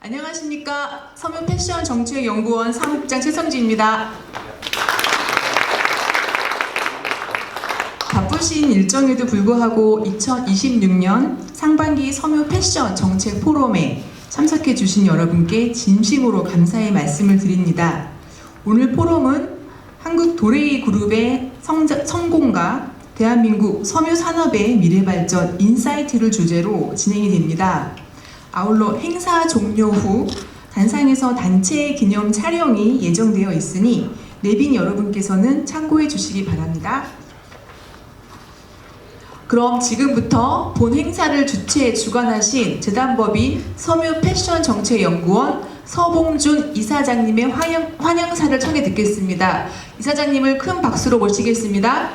안녕하십니까. 서면 패션 정책 연구원 사무국장 최성지입니다. 바쁘신 일정에도 불구하고 2026년 상반기 섬유 패션 정책 포럼에 참석해 주신 여러분께 진심으로 감사의 말씀을 드립니다. 오늘 포럼은 한국 도레이 그룹의 성공과 대한민국 섬유 산업의 미래 발전 인사이트를 주제로 진행이 됩니다. 아울러 행사 종료 후 단상에서 단체 기념 촬영이 예정되어 있으니 내빈 여러분께서는 참고해 주시기 바랍니다. 그럼 지금부터 본 행사를 주관하신 재단법인 섬유 패션 정책 연구원 서봉준 이사장님의 환영사를 청해 듣겠습니다. 이사장님을 큰 박수로 모시겠습니다.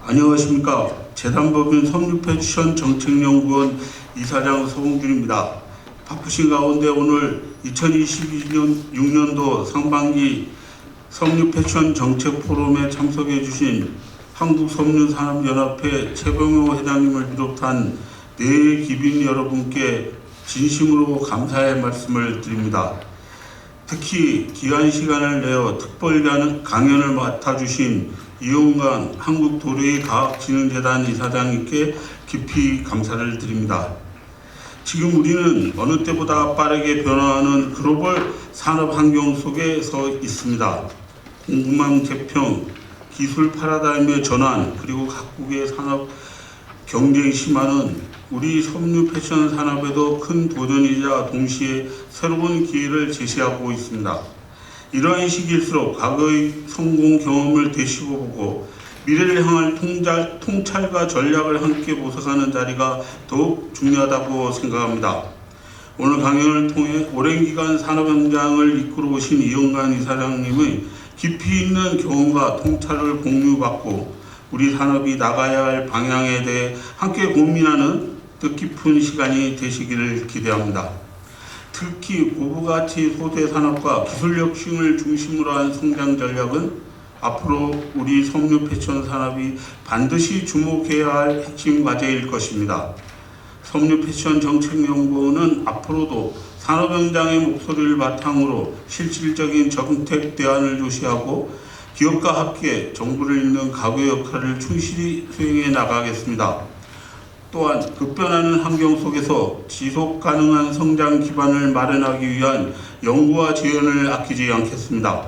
안녕하십니까. 재단법인 섬유 패션 정책연구원 이사장 서봉준입니다. 바쁘신 가운데 오늘 2026년도 상반기 섬유 패션 정책 포럼에 참석해 주신 한국섬유산업연합회 최병호 회장님을 비롯한 네 기빈 여러분께 진심으로 감사의 말씀을 드립니다. 특히 귀한 시간을 내어 특별 강연을 맡아주신 이용관 한국도레이과학진흥재단 이사장님께 깊이 감사를 드립니다. 지금 우리는 어느 때보다 빠르게 변화하는 글로벌 산업 환경 속에 서 있습니다. 공급망 재평, 기술 파라다임의 전환, 그리고 각국의 산업 경쟁이 심화는 우리 섬유 패션 산업에도 큰 도전이자 동시에 새로운 기회를 제시하고 있습니다. 이러한 시기일수록 과거의 성공 경험을 되짚어보고 미래를 향할 통찰과 전략을 함께 모색하는 자리가 더욱 중요하다고 생각합니다. 오늘 강연을 통해 오랜 기간 산업 현장을 이끌어 오신 이용관 이사장님의 깊이 있는 경험과 통찰을 공유받고 우리 산업이 나가야 할 방향에 대해 함께 고민하는 뜻깊은 시간이 되시기를 기대합니다. 특히 고부가치 소재 산업과 기술 혁신을 중심으로 한 성장 전략은 앞으로 우리 섬유 패션 산업이 반드시 주목해야 할 핵심 과제일 것입니다. 섬유 패션 정책연구원은 앞으로도 산업 현장의 목소리를 바탕으로 실질적인 정책 대안을 조시하고 기업과 함께 정부를 잇는 가구 역할을 충실히 수행해 나가겠습니다. 또한 급변하는 환경 속에서 지속 가능한 성장 기반을 마련하기 위한 연구와 지원을 아끼지 않겠습니다.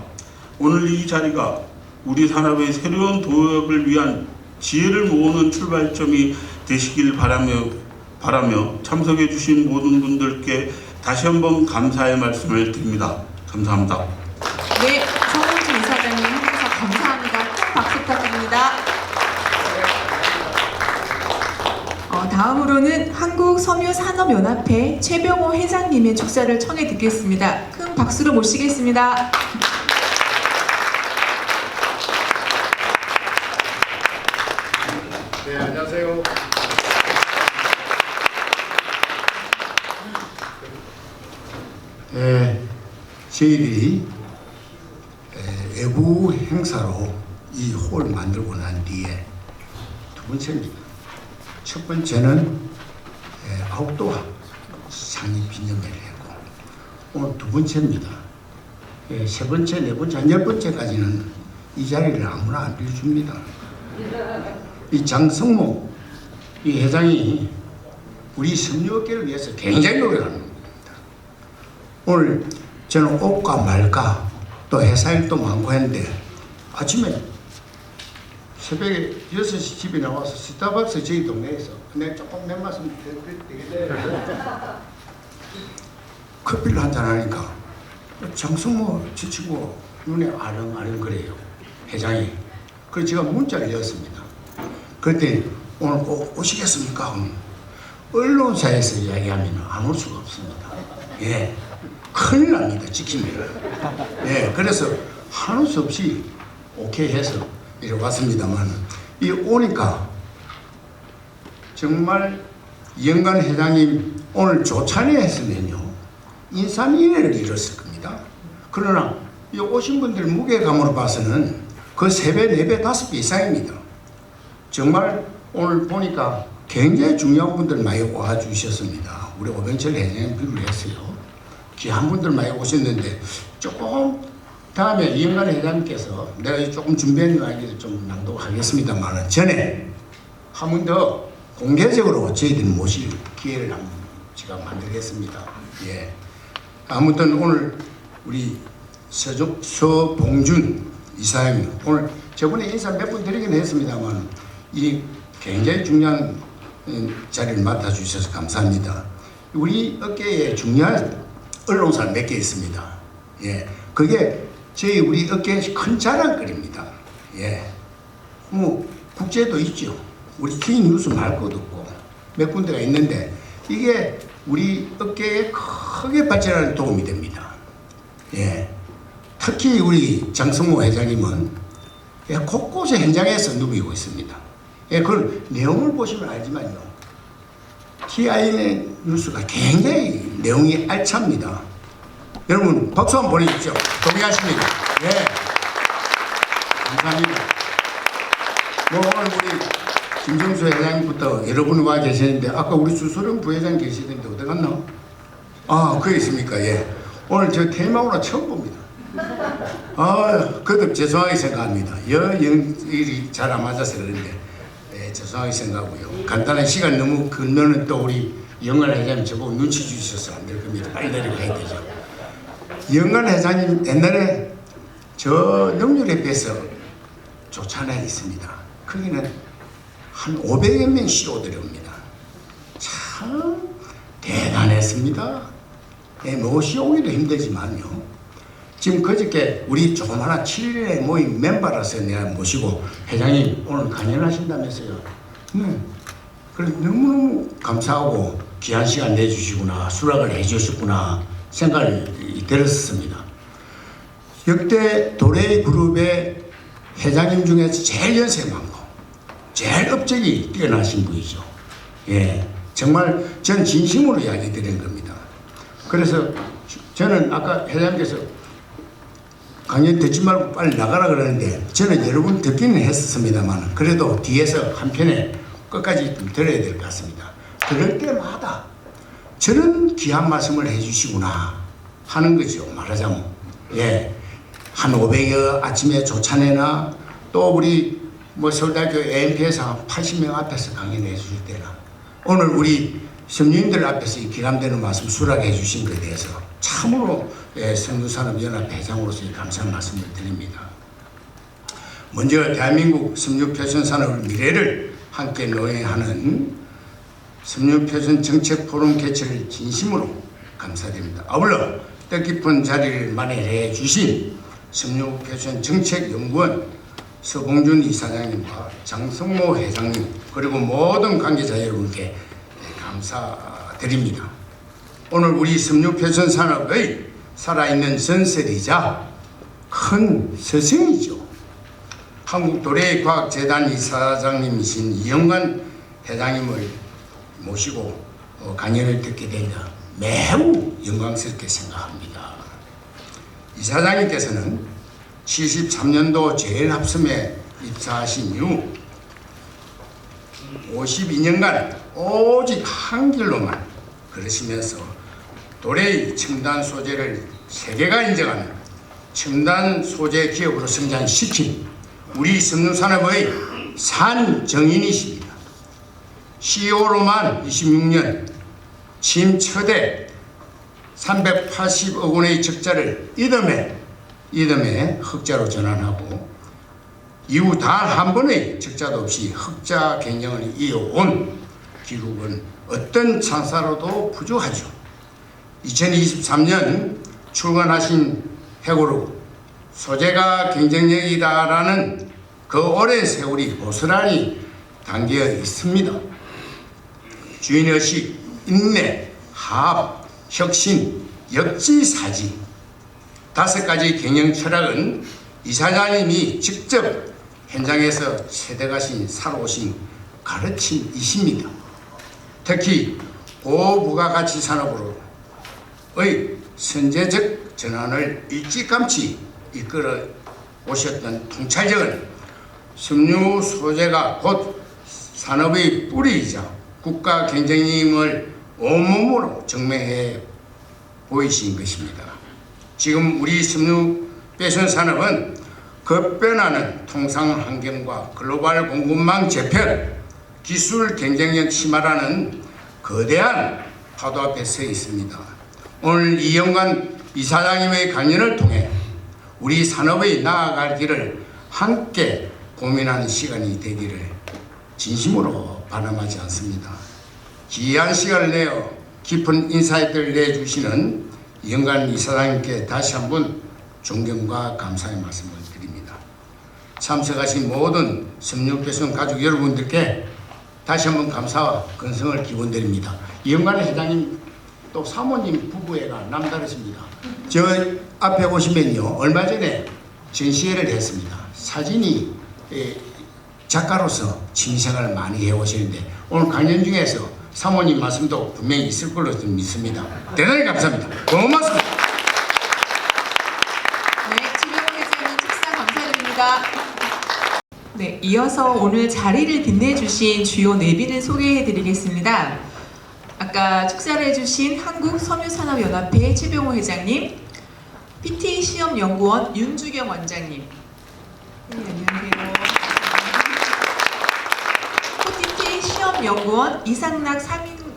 오늘 이 자리가 우리 산업의 새로운 도약을 위한 지혜를 모으는 출발점이 되시길 바라며 참석해 주신 모든 분들께 다시 한번 감사의 말씀을 드립니다. 감사합니다. 네, 서봉준 이사장님 항상 감사합니다. 큰 박수 부탁드립니다. 다음으로는 한국섬유산업연합회 최병호 회장님의 축사를 청해 듣겠습니다. 큰 박수로 모시겠습니다. 네, 안녕하세요. 저희들이 외부 행사로 이 홀을 만들고 난 뒤에 두 번째입니다. 첫 번째는 아웃도어 상위 기념회를 했고 오늘 두 번째입니다. 세 번째, 네 번째, 한 열 번째까지는 이 자리를 아무나 안 빌려줍니다. 이 장성모 이 회장이 우리 섬유업계를 위해서 굉장히 노력하는 겁니다. 오늘 저는 옷과 말과 또 회사 일도 많고 했는데 아침에 새벽에 6시 집에 나와서 스타벅스 저희 동네에서 내가 조금 내 말씀 되겠네. 커피를 한잔 하니까 장성모 지치고 눈에 아른아른 그래요. 회장이. 그래서 제가 문자를 넣었습니다. 그랬더니 오늘 꼭 오시겠습니까? 언론사에서 이야기하면 안 올 수가 없습니다. 예, 큰일 납니다. 찍히면. 예, 그래서 한우 수 없이 오케이 해서 이리 왔습니다만 이 오니까 정말 이영관 회장님 오늘 조찬회 했으면요 인산인해를 잃었을 겁니다. 그러나 이 오신 분들 무게감으로 봐서는 그 3배, 4배, 5배 이상입니다. 정말 오늘 보니까 굉장히 중요한 분들 많이 와주셨습니다. 우리 오병철 회장님 비롯해서요. 귀한 분들 많이 오셨는데 조금 다음에 이영관 회장님께서 내가 조금 준비한 이야기를 좀 낭독하겠습니다만 전에 한 번 더 공개적으로 저희들이 모실 기회를 한번 제가 만들겠습니다. 예. 아무튼 오늘 우리 서봉준 이사님 오늘 저번에 인사 몇 분 드리긴 했습니다만 이 굉장히 중요한 자리를 맡아주셔서 감사합니다. 우리 업계에 중요한 언론사 몇 개 있습니다. 예, 그게 저희 우리 업계의 큰 자랑거리입니다. 예, 뭐 국제도 있죠. 우리 K뉴스 말 것도 없고 몇 군데가 있는데 이게 우리 업계에 크게 발전하는 도움이 됩니다. 예, 특히 우리 장성모 회장님은 예, 곳곳에 현장에서 누비고 있습니다. 예, 그걸 내용을 보시면 알지만요. TIN 뉴스가 굉장히 내용이 알찹니다. 여러분 박수 한번 보내주십시오. 동의하십니까? 예, 감사합니다. 뭐 오늘 우리 김정수 회장님부터 여러분 와 계시는데 아까 우리 주소령 부회장 계시던데 어디 갔나? 아, 그게 있습니까? 예. 오늘 저 테마오라 처음 봅니다. 그것도 죄송하게 생각합니다. 일이 잘 안 맞아서 그런데 예, 죄송하게 생각하고요. 간단한 시간 너무 건너는 또 우리 영관 회장님 저보고 눈치 주셔서 안 될 겁니다. 빨리 내려가야 되죠. 영관 회장님 옛날에 저 영률협회에서 조찬에 있습니다. 거기는 한 500여 명 CEO들이 옵니다. 참 대단했습니다. 예, 뭐 CEO기도 힘들지만요. 지금 그저께 우리 조그마한 7일의 모임 멤버라서 내가 모시고 회장님 오늘 강연하신다면서요. 네. 그래 너무너무 감사하고 귀한 시간 내주시구나 수락을 해주셨구나 생각이 들었습니다. 역대 도레이 그룹의 회장님 중에서 제일 연세 많고 제일 업적이 뛰어나신 분이죠. 예, 정말 전 진심으로 이야기 드리는 겁니다. 그래서 저는 아까 회장님께서 강연 듣지 말고 빨리 나가라 그러는데 저는 여러 분 듣기는 했었습니다만 그래도 뒤에서 한편에 끝까지 좀 들어야 될 것 같습니다. 그럴 때마다 저런 귀한 말씀을 해주시구나 하는 거죠. 말하자면 예, 한 500여 아침에 조찬회나 또 우리 뭐 서울대학교 AMP에서 한 80명 앞에서 강연해 주실 때나 오늘 우리 성도님들 앞에서 이 기감되는 말씀 수락해 주신 것에 대해서 참으로 성주산업연합 회장으로서 감사한 말씀을 드립니다. 먼저 대한민국 섬유표준산업 미래를 함께 노래하는 섬유표준 정책포럼 개최를 진심으로 감사드립니다. 아울러 뜻깊은 자리를 마련해 주신 섬유표준 정책연구원 서봉준 이사장님과 장성모 회장님 그리고 모든 관계자 여러분께 감사드립니다. 오늘 우리 섬유표준 산업의 살아있는 전설이자 큰 스승이죠. 한국도래과학재단 이사장님이신 이영관 회장님을 모시고 강연을 듣게 되니까 매우 영광스럽게 생각합니다. 이사장님께서는 73년도 제일합섬에 입사하신 이후 52년간 오직 한 길로만 걸으시면서 도레이 첨단 소재를 세계가 인정하는 첨단 소재 기업으로 성장시킨 우리 섬유산업의 산정인이십니다. CEO로만 26년 침 초대 380억 원의 적자를 이듬해 흑자로 전환하고 이후 단 한 번의 적자도 없이 흑자 경영을 이어온 기록은 어떤 창사로도 부족하죠. 2023년 출간하신 해고록 소재가 경쟁력이다라는 그 오랜 세월이 고스란히 담겨 있습니다. 주인의식, 인내, 화합, 혁신, 역지사지 5가지 경영 철학은 이사장님이 직접 현장에서 세대가신 살아오신 가르침이십니다. 특히 고부가가치 산업으로의 선제적 전환을 일찌감치 이끌어 오셨던 통찰력은 섬유 소재가 곧 산업의 뿌리이자 국가 경쟁력을 온몸으로 증명해 보이신 것입니다. 지금 우리 섬유 패션 산업은 급변하는 통상 환경과 글로벌 공급망 재편, 기술 경쟁력 심화라는 거대한 파도 앞에 서 있습니다. 오늘 이영관 이사장님의 강연을 통해 우리 산업의 나아갈 길을 함께 고민하는 시간이 되기를 진심으로 바람하지 않습니다. 귀한 시간을 내어 깊은 인사이트를 내주시는 이영관 이사장님께 다시 한번 존경과 감사의 말씀을 드립니다. 참석하신 모든 섬유패션 가족 여러분들께 다시 한번 감사와 건성을 기원드립니다. 이영관 회장님 또 사모님 부부애가 남다르십니다. 저 앞에 보시면요, 얼마 전에 전시회를 했습니다. 사진이 작가로서 취미생활을 많이 해오시는데 오늘 강연 중에서 사모님 말씀도 분명히 있을 걸로 좀 믿습니다. 대단히 감사합니다. 고맙습니다. 네, 최병호 회장님 축사 감사드립니다. 네, 이어서 오늘 자리를 빛내주신 주요 내빈을 소개해드리겠습니다. 아까 축사를 해주신 한국섬유산업연합회 최병호 회장님, PT 시험연구원 윤주경 원장님, 네, 안녕하세요. PT 시험연구원 이상락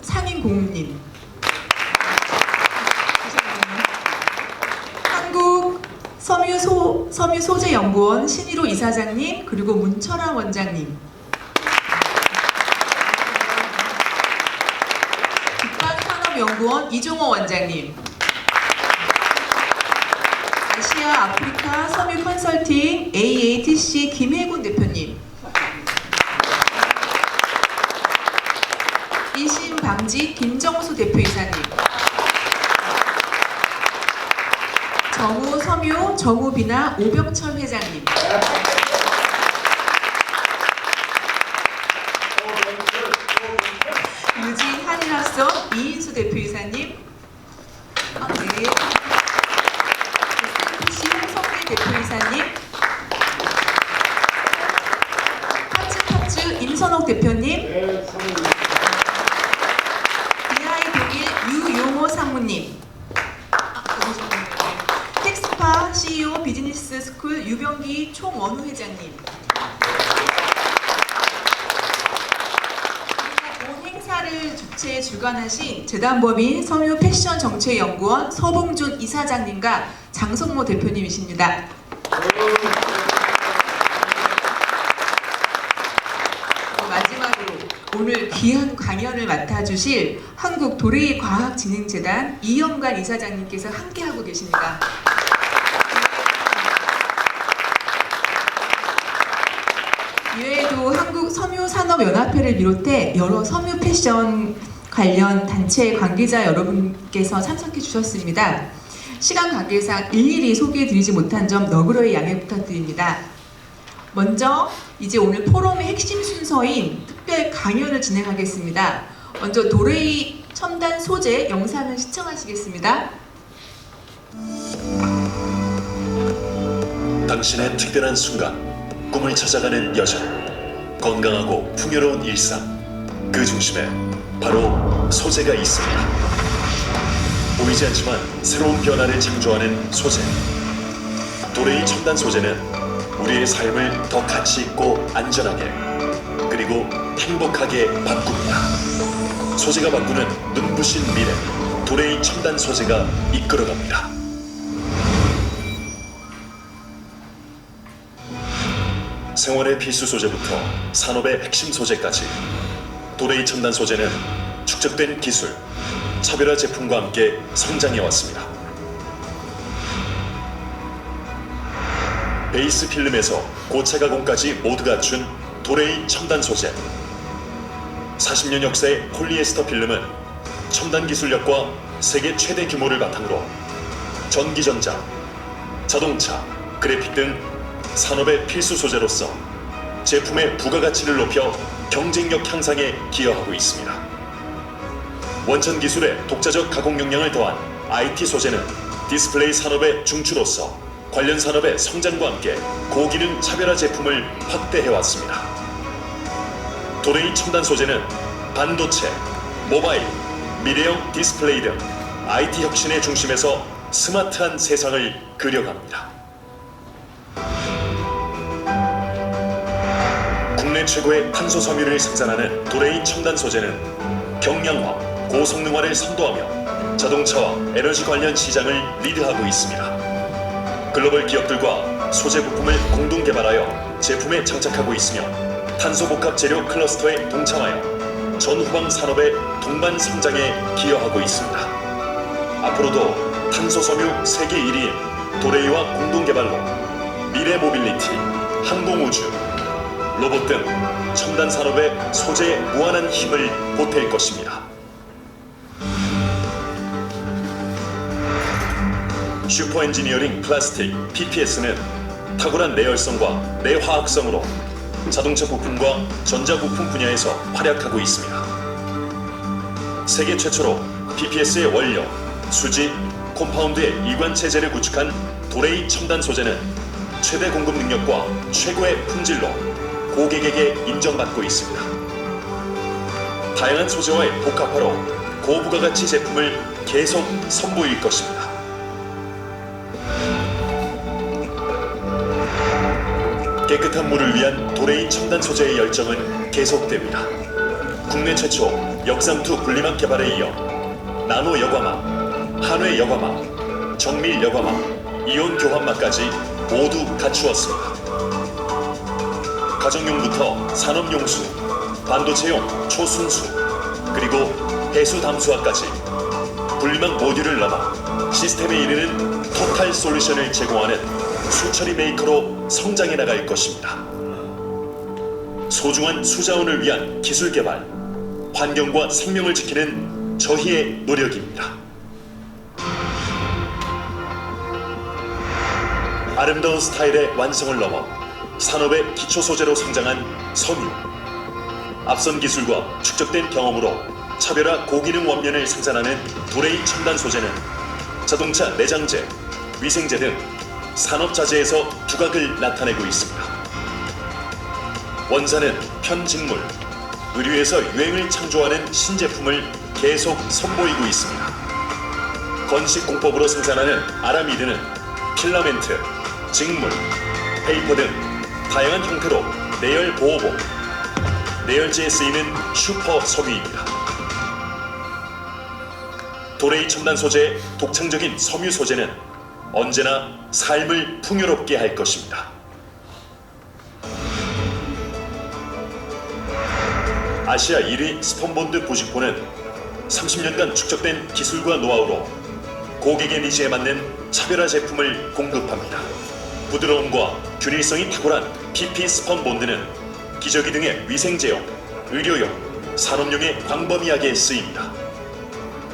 상임고문님, 한국 섬유소재연구원 신일호 이사장님, 그리고 문철환 원장님, 국방산업연구원 이종호 원장님, 아시아 아프리카 섬유 컨설팅 AATC 김혜군 대표님, 이신방지 김정수 대표이사님, 정우섬유 정우비나 오병철 회장님, 유진 한일합성 이인수 대표이사님, 네, SMPC 홍성대 대표이사님, 탑츠 임선옥 대표님, 비아이 동일 유용호 상무님, 텍스파 CEO 비즈니스 스쿨 유병기 총원우 회장님, 본 행사를 주관하신 재단법인 섬유 패션 정책연구원 서봉준 이사장님과 장성모 대표님이십니다. 마지막으로 오늘 귀한 강연을 맡아주실 한국도레이과학진흥재단 이영관 이사장님께서 함께하고 계십니다. 이외에도 한국섬유산업연합회를 비롯해 여러 섬유 패션 관련 단체 관계자 여러분께서 참석해 주셨습니다. 시간 관계상 일일이 소개해드리지 못한 점 너그러이 양해 부탁드립니다. 먼저 이제 오늘 포럼의 핵심 순서인 특별 강연을 진행하겠습니다. 먼저 도레이 첨단 소재 영상을 시청하시겠습니다. 당신의 특별한 순간, 꿈을 찾아가는 여정, 건강하고 풍요로운 일상, 그 중심에 바로 소재가 있습니다. 보이지 않지만 새로운 변화를 창조하는 소재. 도레이 첨단 소재는 우리의 삶을 더 가치 있고 안전하게, 그리고 행복하게 바꿉니다. 소재가 바꾸는 눈부신 미래, 도레이 첨단 소재가 이끌어갑니다. 생활의 필수 소재부터 산업의 핵심 소재까지, 도레이 첨단 소재는 축적된 기술, 차별화 제품과 함께 성장해왔습니다. 베이스 필름에서 고체 가공까지 모두 갖춘 도레이 첨단 소재. 40년 역사의 폴리에스터 필름은 첨단 기술력과 세계 최대 규모를 바탕으로 전기전자, 자동차, 그래픽 등 산업의 필수 소재로서 제품의 부가가치를 높여 경쟁력 향상에 기여하고 있습니다. 원천 기술의 독자적 가공 역량을 더한 IT 소재는 디스플레이 산업의 중추로서 관련 산업의 성장과 함께 고기능 차별화 제품을 확대해왔습니다. 도레이 첨단 소재는 반도체, 모바일, 미래형 디스플레이 등 IT 혁신의 중심에서 스마트한 세상을 그려갑니다. 국내 최고의 탄소 섬유를 생산하는 도레이 첨단 소재는 경량화, 고성능화를 선도하며 자동차와 에너지 관련 시장을 리드하고 있습니다. 글로벌 기업들과 소재 부품을 공동 개발하여 제품에 장착하고 있으며 탄소 복합 재료 클러스터에 동참하여 전후방 산업의 동반 성장에 기여하고 있습니다. 앞으로도 탄소 섬유 세계 1위인 도레이와 공동 개발로 미래 모빌리티, 항공 우주, 로봇 등 첨단 산업의 소재에 무한한 힘을 보탤 것입니다. 슈퍼 엔지니어링 플라스틱 PPS는 탁월한 내열성과 내화학성으로 자동차 부품과 전자부품 분야에서 활약하고 있습니다. 세계 최초로 PPS의 원료, 수지, 콤파운드의 이관 체제를 구축한 도레이 첨단 소재는 최대 공급 능력과 최고의 품질로 고객에게 인정받고 있습니다. 다양한 소재와의 복합화로 고부가가치 제품을 계속 선보일 것입니다. 깨끗한 물을 위한 도레이 첨단 소재의 열정은 계속됩니다. 국내 최초 역삼투 분리막 개발에 이어 나노 여과막, 한회 여과막, 정밀 여과막, 이온 교환막까지 모두 갖추었습니다. 가정용부터 산업용수, 반도체용 초순수, 그리고 해수 담수화까지 분리막 모듈을 넘어 시스템에 이르는 토탈 솔루션을 제공하는 수처리 메이커로 성장해 나갈 것입니다. 소중한 수자원을 위한 기술 개발, 환경과 생명을 지키는 저희의 노력입니다. 아름다운 스타일의 완성을 넘어 산업의 기초 소재로 성장한 섬유. 앞선 기술과 축적된 경험으로 차별화 고기능 원면을 생산하는 도레이 첨단 소재는 자동차 내장재, 위생재 등 산업자재에서 두각을 나타내고 있습니다. 원사는 편직물, 의류에서 유행을 창조하는 신제품을 계속 선보이고 있습니다. 건식 공법으로 생산하는 아라미드는 필라멘트, 직물, 페이퍼 등 다양한 형태로 내열 보호복, 내열재에 쓰이는 슈퍼 섬유입니다. 도레이 첨단 소재의 독창적인 섬유 소재는 언제나 삶을 풍요롭게 할 것입니다. 아시아 1위 스펀본드 부직포는 30년간 축적된 기술과 노하우로 고객의 니즈에 맞는 차별화 제품을 공급합니다. 부드러움과 균일성이 탁월한 PP 스펀본드는 기저귀 등의 위생제용, 의료용, 산업용에 광범위하게 쓰입니다.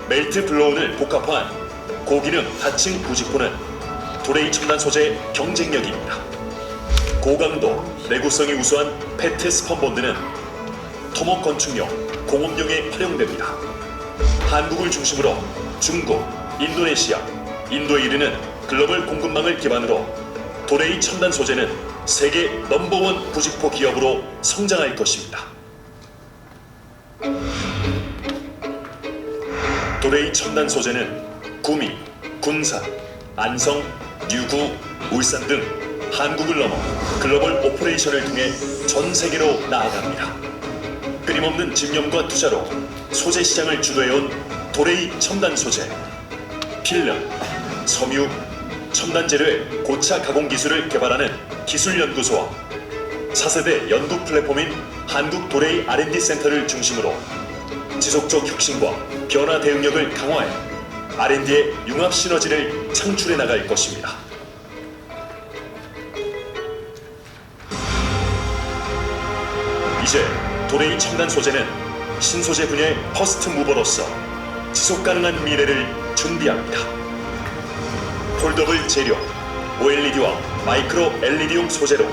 멜트 블로운을 복합화한 고기능 다층 부직포는 도레이 첨단 소재의 경쟁력입니다. 고강도, 내구성이 우수한 페트 스펀본드는 토목 건축용, 공업용에 활용됩니다. 한국을 중심으로 중국, 인도네시아, 인도에 이르는 글로벌 공급망을 기반으로 도레이 첨단 소재는 세계 넘버원 부직포 기업으로 성장할 것입니다. 도레이 첨단 소재는 구미, 군산, 안성, 유구, 울산 등 한국을 넘어 글로벌 오퍼레이션을 통해 전 세계로 나아갑니다. 끊임없는 집념과 투자로 소재 시장을 주도해온 도레이 첨단 소재, 필름, 섬유, 첨단 재료의 고차 가공 기술을 개발하는 기술연구소와 차세대 연구 플랫폼인 한국 도레이 R&D 센터를 중심으로 지속적 혁신과 변화 대응력을 강화해 R&D의 융합 시너지를 창출해 나갈 것입니다. 이제 도레이 첨단 소재는 신소재 분야의 퍼스트 무버로서 지속 가능한 미래를 준비합니다. 폴더블 재료, OLED와 마이크로 LED용 소재로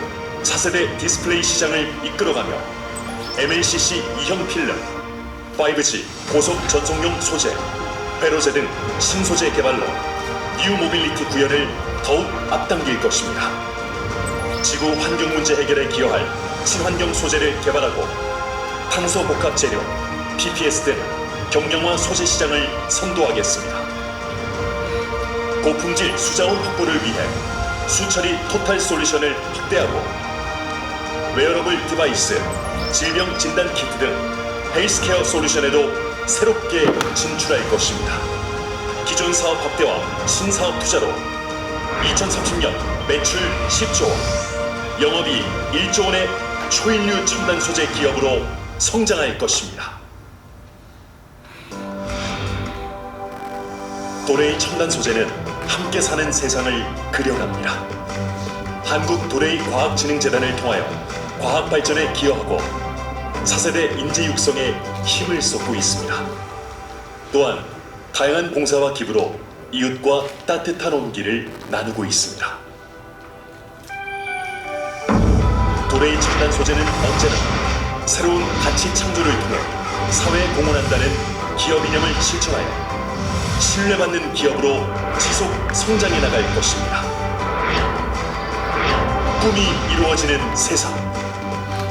차세대 디스플레이 시장을 이끌어가며 MLCC 2형 필름, 5G 고속 전송용 소재, 페로제 등 신소재 개발로 뉴 모빌리티 구현을 더욱 앞당길 것입니다. 지구 환경 문제 해결에 기여할 친환경 소재를 개발하고 탄소 복합 재료, PPS 등 경량화 소재 시장을 선도하겠습니다. 고품질 수자원 확보를 위해 수처리 토탈 솔루션을 확대하고 웨어러블 디바이스, 질병 진단 키트 등 헬스케어 솔루션에도 새롭게 진출할 것입니다. 기존 사업 확대와 신사업 투자로 2030년 매출 10조 원, 영업이익 1조 원의 초인류 첨단 소재 기업으로 성장할 것입니다. 도레이 첨단 소재는 함께 사는 세상을 그려갑니다. 한국도레이과학진흥재단을 통하여 과학 발전에 기여하고 차세대 인재 육성에 힘을 쏟고 있습니다. 또한 다양한 봉사와 기부로 이웃과 따뜻한 온기를 나누고 있습니다. 도레이 첨단 소재는 언제나 새로운 가치 창조를 통해 사회에 공헌한다는 기업 이념을 실천하여 신뢰받는 기업으로 지속 성장해 나갈 것입니다. 꿈이 이루어지는 세상,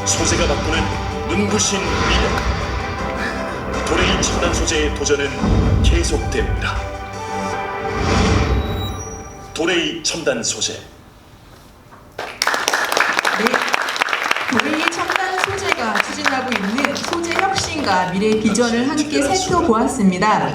소재가 바꾸는 눈부신 미래. 도레이 첨단 소재의 도전은 계속됩니다. 도레이 첨단 소재. 네, 도레이 첨단 소재가 추진하고 있는 소재 혁신과 미래 비전을 함께 살펴보았습니다.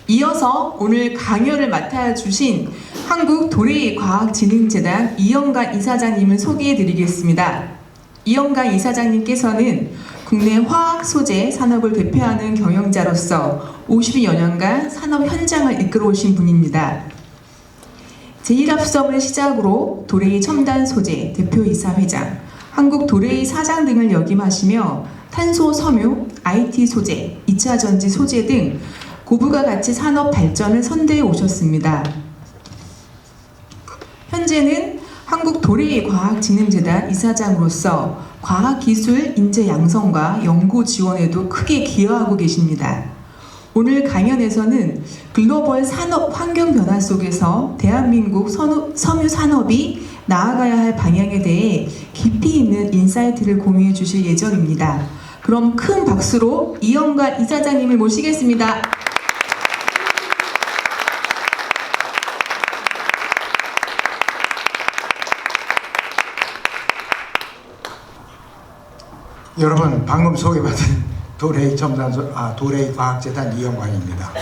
이어서 오늘 강연을 맡아주신 한국도레이과학진흥재단 이영관 이사장님을 소개해드리겠습니다. 이영관 이사장님께서는 국내 화학소재 산업을 대표하는 경영자로서 50여 년간 산업 현장을 이끌어오신 분입니다. 제1합성을 시작으로 도레이 첨단 소재 대표이사 회장, 한국도레이 사장 등을 역임하시며 탄소 섬유, IT 소재, 2차 전지 소재 등 고부가 가치 산업 발전을 선도해 오셨습니다. 현재는 한국도레이과학진흥재단 이사장으로서 과학기술 인재 양성과 연구 지원에도 크게 기여하고 계십니다. 오늘 강연에서는 글로벌 산업 환경 변화 속에서 대한민국 섬유 산업이 나아가야 할 방향에 대해 깊이 있는 인사이트를 공유해 주실 예정입니다. 그럼 큰 박수로 이영관 이사장님을 모시겠습니다. 여러분, 방금 소개받은 도레이과학재단 이영관입니다.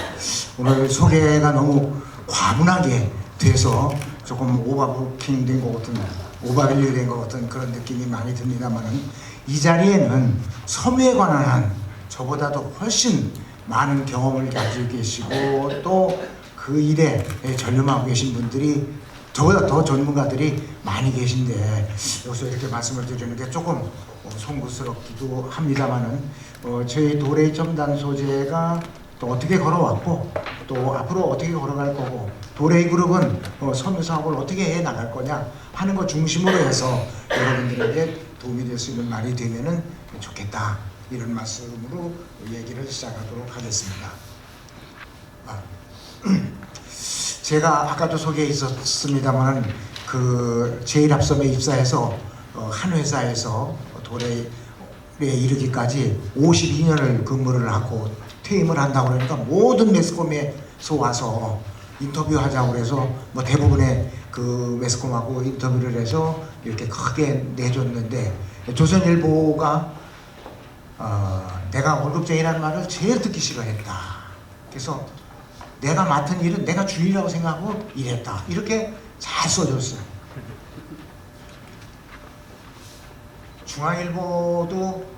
오늘 소개가 너무 과분하게 돼서 조금 오버부킹 된 것 같은, 오버밸류 된 것 같은 그런 느낌이 많이 듭니다만은, 이 자리에는 섬유에 관한 저보다도 훨씬 많은 경험을 가지고 계시고 또 그 일에 전념하고 계신 분들이, 저보다 더 전문가들이 많이 계신데 여기서 이렇게 말씀을 드리는 게 조금 송구스럽기도 합니다만은, 저희 도레이 첨단 소재가 또 어떻게 걸어왔고 또 앞으로 어떻게 걸어갈 거고, 도레이 그룹은 섬유 사업을 어떻게 해 나갈 거냐 하는 것 중심으로 해서 여러분들에게 도움이 될 수 있는 말이 되면은 좋겠다, 이런 말씀으로 얘기를 시작하도록 하겠습니다. 제가 아까도 소개해 있었습니다만 그 제1합섬에 입사해서 한 회사에서 도레이에 이르기까지 52년을 근무를 하고 퇴임을 한다고 그러니까 모든 매스컴에서 와서 인터뷰하자고 그래서 뭐 대부분의 그 매스컴하고 인터뷰를 해서 이렇게 크게 내줬는데, 조선일보가 내가 월급쟁이라는 말을 제일 듣기 싫어했다. 그래서 내가 맡은 일은 내가 주인이라고 생각하고 일했다, 이렇게 잘 써줬어요. 중앙일보도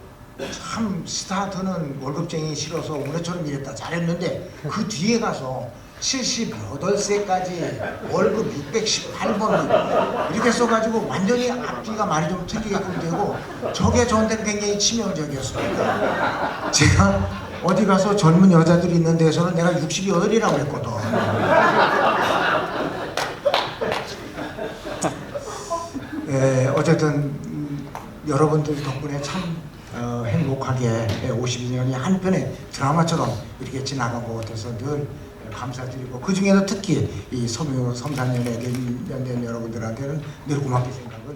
참 스타트는 월급쟁이 싫어서 오늘처럼 일했다 잘했는데, 그 뒤에 가서 78세까지 월급 618번 이렇게 써가지고 완전히 앞뒤가 말이 좀 틀리게끔 되고, 저게 저한테는 굉장히 치명적이었습니다. 제가 어디 가서 젊은 여자들이 있는 데서는 내가 68이라고 했거든. 어쨌든 여러분들 덕분에 참 행복하게 52년이 한편의 드라마처럼 이렇게 지나간 것 같아서 늘 감사드리고, 그 중에서 특히 이 섬유 섬산연에 연된 여러분들한테는 늘 고맙게 생각을 하고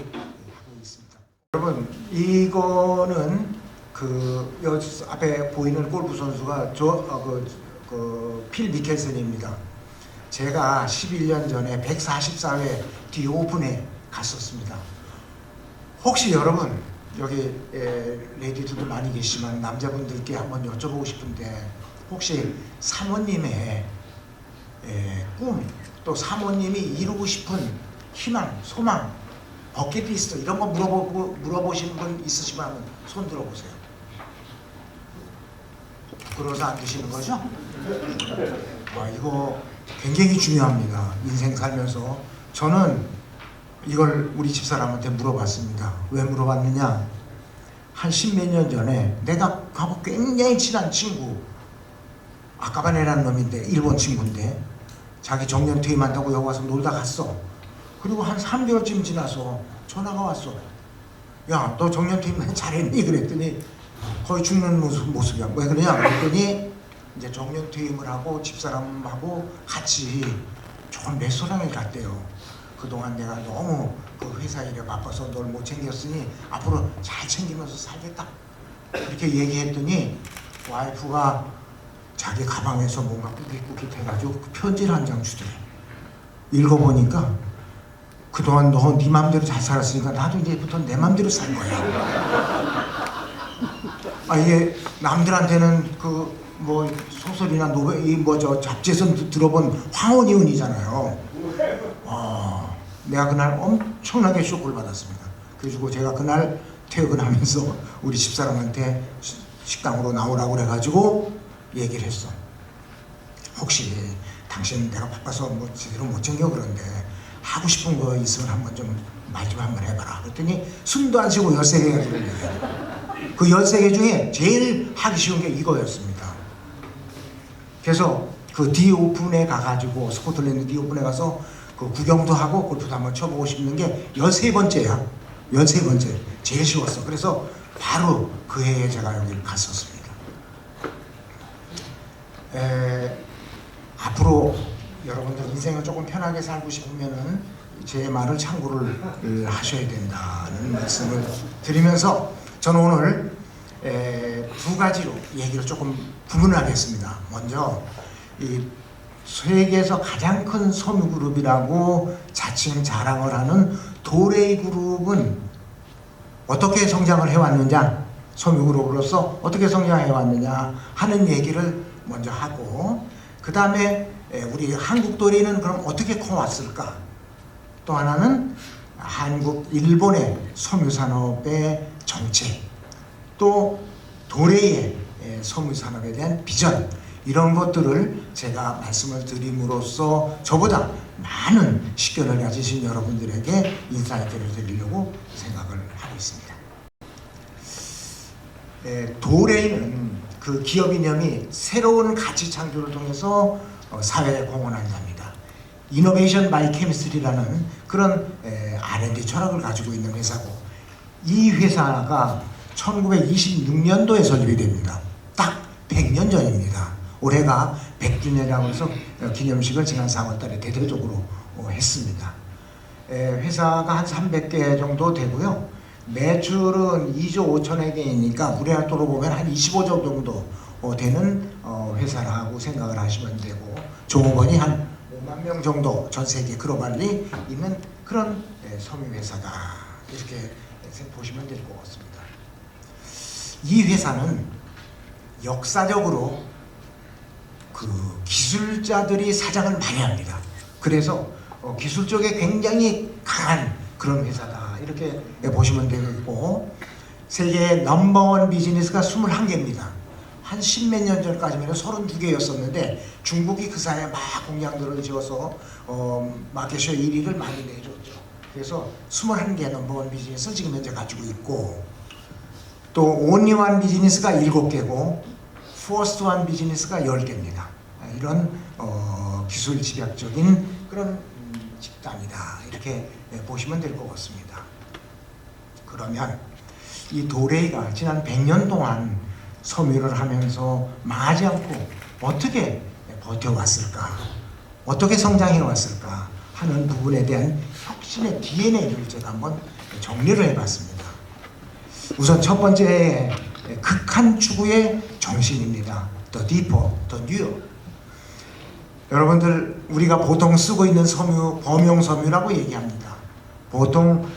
있습니다. 여러분, 이거는 그 여기 앞에 보이는 골프 선수가 필 미켈슨입니다. 제가 11년 전에 144회 디 오픈에 갔었습니다. 혹시 여러분 여기 레디들도 많이 계시지만 남자분들께 한번 여쭤보고 싶은데, 혹시 사모님의 꿈, 또 사모님이 이루고 싶은 희망, 소망, 버킷리스트 이런 거 물어보시는 분 있으시면 한번 손 들어보세요. 부끄러워서 안 드시는 거죠? 이거 굉장히 중요합니다. 인생 살면서. 저는 이걸 우리 집사람한테 물어봤습니다. 왜 물어봤느냐? 한 10몇 년 전에 내가 하고 굉장히 친한 친구, 아까바네라는 놈인데, 일본 친구인데, 자기 정년 퇴임한다고 여기 와서 놀다 갔어. 그리고 한 3개월쯤 지나서 전화가 왔어. 야, 너 정년 퇴임 잘했니? 그랬더니 거의 죽는 모습이야. 왜 그러냐? 그랬더니 이제 정년 퇴임을 하고 집사람하고 같이 좋은 레스토랑에 갔대요. 그동안 내가 너무 그 회사 일에 바빠서 널 못 챙겼으니 앞으로 잘 챙기면서 살겠다, 이렇게 얘기했더니 와이프가 자기 가방에서 뭔가 꾹깃꾹깃해가지고 그 편지를 한 장 주더래. 읽어보니까 그동안 너 네 맘대로 잘 살았으니까 나도 이제부터 내 맘대로 살 거야. 이게 남들한테는 그 뭐 소설이나 노벨, 저 잡지에서 들어본 황혼이혼이잖아요. 내가 그날 엄청나게 쇼크를 받았습니다. 그래가지고 제가 그날 퇴근하면서 우리 집사람한테 식당으로 나오라고 그래가지고 얘기를 했어. 혹시 당신 내가 바빠서 뭐 제대로 못 챙겨 그런데 하고 싶은 거 있으면 한번 좀 말 좀 한번 해봐라. 그랬더니 숨도 안 쉬고 13개가 들었는데 그 13개 중에 제일 하기 쉬운 게 이거였습니다. 그래서 그 디 오픈에 가가지고, 스코틀랜드 디 오픈에 가서 그 구경도 하고 골프도 한번 쳐보고 싶는 게 13번째야. 13번째. 제일 쉬웠어. 그래서 바로 그 해에 제가 여기를 갔었습니다. 앞으로 여러분들 인생을 조금 편하게 살고 싶으면은 제 말을 참고를 하셔야 된다는 말씀을 드리면서, 저는 오늘 두 가지로 얘기를 조금 구분을 하겠습니다. 먼저 이 세계에서 가장 큰 섬유 그룹이라고 자칭 자랑을 하는 도레이 그룹은 어떻게 성장을 해왔느냐, 섬유 그룹으로서 어떻게 성장해 왔느냐 하는 얘기를 먼저 하고, 그 다음에 우리 한국 도레이는 그럼 어떻게 커왔을까? 또 하나는 한국, 일본의 섬유 산업의 정책, 또 도레이의 섬유 산업에 대한 비전, 이런 것들을 제가 말씀을 드림으로써 저보다 많은 식견을 가지신 여러분들에게 인사이트를 드리려고 생각을 하고 있습니다. 도레이는 그 기업 이념이 새로운 가치 창조를 통해서 사회에 공헌한답니다. 이노베이션 바이 케미스트리라는 그런 R&D 철학을 가지고 있는 회사고, 이 회사가 1926년도에 설립이 됩니다. 딱 100년 전입니다. 올해가 100주년이라고 해서 기념식을 지난 4월달에 대대적으로 했습니다. 회사가 한 300개 정도 되고요. 매출은 2조 5천억 개이니까 우리나라 돈으로 보면 한 25조 정도 되는 회사라고 생각을 하시면 되고, 종업원이 한 5만 명 정도 전 세계 글로벌리 있는 그런 섬유 회사다, 이렇게 보시면 될 것 같습니다. 이 회사는 역사적으로 그 기술자들이 사장을 많이 합니다. 그래서 기술 쪽에 굉장히 강한 그런 회사다, 이렇게 보시면 되겠고, 세계 넘버원 비즈니스가 21개입니다. 한 10몇 년 전까지면 32개였었는데 중국이 그 사이에 막 공장들을 지어서 마켓쉐어 1위를 많이 내줬죠. 그래서 21개 넘버원 비즈니스를 지금 현재 가지고 있고, 또 온리원 비즈니스가 7개고 퍼스트원 비즈니스가 10개입니다. 이런 기술 집약적인 그런 집단이다, 이렇게 보시면 될 것 같습니다. 그러면 이 도레이가 지난 100년 동안 섬유를 하면서 망하지 않고 어떻게 버텨왔을까, 어떻게 성장해 왔을까 하는 부분에 대한 혁신의 DNA를 제가 한번 정리를 해봤습니다. 우선 첫 번째, 극한 추구의 정신입니다. The deeper, the newer. 여러분들, 우리가 보통 쓰고 있는 섬유, 범용 섬유라고 얘기합니다. 보통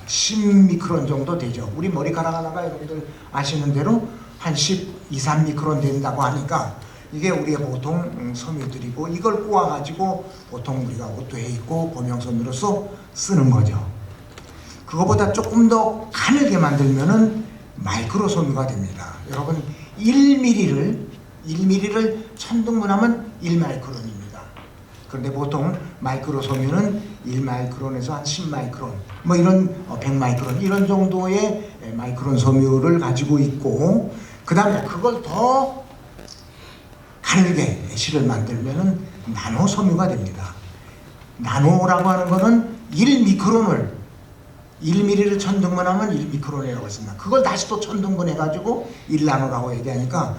10미크론 정도 되죠. 우리 머리카락 하나가 여러분들 아시는 대로 한 12, 3미크론 된다고 하니까 이게 우리의 보통 섬유들이고, 이걸 꼬아가지고 보통 우리가 옷도 해입고 범용 섬유로서 쓰는 거죠. 그거보다 조금 더 가늘게 만들면은 마이크로 섬유가 됩니다. 여러분, 1mm를 천등분하면 1마이크론입니다. 그런데 보통 마이크로 섬유는 1마이크론에서 한 10마이크론, 뭐 이런 100마이크론 이런 정도의 마이크론 섬유를 가지고 있고, 그 다음에 그걸 더 가늘게 실을 만들면은 나노 섬유가 됩니다. 나노라고 하는 거는 1mm를 천등분하면 1미크론이라고 했습니다. 그걸 다시 또 천등분해가지고 1나노라고 얘기하니까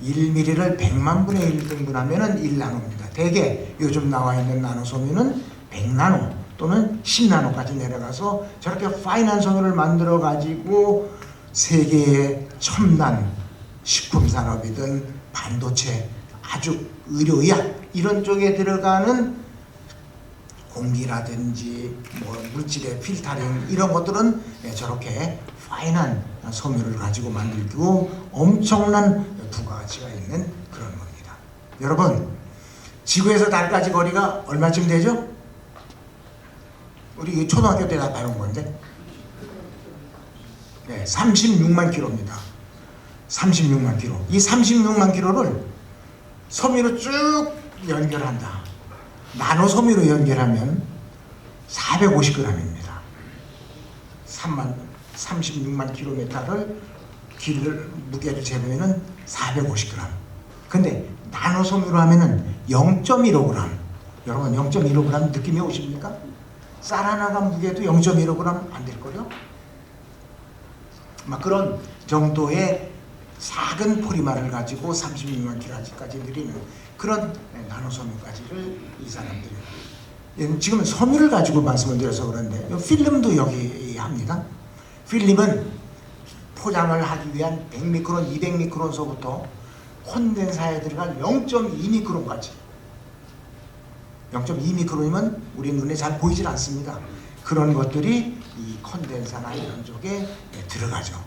1mm를 100만 분의 1 등분하면 1나노입니다. 대개 요즘 나와 있는 나노 섬유는 100나노 또는 10나노까지 내려가서 저렇게 파인한 섬유를 만들어 가지고 세계의 첨단 식품 산업이든 반도체, 아주 의료의학 이런 쪽에 들어가는 공기라든지 뭐 물질의 필터링 이런 것들은 저렇게 파인한 섬유를 가지고 만들고 엄청난 부가가치가 있는 그런 겁니다. 여러분, 지구에서 달까지 거리가 얼마쯤 되죠? 우리 초등학교 때 다 배운 건데 36만 킬로입니다. 36만 킬로. 이 36만 킬로를 섬유로 쭉 연결한다. 나노 섬유로 연결하면 450g입니다. 36만 킬로미터를 무게를 재보면 450g. 근데 나노 섬유로 하면은 0.15g. 여러분, 0.15g 느낌이 오십니까? 쌀 하나가 무게도 0.15g 안 될걸요? 막 그런 정도의 작은 포리마를 가지고 36만 킬로까지 늘리는 그런 나노 섬유까지를 이 사람들이, 지금 섬유를 가지고 말씀을 드려서 그런데 필름도 여기 합니다. 필름은 포장을 하기 위한 100미크론, 200미크론서부터 콘덴사에 들어갈 0.2미크론까지. 0.2미크론이면 우리 눈에 잘 보이질 않습니다. 그런 것들이 이 콘덴사나 이런 쪽에 들어가죠.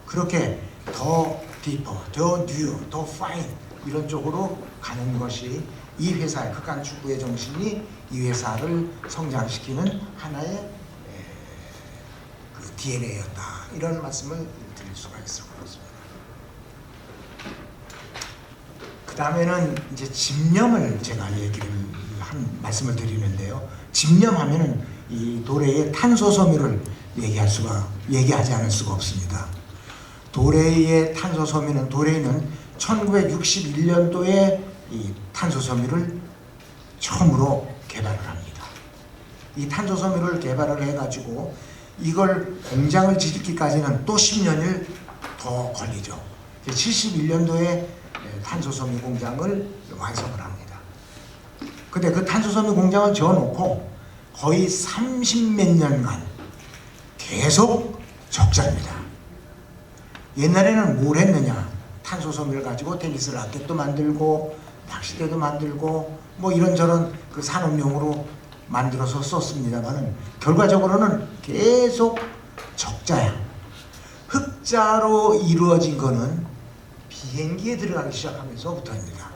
그렇게 더 디퍼, 더 뉴, 더 파인 이런 쪽으로 가는 것이 이 회사의 극한 추구의 정신이 이 회사를 성장시키는 하나의 그 DNA였다. 이런 말씀을 드릴 수가 있을 것 같습니다. 그 다음에는 이제 집념을 제가 말씀을 드리는데요. 집념하면은 이 도레의 탄소 섬유를 얘기하지 않을 수가 없습니다. 도레의 탄소 섬유는, 도레이는 1961년도에 이 탄소 섬유를 처음으로 개발을 합니다. 이 탄소 섬유를 개발을 해가지고 이걸 공장을 짓기까지는 또 10년을 더 걸리죠. 71년도에 탄소 섬유 공장을 완성을 합니다. 근데 그 탄소 섬유 공장을 지어놓고 거의 30몇 년간 계속 적자입니다. 옛날에는 뭘 했느냐? 탄소 섬유를 가지고 테니스 라켓도 만들고 낚싯대도 만들고 뭐 이런저런 그 산업용으로 만들어서 썼습니다만은 결과적으로는 계속 적자야. 흑자로 이루어진 거는 비행기에 들어가기 시작하면서부터입니다.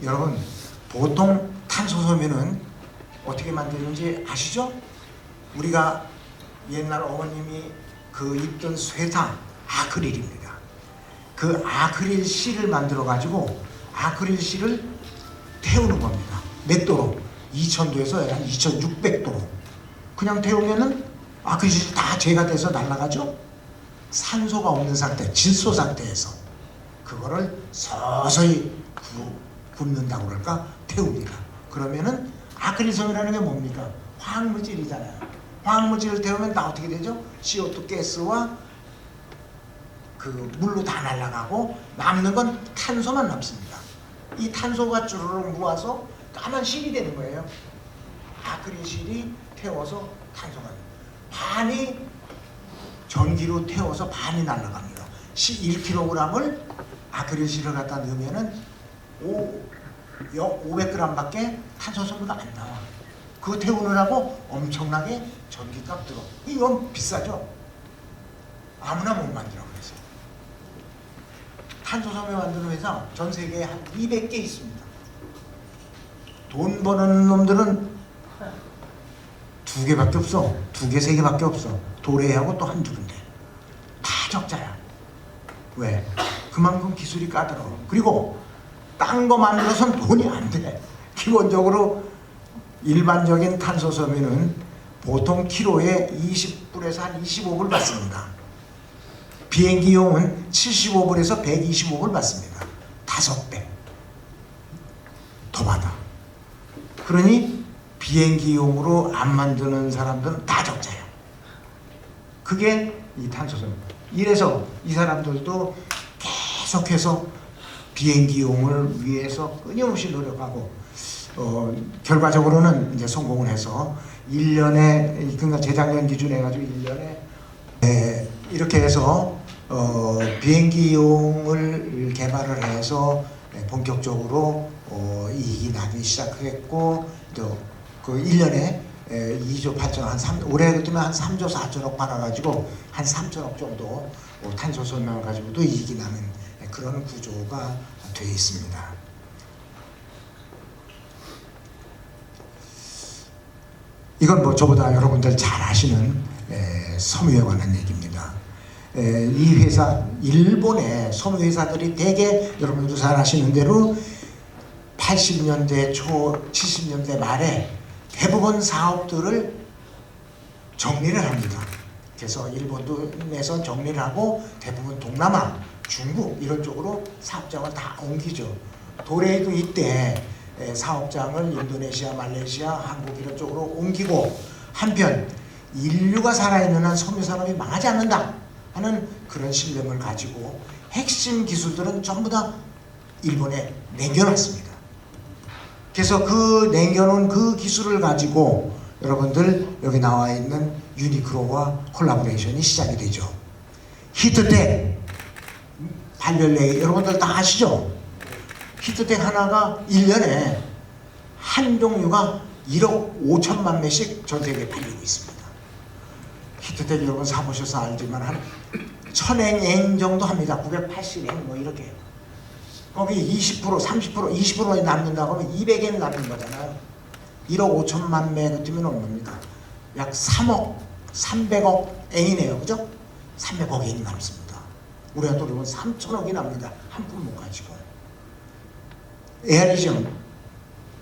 여러분, 보통 탄소 섬유는 어떻게 만드는지 아시죠? 우리가 옛날 어머님이 입던 쇠사 아크릴입니다. 그 아크릴 실을 만들어 가지고 아크릴 실을 태우는 겁니다. 몇 도로? 2000도에서 한 2600도로 그냥 태우면은 아크릴 실이 다 제가 돼서 날아가죠. 산소가 없는 상태, 질소 상태에서 그거를 서서히 굽는다고 그럴까? 태웁니다. 그러면은 아크릴 섬유라는 게 뭡니까? 화학물질이잖아요. 화학물질을 태우면 다 어떻게 되죠? CO2 가스와 그 그 물로 다 날아가고 남는 건 탄소만 남습니다. 이 탄소가 주르륵 모아서 까만 실이 되는 거예요. 아크릴 실이 태워서 탄소가 반이 전기로 태워서 반이 날아갑니다. 1kg을 아크릴 실을 갖다 넣으면은 500g밖에 탄소 소모가 안 나와. 그거 태우느라고 엄청나게 전기값 들어. 이건 비싸죠. 아무나 못 만들어. 그래서 탄소 섬유 만드는 회사 전 세계에 한 200개 있습니다. 돈 버는 놈들은 2개밖에 없어. 2개, 3개밖에 없어. 도래하고 또 한두 군데. 다 적자야. 왜? 그만큼 기술이 까다로워. 그리고 딴 거 만들어서는 돈이 안 돼. 기본적으로 일반적인 탄소 섬유는 보통 키로에 20불에서 한 25불 받습니다. 비행기용은 75불에서 125불 받습니다. 5배 더 받아. 그러니 비행기용으로 안 만드는 사람들은 다 적자야. 그게 이 탄소섬유. 이래서 이 사람들도 계속해서 비행기용을 위해서 끊임없이 노력하고 결과적으로는 이제 성공을 해서 1년에 그러니까 재작년 기준 해가지고 1년에 이렇게 해서 비행기용을 개발을 해서 본격적으로 이익이 나기 시작했고 또 그 1년에 2조 8천 올해 그때면 한 3조 4천억 팔아가지고 한 3천억 정도 탄소 섬유를 가지고도 이익이 나는 그런 구조가 되어 있습니다. 이건 뭐 저보다 여러분들 잘 아시는 섬유에 관한 얘기입니다. 이 회사, 일본의 섬유 회사들이 대개 여러분도 잘 아시는 대로 80년대 초, 70년대 말에 대부분 사업들을 정리를 합니다. 그래서 일본도 내서 정리를 하고 대부분 동남아, 중국 이런 쪽으로 사업장을 다 옮기죠. 도레이도 이때 사업장을 인도네시아, 말레이시아, 한국 이런 쪽으로 옮기고 한편 인류가 살아있는 한 섬유 산업이 망하지 않는다 하는 그런 신념을 가지고 핵심 기술들은 전부 다 일본에 남겨놨습니다. 그래서 그 남겨놓은 그 기술을 가지고 여러분들 여기 나와 있는 유니크로와 콜라보레이션이 시작이 되죠. 히트텍 발열레 여러분들 다 아시죠? 히트텍 하나가 1년에 한 종류가 1억 5천만 매씩 전 세계에 팔리고 있습니다. 히트텍 여러분 사보셔서 알지만 한 1000행 정도 합니다. 980행 뭐 이렇게. 거기 20%, 30%, 20%에 남는다고 하면 200엔 남는 거잖아요. 1억 5천만 매 같으면 얼마입니까? 약 3억, 300억 엔이네요. 그죠? 300억 엔이 남습니다. 우리가 또 그러면 3천억이 납니다. 한 푼 못 가지고. 에어리즘.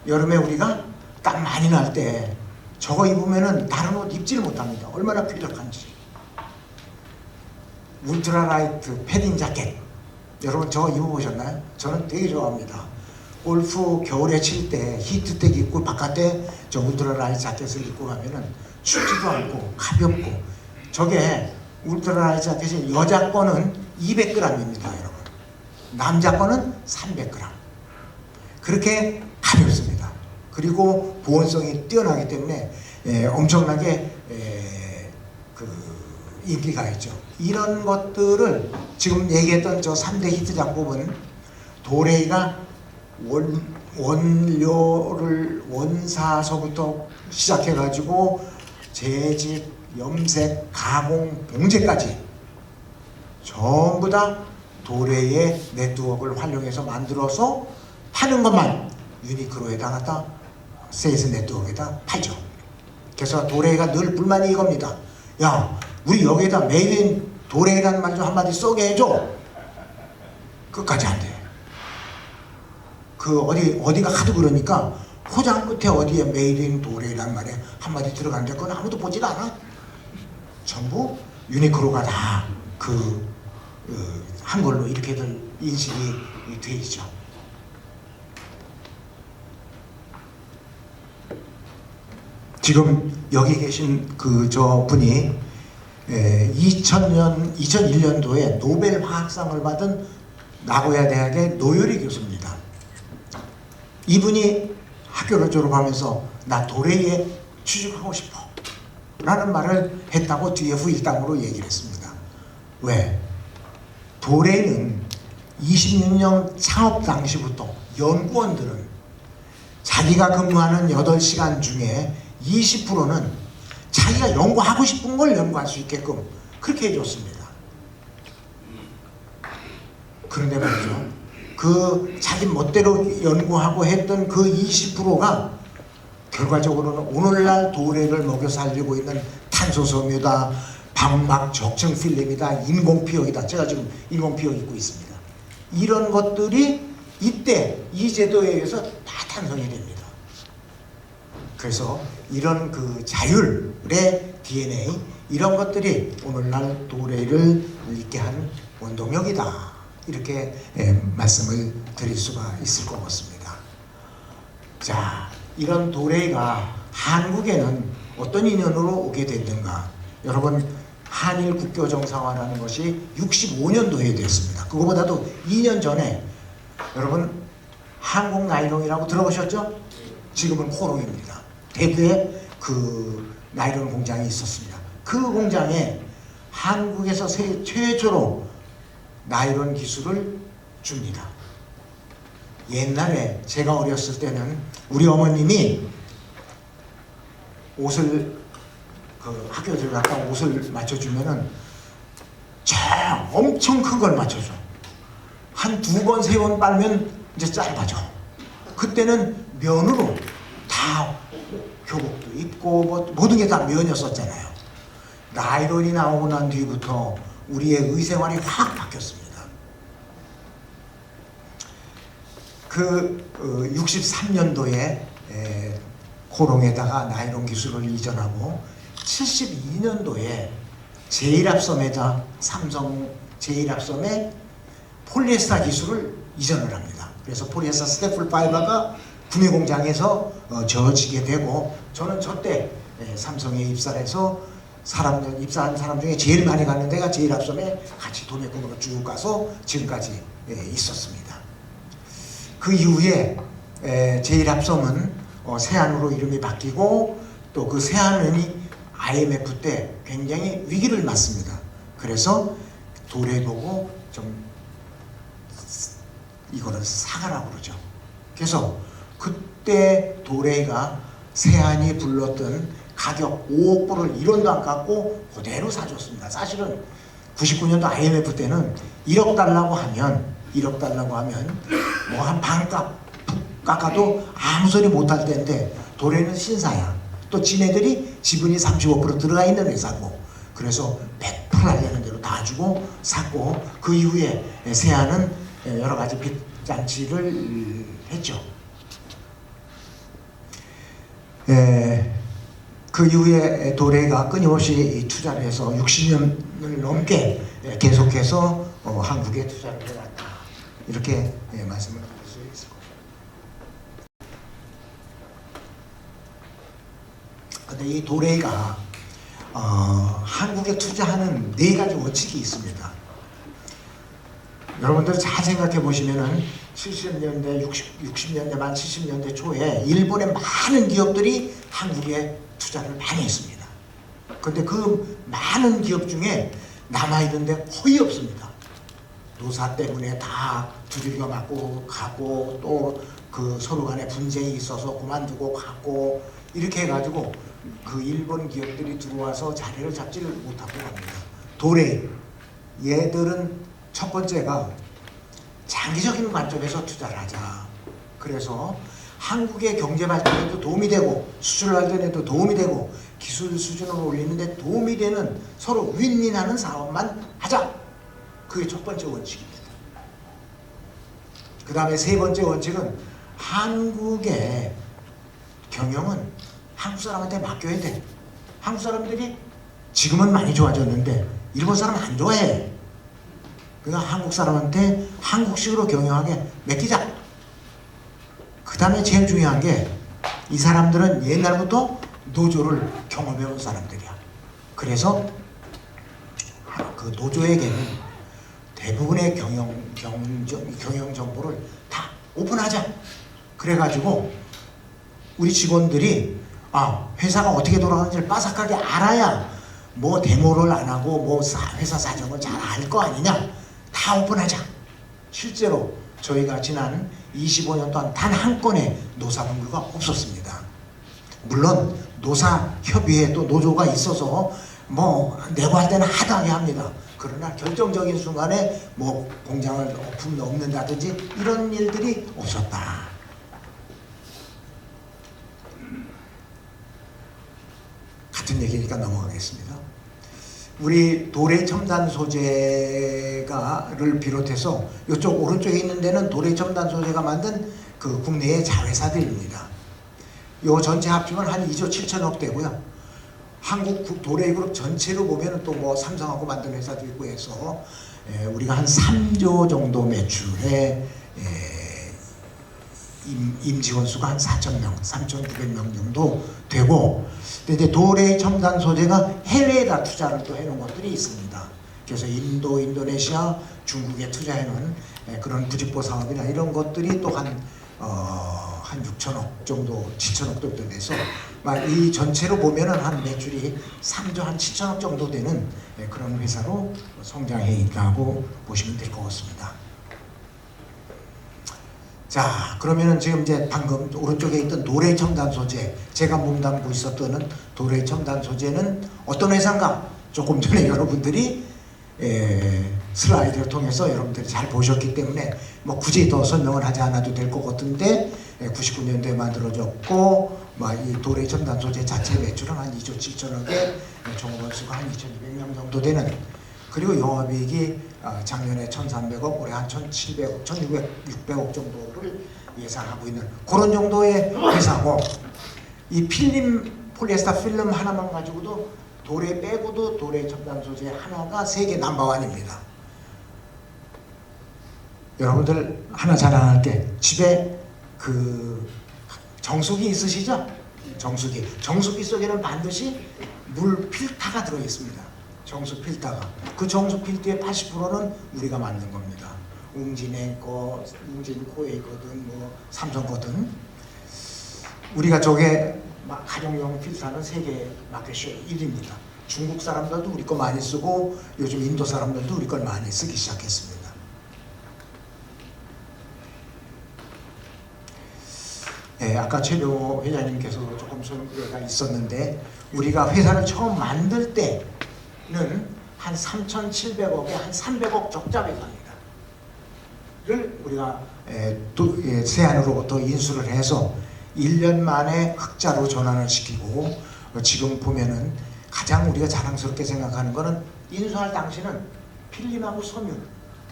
여름에 우리가 땀 많이 날 때 저거 입으면은 다른 옷 입질 못합니다. 얼마나 쾌적한지. 울트라라이트 패딩 자켓. 여러분 저거 입어보셨나요? 저는 되게 좋아합니다. 골프 겨울에 칠 때 히트텍 입고 바깥에 저 울트라라이트 자켓을 입고 가면은 춥지도 않고 가볍고 저게 울트라라이트 자켓이 여자 거는 200g입니다, 여러분. 남자 거는 300g. 그렇게 가볍습니다. 그리고 보온성이 뛰어나기 때문에 엄청나게 그 인기가 있죠. 이런 것들을 지금 얘기했던 저 3대 히트 작품은 도레이가 원료를 원사서부터 시작해가지고 재직, 염색, 가공, 봉제까지 전부 다 도레이의 네트워크를 활용해서 만들어서 파는 것만 유니크로에다 갖다 세일즈 네트워크에다 팔죠. 그래서 도레이가 늘 불만이 이겁니다. 야, 우리 여기에다 메이드 인 도레이라는 말 좀 한마디 쏘게 해줘. 끝까지 안 돼. 그 어디가 하도 그러니까 포장 끝에 어디에 메이드 인 도레이라는 말에 한마디 들어가는데 그건 아무도 보질 않아. 전부 유니크로가 다 한 걸로 이렇게들 인식이 돼 있죠. 지금 여기 계신 저 분이 2001년도에 노벨 화학상을 받은 나고야 대학의 노요리 교수입니다. 이분이 학교를 졸업하면서 나 도레이에 취직하고 싶어 라는 말을 했다고 뒤에 후일담으로 얘기를 했습니다. 왜? 도레이는 26년 창업 당시부터 연구원들은 자기가 근무하는 8시간 중에 20%는 자기가 연구하고 싶은 걸 연구할 수 있게끔 그렇게 해줬습니다. 그런데 말이죠. 그 자기 멋대로 연구하고 했던 그 20%가 결과적으로는 오늘날 도래를 먹여 살리고 있는 탄소섬유다, 방막 적층 필름이다, 인공피혁이다. 제가 지금 인공피혁 입고 있습니다. 이런 것들이 이때 이 제도에 의해서 다 탄생이 됩니다. 그래서 이런 그 자율의 DNA 이런 것들이 오늘날 도래를 있게 한 원동력이다. 이렇게 말씀을 드릴 수가 있을 것 같습니다. 자, 이런 도래가 한국에는 어떤 인연으로 오게 됐는가? 여러분, 한일 국교 정상화라는 것이 65년도에 됐습니다. 그거보다도 2년 전에 여러분 한국 나이론이라고 들어보셨죠? 지금은 코롱입니다. 대구에 그 나이론 공장이 있었습니다. 그 공장에 한국에서 최초로 나이론 기술을 줍니다. 옛날에 제가 어렸을 때는 우리 어머님이 옷을 그 학교 들어갔다 옷을 맞춰주면은 엄청 큰 걸 맞춰줘. 한 2번, 3번 빨면 이제 짧아져. 그때는 면으로 다 교복도 입고 뭐 모든 게 다 면이었었잖아요. 나이론이 나오고 난 뒤부터 우리의 의생활이 확 바뀌었습니다. 그 63년도에 코롱에다가 나이론 기술을 이전하고 72년도에 제일합섬에다 삼성 제일합섬에 폴리에스터 기술을 이전을 합니다. 그래서 폴리에스터 스테플 파이버가 구미 공장에서 저어지게 되고 저는 저때 삼성에 입사를 해서 입사한 사람 중에 제일 많이 가는 데가 제일합섬에 같이 도매금으로 쭉 가서 지금까지 있었습니다. 그 이후에 제일합섬은 세안으로 이름이 바뀌고 또 그 세안은이 IMF 때 굉장히 위기를 맞습니다. 그래서 도래 보고 좀 이거를 사가라고 그러죠. 그래서 그때 도래가 세안이 불렀던 가격 5억 불을 1원도 안 깎고 그대로 사줬습니다. 사실은 99년도 IMF 때는 1억 달라고 하면 뭐 한 반값 깎아도 아무 소리 못할 때인데 도래는 신사야. 또 지네들이 지분이 35% 들어가 있는 회사고 그래서 100% 하려는 대로 다 주고 샀고 그 이후에 세안은 여러 가지 빚잔치를 했죠. 그 이후에 도래가 끊임없이 투자를 해서 60년을 넘게 계속해서 한국에 투자를 해왔다. 이렇게 말씀을 드릴 수 있을 겁니다. 근데 이 도래가 한국에 투자하는 4가지 원칙이 있습니다. 여러분들 잘 생각해 보시면은 70년대, 60년대 말 70년대 초에 일본의 많은 기업들이 한국에 투자를 많이 했습니다. 근데 그 많은 기업 중에 남아있는 데 거의 없습니다. 노사 때문에 다 두들겨 맞고 가고 또 그 서로 간에 분쟁이 있어서 그만두고 갔고 이렇게 해가지고 그 일본 기업들이 들어와서 자리를 잡지를 못하고 갑니다. 도레이 얘들은 첫 번째가 장기적인 관점에서 투자를 하자. 그래서 한국의 경제 발전에도 도움이 되고 수출 발전에도 도움이 되고 기술 수준을 올리는 데 도움이 되는 서로 윈윈하는 사업만 하자. 그게 첫 번째 원칙입니다. 그 다음에 세 번째 원칙은 한국의 경영은 한국 사람한테 맡겨야 돼. 한국 사람들이 지금은 많이 좋아졌는데 일본 사람 안 좋아해. 그러니까 한국 사람한테 한국식으로 경영하게 맡기자. 그 다음에 제일 중요한 게 이 사람들은 옛날부터 노조를 경험해온 사람들이야. 그래서 그 노조에게는 대부분의 경영 정보를 다 오픈하자. 그래가지고 우리 직원들이 회사가 어떻게 돌아가는지를 빠삭하게 알아야 뭐 데모를 안 하고 뭐 회사 사정을 잘 알 거 아니냐. 다 오픈하자. 실제로 저희가 지난 25년 동안 단 한 건의 노사분규가 없었습니다. 물론 노사협의회도 노조가 있어서 뭐 내고 할 때는 하다하게 합니다. 그러나 결정적인 순간에 뭐 공장을 없는다든지 이런 일들이 없었다. 같은 얘기니까 넘어가겠습니다. 우리 도래 첨단 소재가를 비롯해서 이쪽 오른쪽에 있는 데는 도래 첨단 소재가 만든 그 국내의 자회사들입니다. 요 전체 합치면 한 2조 7천억 되고요. 한국 도래그룹 전체로 보면은 또 뭐 삼성하고 만든 회사도 있고 해서 우리가 한 3조 정도 매출에 임직원 수가 한 4,000명, 3,900명 정도 되고, 근데 이제 도래 첨단 소재가 해외에다 투자를 또 해놓은 것들이 있습니다. 그래서 인도, 인도네시아, 중국에 투자해놓은 그런 부직포 사업이나 이런 것들이 또 한 6천억 정도, 7천억 정도 돼서 이 전체로 보면은 한 매출이 3조 한 7천억 정도 되는 그런 회사로 성장해 있다고 보시면 될 것 같습니다. 자, 그러면은 지금 이제 방금 오른쪽에 있던 도래 첨단 소재, 제가 몸담고 있었던 도래 첨단 소재는 어떤 회사인가? 조금 전에 여러분들이 슬라이드를 통해서 여러분들이 잘 보셨기 때문에 뭐 굳이 더 설명을 하지 않아도 될 것 같은데, 99년도에 만들어졌고 이 도래 첨단 소재 자체 매출은 한 2조 7천억에 종업원 수가 한 2,200명 정도 되는, 그리고 영업이익이 작년에 1,300억, 올해 한 1,700억, 1,600억 정도를 예상하고 있는 그런 정도의 회사고, 이 필름, 폴리에스터 필름 하나만 가지고도 도래 빼고도 도래 첨단 소재 하나가 세계 넘버원입니다. 여러분들 하나 자랑할게. 집에 그 정수기 있으시죠? 정수기 속에는 반드시 물 필터가 들어 있습니다. 정수 필터가. 그 정수 필터의 80%는 우리가 만든 겁니다. 웅진의 거, 웅진 코에 거든 뭐 삼성 거든. 우리가 저게 가정용 필터는 세계 마켓쇼 1위입니다. 중국 사람들도 우리 거 많이 쓰고 요즘 인도 사람들도 우리 걸 많이 쓰기 시작했습니다. 아까 최병호 회장님께서 조금 소개가 있었는데, 우리가 회사를 처음 만들 때는 한 3,700억에 한 300억 적자 회사입니다. 를 우리가 세안으로부터 인수를 해서 1년 만에 흑자로 전환을 시키고, 지금 보면은 가장 우리가 자랑스럽게 생각하는 거는 인수할 당시는 필름하고 섬유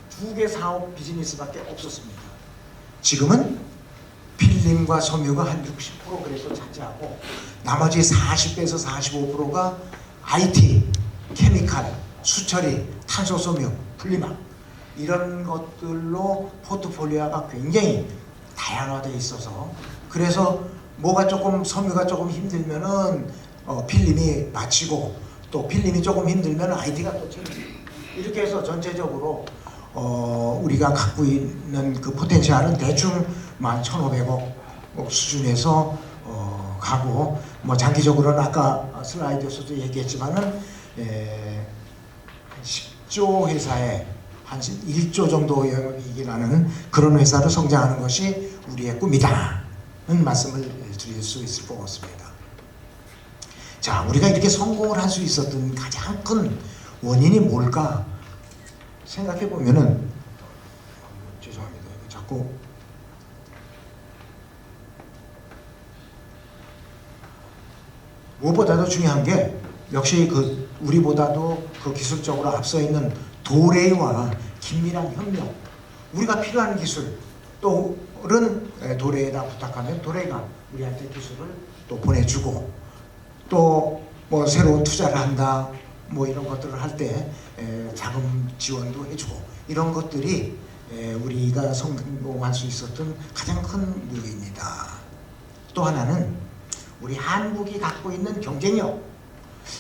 두 개 사업 비즈니스밖에 없었습니다. 지금은 필름과 섬유가 한 60% 그래서 차지하고, 나머지 40에서 45%가 IT, 케미칼, 수처리, 탄소 섬유, 분리막 이런 것들로 포트폴리오가 굉장히 다양화되어 있어서, 그래서 뭐가 조금 섬유가 조금 힘들면은 필름이 마치고, 또 필름이 조금 힘들면은 IT가 또 챙기고, 이렇게 해서 전체적으로 우리가 갖고 있는 그 포텐셜은 대충 1,500억 수준에서 가고, 뭐 장기적으로는 아까 슬라이드에서도 얘기했지만은 10조 회사에 한 1조 정도 영업이익이 나는 그런 회사로 성장하는 것이 우리의 꿈이다는 말씀을 드릴 수 있을 것 같습니다. 자, 우리가 이렇게 성공을 할 수 있었던 가장 큰 원인이 뭘까 생각해 보면은, 죄송합니다. 자꾸 무엇보다도 중요한 게 역시 그 우리보다도 그 기술적으로 앞서 있는 도래와 긴밀한 협력, 우리가 필요한 기술 또는 도래에다 부탁하면 도래가 우리한테 기술을 또 보내주고, 또 뭐 새로운 투자를 한다 뭐 이런 것들을 할 때 자금 지원도 해주고, 이런 것들이 우리가 성공할 수 있었던 가장 큰 이유입니다. 또 하나는 우리 한국이 갖고 있는 경쟁력,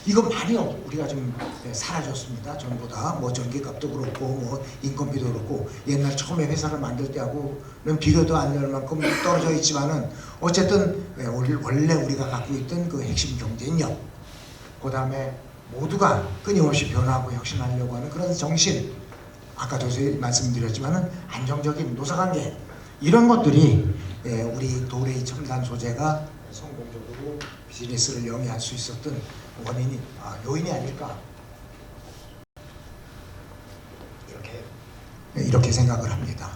이거 많이 우리가 좀 사라졌습니다. 전보다 뭐 전기값도 그렇고 뭐 인건비도 그렇고 옛날 처음에 회사를 만들 때하고는 비교도 안 될 만큼 떨어져 있지만은 어쨌든 원래 우리가 갖고 있던 그 핵심 경쟁력, 그 다음에 모두가 끊임없이 변화하고 혁신하려고 하는 그런 정신, 아까도 말씀드렸지만은 안정적인 노사관계, 이런 것들이 우리 도레이 첨단 소재가 성공적으로 비즈니스를 영위할 수 있었던 요인이 아닐까, 이렇게 생각을 합니다.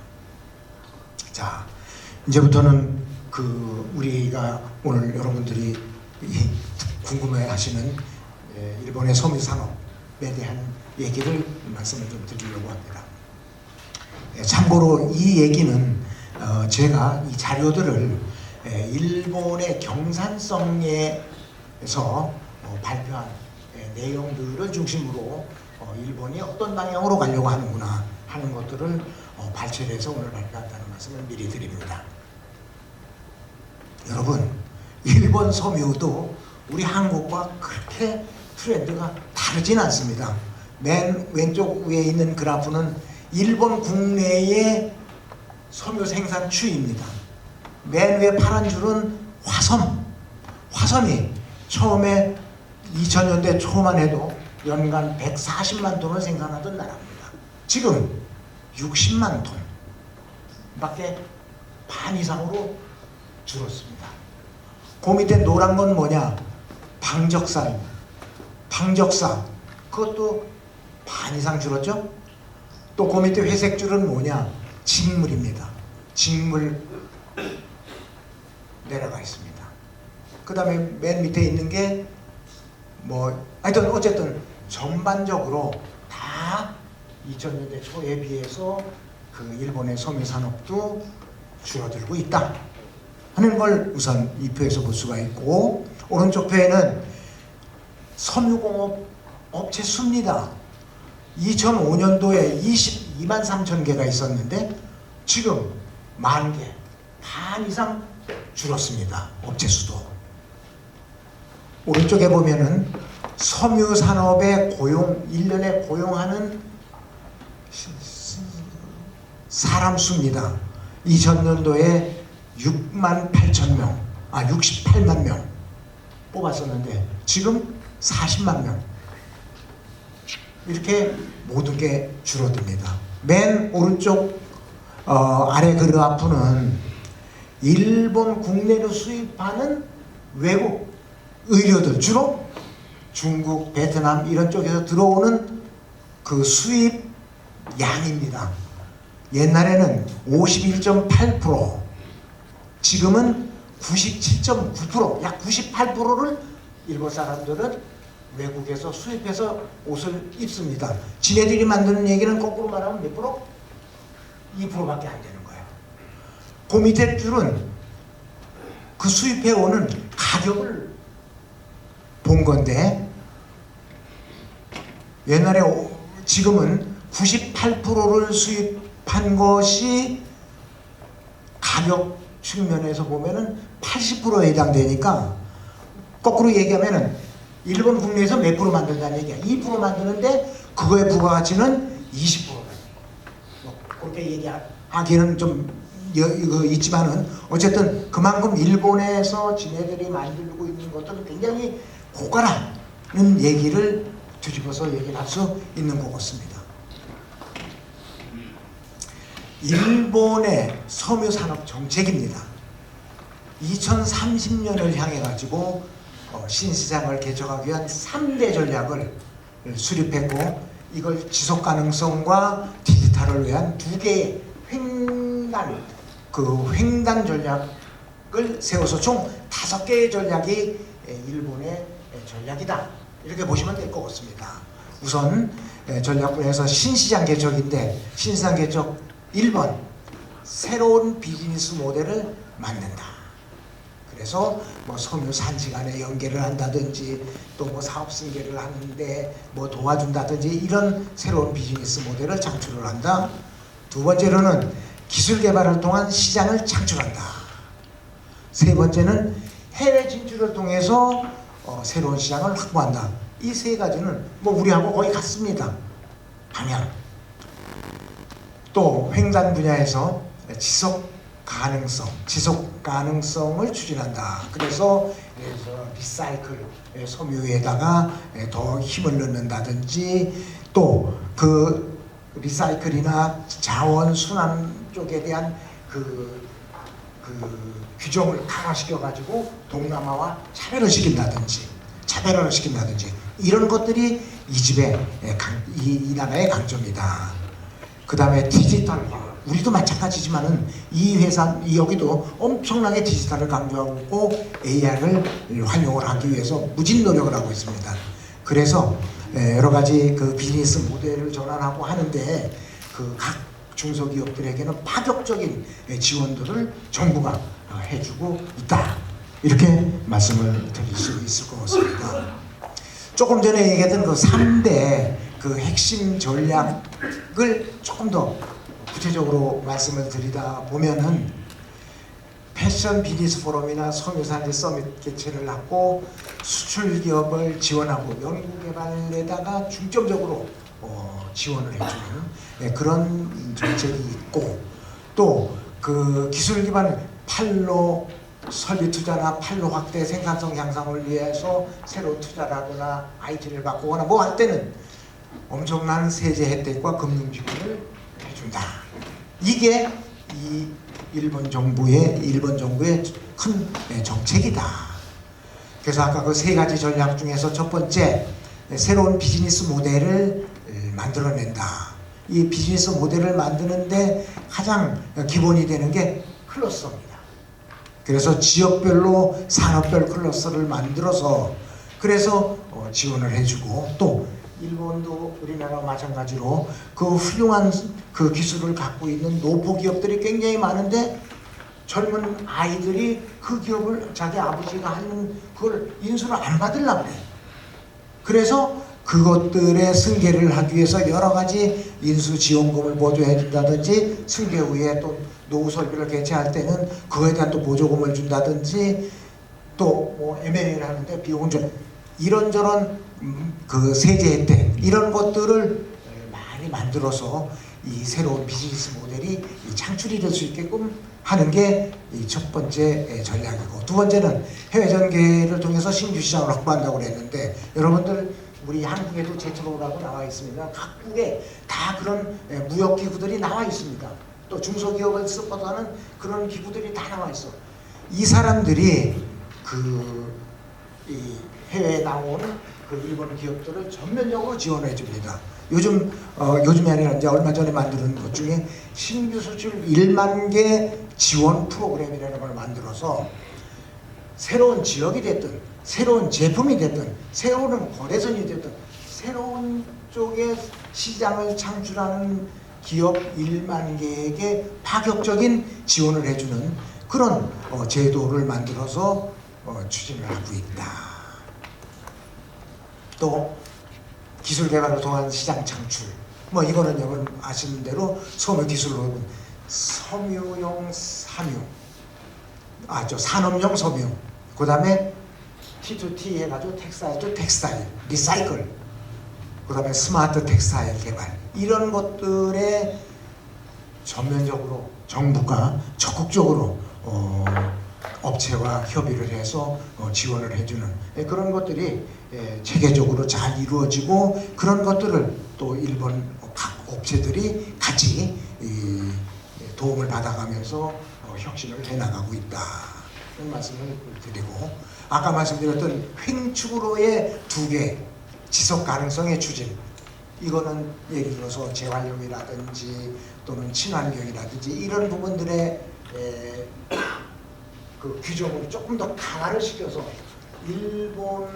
자, 이제부터는 우리가 오늘 여러분들이 궁금해하시는 일본의 섬유 산업에 대한 얘기를 말씀을 좀 드리려고 합니다. 참고로 이 얘기는 제가 이 자료들을 일본의 경산성에서 발표한 내용들을 중심으로 일본이 어떤 방향으로 가려고 하는구나 하는 것들을 발췌를 해서 오늘 발표한다는 말씀을 미리 드립니다. 여러분, 일본 섬유도 우리 한국과 그렇게 트렌드가 다르진 않습니다. 맨 왼쪽 위에 있는 그래프는 일본 국내의 섬유 생산 추이입니다. 맨 위에 파란 줄은 화섬이 처음에 2000년대 초만 해도 연간 140만 톤을 생산하던 나라입니다. 지금 60만 톤 밖에 반 이상으로 줄었습니다. 그 밑에 노란 건 뭐냐? 방적사입니다. 방적사, 그것도 반 이상 줄었죠? 또 그 밑에 회색 줄은 뭐냐? 직물입니다. 직물 내려가 있습니다. 그 다음에 맨 밑에 있는 게 하여튼 어쨌든 전반적으로 다 2000년대 초에 비해서 일본의 섬유 산업도 줄어들고 있다 하는 걸 우선 이 표에서 볼 수가 있고, 오른쪽 표에는 섬유공업 업체 수입니다. 2005년도에 22만 3천 개가 있었는데 지금 10,000개, 반 이상 줄었습니다. 업체 수도. 오른쪽에 보면은 섬유 산업에 1년에 고용하는 사람 수입니다. 2000년도에 68만 명 뽑았었는데 지금 40만 명. 이렇게 모든 게 줄어듭니다. 맨 오른쪽 아래 그래프는 일본 국내로 수입하는 외국 의료들, 주로 중국, 베트남 이런 쪽에서 들어오는 그 수입 양입니다. 옛날에는 51.8%, 지금은 97.9%, 약 98%를 일본 사람들은 외국에서 수입해서 옷을 입습니다. 지네들이 만드는 얘기는 거꾸로 말하면 몇 프로? 2%밖에 안 되는 거예요. 그 밑에 줄은 그 수입해 오는 가격을 본 건데, 옛날에 지금은 98%를 수입한 것이 가격 측면에서 보면은 80%에 해당되니까, 거꾸로 얘기하면은 일본 국내에서 몇 프로 만든다는 얘기야. 2% 만드는데 그거의 부가가치는 20%다. 그렇게 얘기하기는 좀 있지만은 어쨌든 그만큼 일본에서 지네들이 만들고 있는 것들은 굉장히 고가라는 얘기를 뒤집어서 얘기를 할 수 있는 것 같습니다. 일본의 섬유 산업 정책입니다. 2030년을 향해 가지고 신시장을 개척하기 위한 3대 전략을 수립했고, 이걸 지속 가능성과 디지털을 위한 2개의 횡단 전략을 세워서 총 5개의 전략이 일본의 전략이다, 이렇게 보시면 될 것 같습니다. 우선 전략분에서 신시장 개척인데, 신시장 개척 1번, 새로운 비즈니스 모델을 만든다. 그래서 섬유 산지 간에 연계를 한다든지, 또 사업 승계를 하는데 도와준다든지, 이런 새로운 비즈니스 모델을 창출을 한다. 두 번째로는 기술 개발을 통한 시장을 창출한다. 세 번째는 해외 진출을 통해서 새로운 시장을 확보한다. 이 세 가지는 뭐 우리하고 거의 같습니다. 방향. 또 횡단 분야에서 지속 가능성을 추진한다. 그래서 리사이클 섬유에다가 더 힘을 넣는다든지, 또 그 리사이클이나 자원 순환 쪽에 대한 그 규정을 강화시켜 가지고 동남아와 차별을 시킨다든지 이런 것들이 이 나라의 강점이다. 그 다음에 디지털화. 우리도 마찬가지지만은 이 회사 여기도 엄청나게 디지털을 강조하고 AR을 활용을 하기 위해서 무진 노력을 하고 있습니다. 그래서 여러 가지 그 비즈니스 모델을 전환하고 하는데 그 각 중소기업들에게는 파격적인 지원들을 정부가 해주고 있다. 이렇게 말씀을 드릴 수 있을 것 같습니다. 조금 전에 얘기했던 그 3대 그 핵심 전략을 조금 더 구체적으로 말씀을 드리다 보면은 패션 비즈니스 포럼이나 섬유산지 서밋 개최를 하고 수출 기업을 지원하고 연구개발에다가 중점적으로 지원을 해주는 그런 정책이 있고, 또 그 기술 기반 판로 설비 투자나 판로 확대 생산성 향상을 위해서 새로 투자를 하거나 IT를 바꾸거나 뭐 할 때는 엄청난 세제 혜택과 금융 지원을 해준다. 이게 이 일본 정부의 큰 정책이다. 그래서 아까 그 세 가지 전략 중에서 첫 번째, 새로운 비즈니스 모델을 만들어낸다. 이 비즈니스 모델을 만드는데 가장 기본이 되는 게 클러스터입니다. 그래서 지역별로 산업별 클러스터를 만들어서 그래서 지원을 해주고, 또 일본도 우리나라와 마찬가지로 그 훌륭한 그 기술을 갖고 있는 노포 기업들이 굉장히 많은데 젊은 아이들이 그 기업을 자기 아버지가 하는 그걸 인수를 안 받으려고 그래. 그래서 그것들의 승계를 하기 위해서 여러 가지 인수 지원금을 보조해 준다든지, 승계 후에 또 노후 설비를 개최할 때는 그거에 대한 또 보조금을 준다든지, 또 뭐 M&A를 하는데 비용을 좀 이런저런 그 세제 혜택 이런 것들을 많이 만들어서 이 새로운 비즈니스 모델이 창출이 될 수 있게끔 하는 게 이 첫 번째 전략이고, 두 번째는 해외 전개를 통해서 신규 시장을 확보한다고 그랬는데, 여러분들 우리 한국에도 제트로라고 나와 있습니다. 각국에 다 그런 무역 기구들이 나와 있습니다. 또 중소기업을 서포트하는 그런 기구들이 다 나와 있어. 이 사람들이 이 해외에 나오는 그 일본 기업들을 전면적으로 지원해 줍니다. 요즘이 아니라 이제 얼마 전에 만드는 것 중에 신규 수출 1만 개 지원 프로그램이라는 걸 만들어서 새로운 지역이 됐든 새로운 제품이 됐든 새로운 거래선이 됐든 새로운 쪽의 시장을 창출하는 기업 1만 개에게 파격적인 지원을 해주는 그런 제도를 만들어서 추진을 하고 있다. 또 기술 개발을 통한 시장 창출, 뭐 이거는 여러분 아시는 대로 섬유 기술로 섬유용 삼유, 산업용 섬유, 그 다음에 T2T 해가지고 텍스타일, 리사이클, 그 다음에 스마트 텍스타일 개발, 이런 것들에 전면적으로 정부가 적극적으로 업체와 협의를 해서 지원을 해주는 그런 것들이 체계적으로 잘 이루어지고, 그런 것들을 또 일본 각 업체들이 같이 도움을 받아가면서 혁신을 해나가고 있다. 이런 말씀을 드리고, 아까 말씀드렸던 횡축으로의 2개 지속 가능성의 추진, 이거는 예를 들어서 재활용이라든지 또는 친환경이라든지 이런 부분들의 그 규정을 조금 더 강화를 시켜서 일본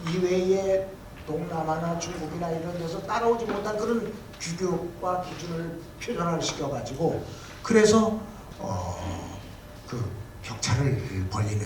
이외의 동남아나 중국이나 이런 데서 따라오지 못한 그런 규격과 기준을 표준화를 시켜가지고, 그래서 그 격차를 벌리는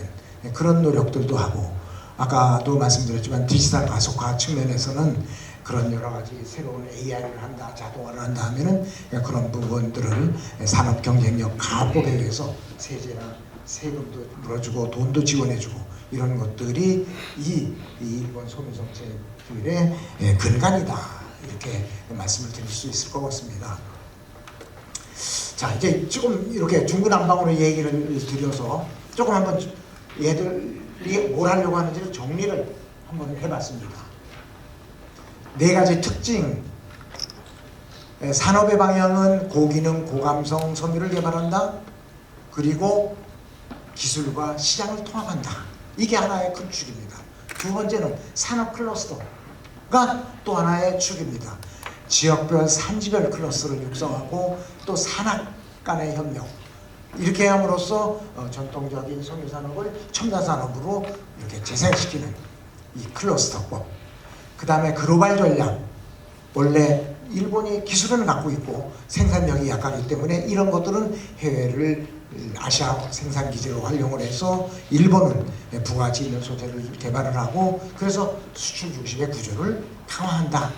그런 노력들도 하고, 아까도 말씀드렸지만 디지털 가속화 측면에서는 그런 여러 가지 새로운 AI를 한다, 자동화를 한다 하면은 그런 부분들을 산업 경쟁력 강화법에 의해서 세제나 세금도 물어주고 돈도 지원해주고 이런 것들이 이 일본 소묘 정책들의 근간이다, 이렇게 말씀을 드릴 수 있을 것 같습니다. 자, 이제 조금 이렇게 중구난방으로 얘기를 드려서 조금 한번 얘들이 뭘 하려고 하는지를 정리를 한번 해봤습니다. 네 가지 특징. 산업의 방향은 고기능, 고감성 섬유를 개발한다. 그리고 기술과 시장을 통합한다. 이게 하나의 큰 축입니다. 두 번째는 산업 클러스터가 또 하나의 축입니다. 지역별, 산지별 클러스를 육성하고 또 산학 간의 협력, 이렇게 함으로써 전통적인 섬유 산업을 첨단 산업으로 이렇게 재생시키는 이 클러스터법. 그 다음에 글로벌 전략. 원래 일본이 기술은 갖고 있고 생산력이 약하기 때문에 이런 것들은 해외를 아시아 생산 기지로 활용을 해서 일본은 부가치 있는 소재를 개발을 하고 그래서 수출 중심의 구조를 강화한다.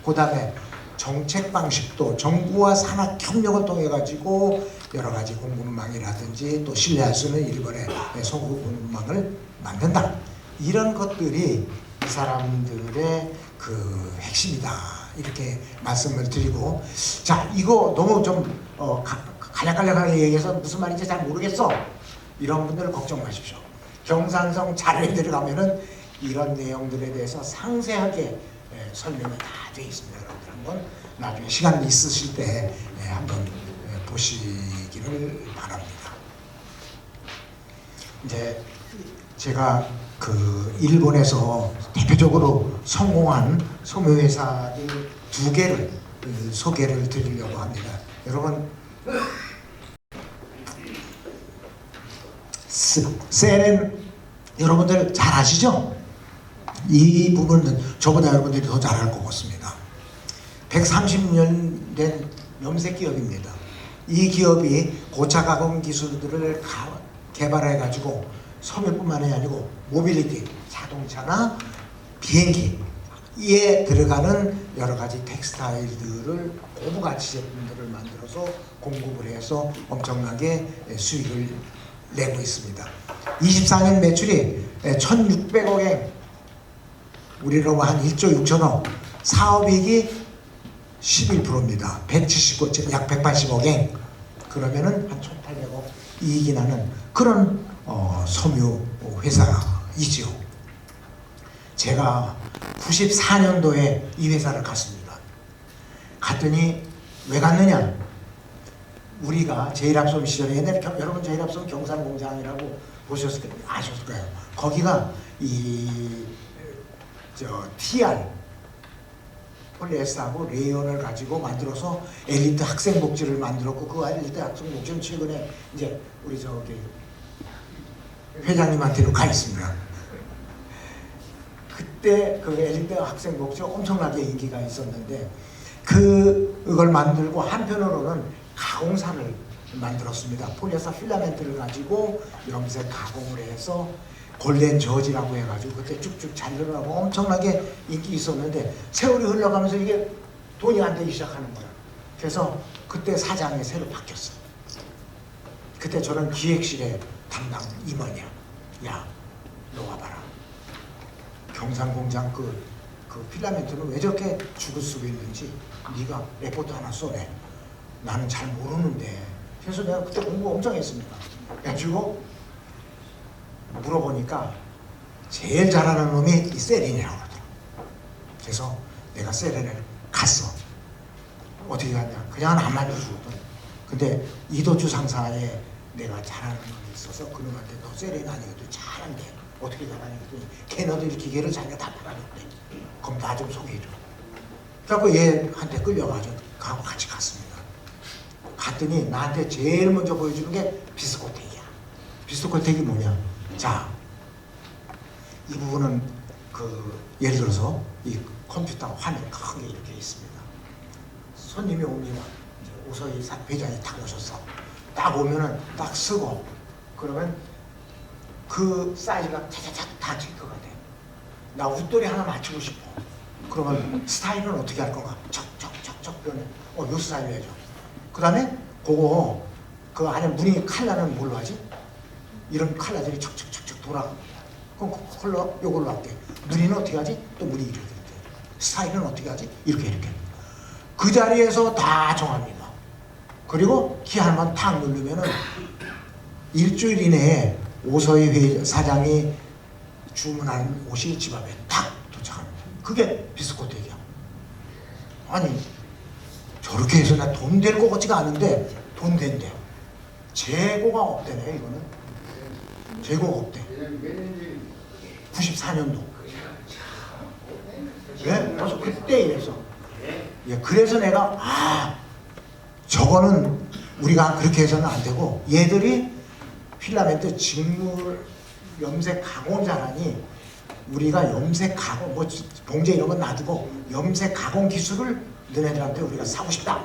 그 다음에 정책 방식도 정부와 산학 협력을 통해 가지고 여러 가지 공급망이라든지 또 신뢰할 수 있는 일본의 소구 공급망을 만든다. 이런 것들이 이 사람들의 그 핵심이다, 이렇게 말씀을 드리고, 자, 이거 너무 좀 간략간략하게 얘기해서 무슨 말인지 잘 모르겠어, 이런 분들은 걱정 마십시오. 경산성 자료에 들어가면은 이런 내용들에 대해서 상세하게 설명이 다 되어 있습니다. 여러분들 한번 나중에 시간 있으실 때 한번 보시기를 바랍니다. 이제 제가 그 일본에서 대표적으로 성공한 소묘회사들 두 개를 소개를 드리려고 합니다. 여러분, 세렌 여러분들 잘 아시죠? 이 부분은 저보다 여러분들이 더 잘 알 것 같습니다. 130년 된 염색 기업입니다. 이 기업이 고차 가공 기술들을 개발해 가지고 섬유뿐만이 아니고 모빌리티, 자동차나 비행기에 들어가는 여러 가지 텍스타일들을 고부가치 제품들을 만들어서 공급을 해서 엄청나게 수익을 내고 있습니다. 24년 매출이 1,600억엔, 우리로 한 1조 6천억, 사업이익이 11%입니다. 179, 약 180억엔, 그러면은 한 1,800억 이익이 나는 그런 섬유 회사이지요. 제가 94년도에 이 회사를 갔습니다. 갔더니 왜 갔느냐? 우리가 제일압섬 시절에 옛날에 여러분 제일압섬 경산공장이라고 보셨을 거예요. 아셨을 거예요. 거기가 TR 폴리에스터하고 레이온을 가지고 만들어서 엘리트 학생 복지를 만들었고, 그 엘리트 학생 복지는 최근에 이제 우리 저기 회장님한테로 가 있습니다. 그때 그 엘리트 학생 복지가 엄청나게 인기가 있었는데 그걸 만들고 한편으로는 가공사를 만들었습니다. 폴리에스터 필라멘트를 가지고 염색 가공을 해서 골덴 저지라고 해가지고 그때 쭉쭉 잘 늘어나고 엄청나게 인기 있었는데 세월이 흘러가면서 이게 돈이 안 되기 시작하는 거야. 그래서 그때 사장이 새로 바뀌었어. 그때 저는 기획실에 담당 임원이야. 야, 너 와봐라. 경산공장 그 필라멘트는 왜 저렇게 죽을 수가 있는지 네가 레포트 하나 써내. 나는 잘 모르는데. 그래서 내가 그때 공부 엄청 했습니다. 그래가지고 물어보니까 제일 잘하는 놈이 이 세린이라고 하더라고. 그래서 내가 세린을 갔어. 어떻게 갔냐? 그냥 안 만져주거든. 근데 이도주 상사에 내가 잘하는 놈이 있어서 그놈한테 너 세린 아니거든. 잘한대. 어떻게 잘하냐 했더니 걔너들 기계를 자기가 다 팔아줬대. 그럼 나 좀 소개해줘. 그래갖고 얘한테 끌려가지고 같이 갔습니다. 갔더니 나한테 제일 먼저 보여주는 게 비스코텍이야. 비스코텍이 뭐냐? 자, 이 부분은 예를 들어서 이 컴퓨터 화면 크게 이렇게 있습니다. 손님이 옵니다. 이제 우서희 회장이 딱 오셨어. 딱 오면은 딱 쓰고, 그러면 그 사이즈가 차차차 다 체크가 돼. 나 웃돌이 하나 맞추고 싶어. 그러면 스타일은 어떻게 할 건가? 척척척척 변해. 요 스타일로 해줘. 그 다음에 그거 그 안에 무늬 컬러는 뭘로 하지? 이런 칼라들이 척척척척 돌아. 그럼 컬러 요걸로 할게. 무늬는 어떻게 하지? 또 무늬 이렇게 돼. 스타일은 어떻게 하지? 이렇게. 그 자리에서 다 정합니다. 그리고 키 하나만 탁 누르면은 일주일 이내에 오서희 사장이 주문한 옷이 집 앞에 탁 도착합니다. 그게 비스코텍이야. 아니 저렇게 해서 나 돈 될 것 같지가 않은데 돈 된대. 재고가 없대네. 이거는 재고가 없대. 94년도. 예? 벌써 그때 이래서. 예, 그래서 내가 저거는 우리가 그렇게 해서는 안 되고, 얘들이 필라멘트 직물 염색 가공 잘하니 우리가 염색 가공 뭐 봉제 이런 건 놔두고 염색 가공 기술을 너네들한테 우리가 사고 싶다.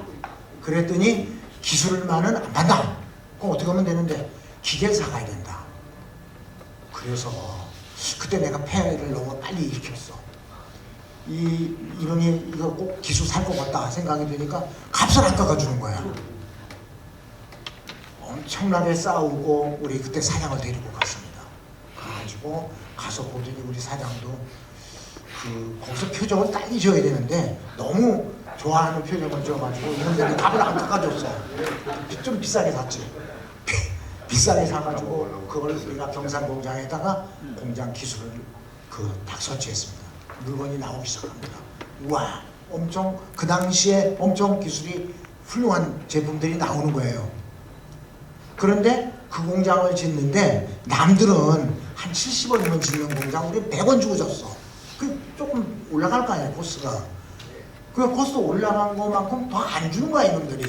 그랬더니 기술만은 안 판다. 그럼 어떻게 하면 되는데 기계를 사가야 된다. 그래서 그때 내가 폐를 너무 빨리 일으켰어. 이놈이 이거 꼭 기술 살 것 같다 생각이 드니까 값을 안 깎아주는 거야. 엄청나게 싸우고 우리 그때 사장을 데리고 갔습니다. 가가지고 가서 보더니 우리 사장도 거기서 표정을 빨리 줘야 되는데 너무 좋아하는 표정을 줘가지고 이놈들이 값을 안 깎아줬어. 좀 비싸게 샀지. 비싸게 사가지고 그걸 우리가 경산 공장에다가 공장 기술을 딱 설치했습니다. 물건이 나오기 시작합니다. 우와, 엄청 그 당시에 엄청 기술이 훌륭한 제품들이 나오는 거예요. 그런데 그 공장을 짓는데 남들은 한 70원이면 짓는 공장 우리 100원 주고 졌어. 그 조금 올라갈 거 아니야 코스가. 그 코스 올라간 것만큼 더 안 주는 거야 이놈들이.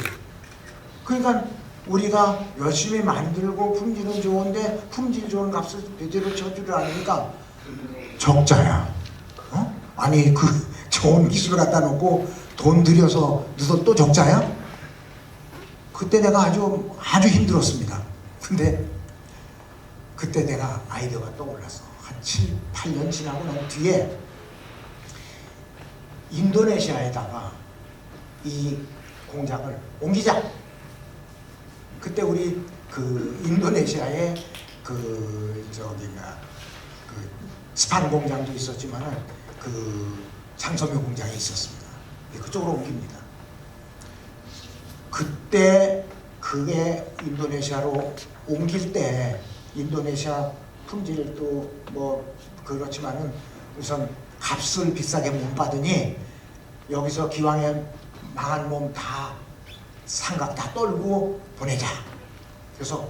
그러니까 우리가 열심히 만들고 품질은 좋은데 품질 좋은 값을 제대로 쳐주려 하니까 적자야. 아니 그 좋은 기술 갖다 놓고 돈 들여서 너도 또 적자야? 그때 내가 아주 힘들었습니다. 근데 그때 내가 아이디어가 떠올랐어. 한 7, 8년 지나고 난 뒤에 인도네시아에다가 이 공장을 옮기자. 그때 우리 인도네시아에 스판 공장도 있었지만은 장섬유 공장이 있었습니다. 그쪽으로 옮깁니다. 그때 그게 인도네시아로 옮길 때 인도네시아 품질도 뭐 그렇지만은 우선 값을 비싸게 못 받으니 여기서 기왕에 망한 몸 다 상각 다 떨고 보내자. 그래서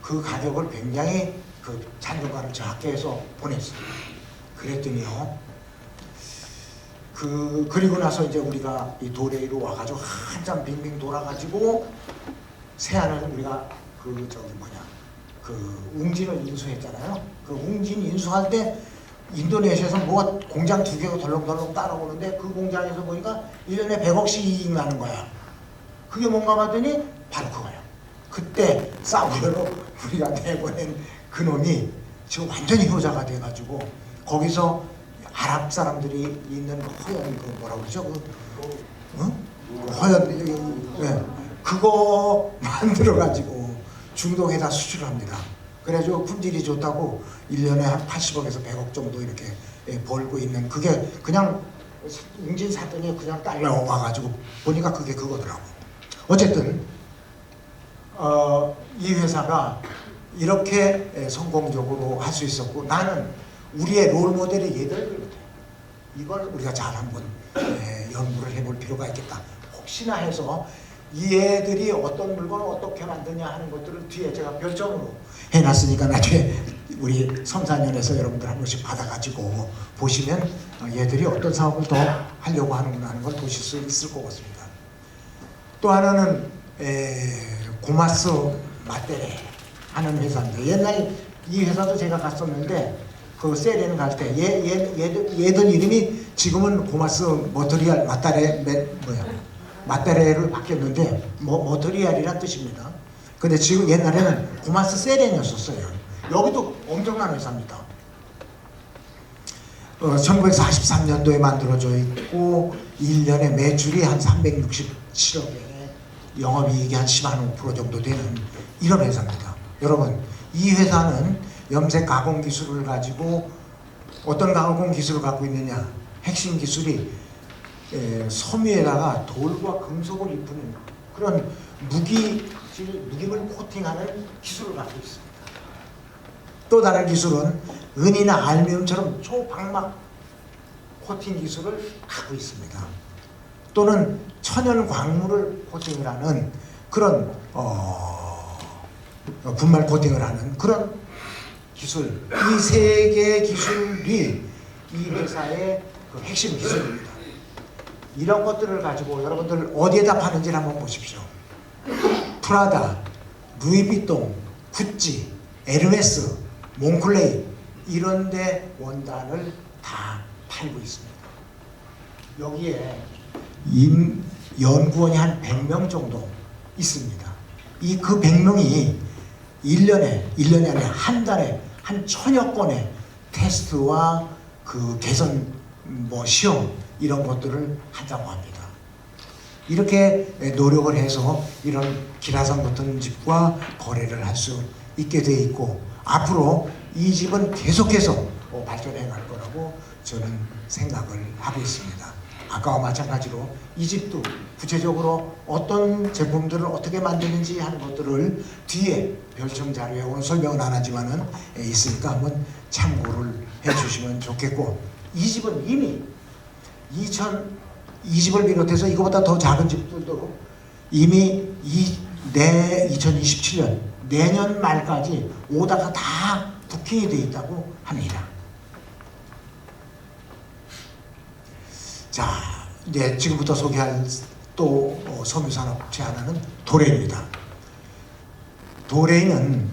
그 가격을 굉장히 잔존가를 작게 해서 보냈어요. 그랬더니요. 그리고 나서 이제 우리가 이 도레이로 와가지고 한참 빙빙 돌아가지고 세안을 우리가 웅진을 인수했잖아요. 그 웅진 인수할 때 인도네시아에서 뭐가 공장 2개가 덜렁덜렁 따라오는데 그 공장에서 보니까 1년에 100억씩 이익 나는 거야. 그게 뭔가 봤더니 바로 그거야. 그때 사우디로 우리가 내보낸 그놈이 지금 완전히 효자가 돼가지고 거기서 아랍 사람들이 있는 허연 뭐라고 그러죠? 허연 그거 만들어가지고 중동에다 수출합니다. 그래가지고 품질이 좋다고 1년에 한 80억에서 100억 정도 이렇게 벌고 있는 그게 그냥 웅진 샀더니 그냥 딸려와가지고 보니까 그게 그거더라고. 어쨌든 이 회사가 이렇게 성공적으로 할 수 있었고 나는 우리의 롤 모델이 얘들 이걸 우리가 잘 한번 연구를 해볼 필요가 있겠다. 혹시나 해서 이 애들이 어떤 물건을 어떻게 만드냐 하는 것들을 뒤에 제가 별점으로 해놨으니까 나중에 우리 섬사년에서 여러분들 한 번씩 받아가지고 보시면 얘들이 어떤 사업을 더 하려고 하는구나 하는 걸 보실 수 있을 것 같습니다. 또 하나는 고마스 마테레 하는 회사입니다. 옛날 이 회사도 제가 갔었는데 그 세레는 갈 때 얘들 이름이 지금은 고마스 머터리얼 마테레를 바뀌었는데 머터리얼이란 뜻입니다. 근데 지금 옛날에는 고마스 세렌이었었어요. 여기도 엄청난 회사입니다. 1943년도에 만들어져 있고 1년에 매출이 한 367억에 영업이익이 한 10만 5% 정도 되는 이런 회사입니다. 여러분, 이 회사는 염색 가공 기술을 가지고 어떤 가공 기술을 갖고 있느냐? 핵심 기술이 섬유에다가 돌과 금속을 입히는 그런 무기물 코팅하는 기술을 갖고 있습니다. 또 다른 기술은 은이나 알미늄처럼 초방막 코팅 기술을 갖고 있습니다. 또는 천연 광물을 코팅을 하는 그런 분말 코팅을 하는 그런 기술, 이 세 개의 기술이 이 회사의 그 핵심 기술입니다. 이런 것들을 가지고 여러분들 어디에다 파는지 한번 보십시오. 프라다, 루이비통, 구찌, 에르메스, 몽클레이 이런 데 원단을 다 팔고 있습니다. 여기에 연구원이 한 100명 정도 있습니다. 그 100명이 1년이 아니라 한 달에 한 1000여 건의 테스트와 그 개선 시험 이런 것들을 한다고 합니다. 이렇게 노력을 해서 이런 기라성 같은 집과 거래를 할 수 있게 돼 있고 앞으로 이 집은 계속해서 발전해 갈 거라고 저는 생각을 하고 있습니다. 아까와 마찬가지로 이 집도 구체적으로 어떤 제품들을 어떻게 만드는지 하는 것들을 뒤에 별첨 자료에 오늘 설명은 안 하지만은 있으니까 한번 참고를 해 주시면 좋겠고, 이 집은 이미 이 집을 비롯해서 이거보다 더 작은 집들도 이미 2027년 내년 말까지 오다가 다 부킹이 되어 있다고 합니다. 자, 이제 지금부터 소개할 또 섬유산업체 하나는 도레입니다. 도레는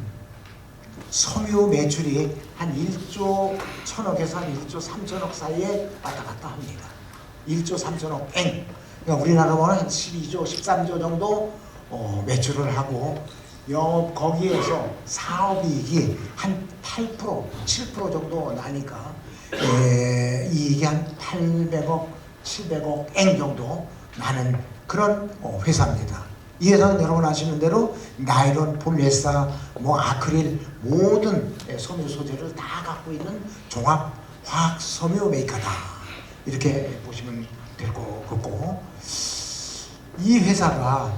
섬유 매출이 한 1조 1000억에서 한 1조 3천억 사이에 왔다 갔다 합니다. 1조 3천억 eng. 그러니까 우리나라 보면 한 12조, 13조 정도 매출을 하고 거기에서 사업이익이 한 8%, 7% 정도 나니까 이익이 한 800억, 700억 eng 정도 나는 그런 회사입니다. 이 회사는 여러분 아시는 대로 나일론, 폴리에스터, 아크릴 모든 섬유 소재를 다 갖고 있는 종합 화학 섬유 메이커다. 이렇게 보시면 될 것 같고, 이 회사가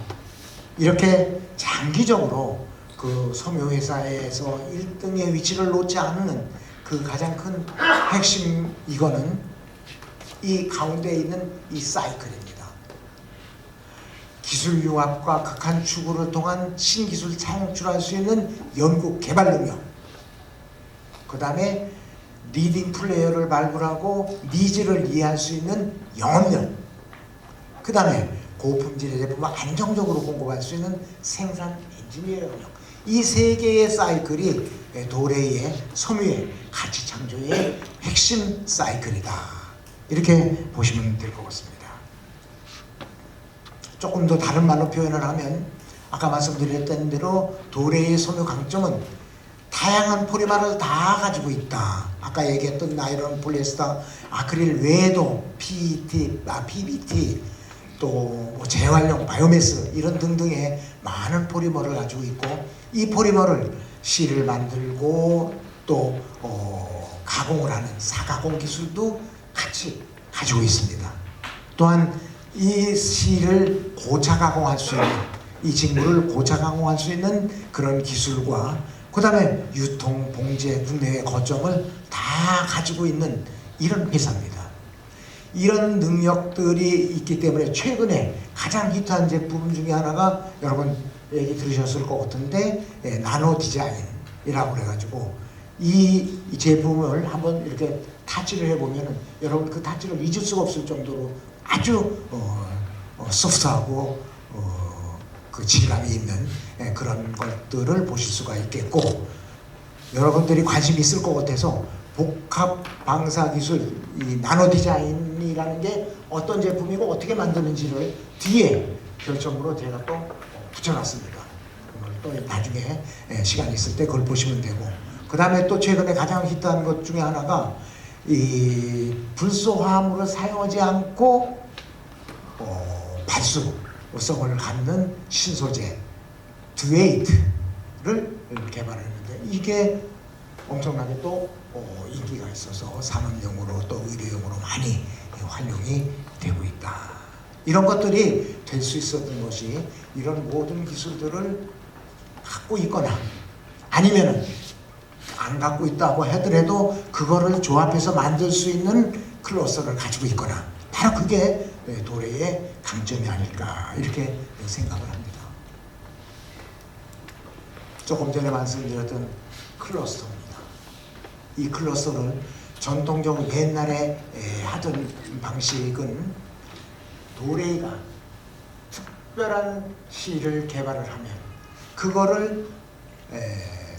이렇게 장기적으로 그 섬유 회사에서 1등의 위치를 놓지 않는 그 가장 큰 핵심 이거는 이 가운데 있는 이 사이클입니다. 기술 융합과 극한 추구를 통한 신기술 창출할 수 있는 연구 개발 능력, 그 다음에 리딩 플레이어를 발굴하고 니즈를 이해할 수 있는 영업력, 그 다음에 고품질의 제품을 안정적으로 공급할 수 있는 생산 엔지니어 영역, 이 세 개의 사이클이 도레이의 섬유의 가치 창조의 핵심 사이클이다. 이렇게 보시면 될 것 같습니다. 조금 더 다른 말로 표현을 하면 아까 말씀드렸던 대로 도레이의 섬유 강점은 다양한 포리마를 다 가지고 있다. 아까 얘기했던 나일론, 폴리에스터, 아크릴 외에도 PET, PBT, 또 재활용, 바이오매스 이런 등등의 많은 포리머를 가지고 있고, 이 포리머를 실을 만들고 또 가공을 하는 사가공 기술도 같이 가지고 있습니다. 또한 이 실을 고차 가공할 수 있는, 이 직물을 고차 가공할 수 있는 그런 기술과 그 다음에 유통, 봉제, 국내외 거점을 다 가지고 있는 이런 회사입니다. 이런 능력들이 있기 때문에 최근에 가장 히트한 제품 중에 하나가 여러분 얘기 들으셨을 것 같은데 나노 디자인이라고 그래가지고 이 제품을 한번 이렇게 타치를 해보면은 여러분 그 타치를 잊을 수가 없을 정도로 아주 소프트하고 그 질감이 있는 그런 것들을 보실 수가 있겠고, 여러분들이 관심이 있을 것 같아서 복합 방사 기술, 이 나노 디자인이라는 게 어떤 제품이고 어떻게 만드는지를 뒤에 별점으로 제가 또 붙여놨습니다. 또 나중에 시간 있을 때 그걸 보시면 되고, 그 다음에 또 최근에 가장 히트한 것 중에 하나가 이 불소 화합물을 사용하지 않고 발수성을 갖는 신소재 드웨이트, 개발했는데 이게 엄청나게 또 인기가 있어서 산업용으로 또 의료용으로 많이 활용이 되고 있다. 이런 것들이 될 수 있었던 것이 이런 모든 기술들을 갖고 있거나 아니면은 안 갖고 있다고 하더라도 그거를 조합해서 만들 수 있는 클러스터를 가지고 있거나 바로 그게 도래의 강점이 아닐까 이렇게 생각을 합니다. 조금 전에 말씀드렸던 클러스터입니다. 이 클러스터는 전통적으로 옛날에 하던 방식은 도레이가 특별한 실을 개발을 하면 그거를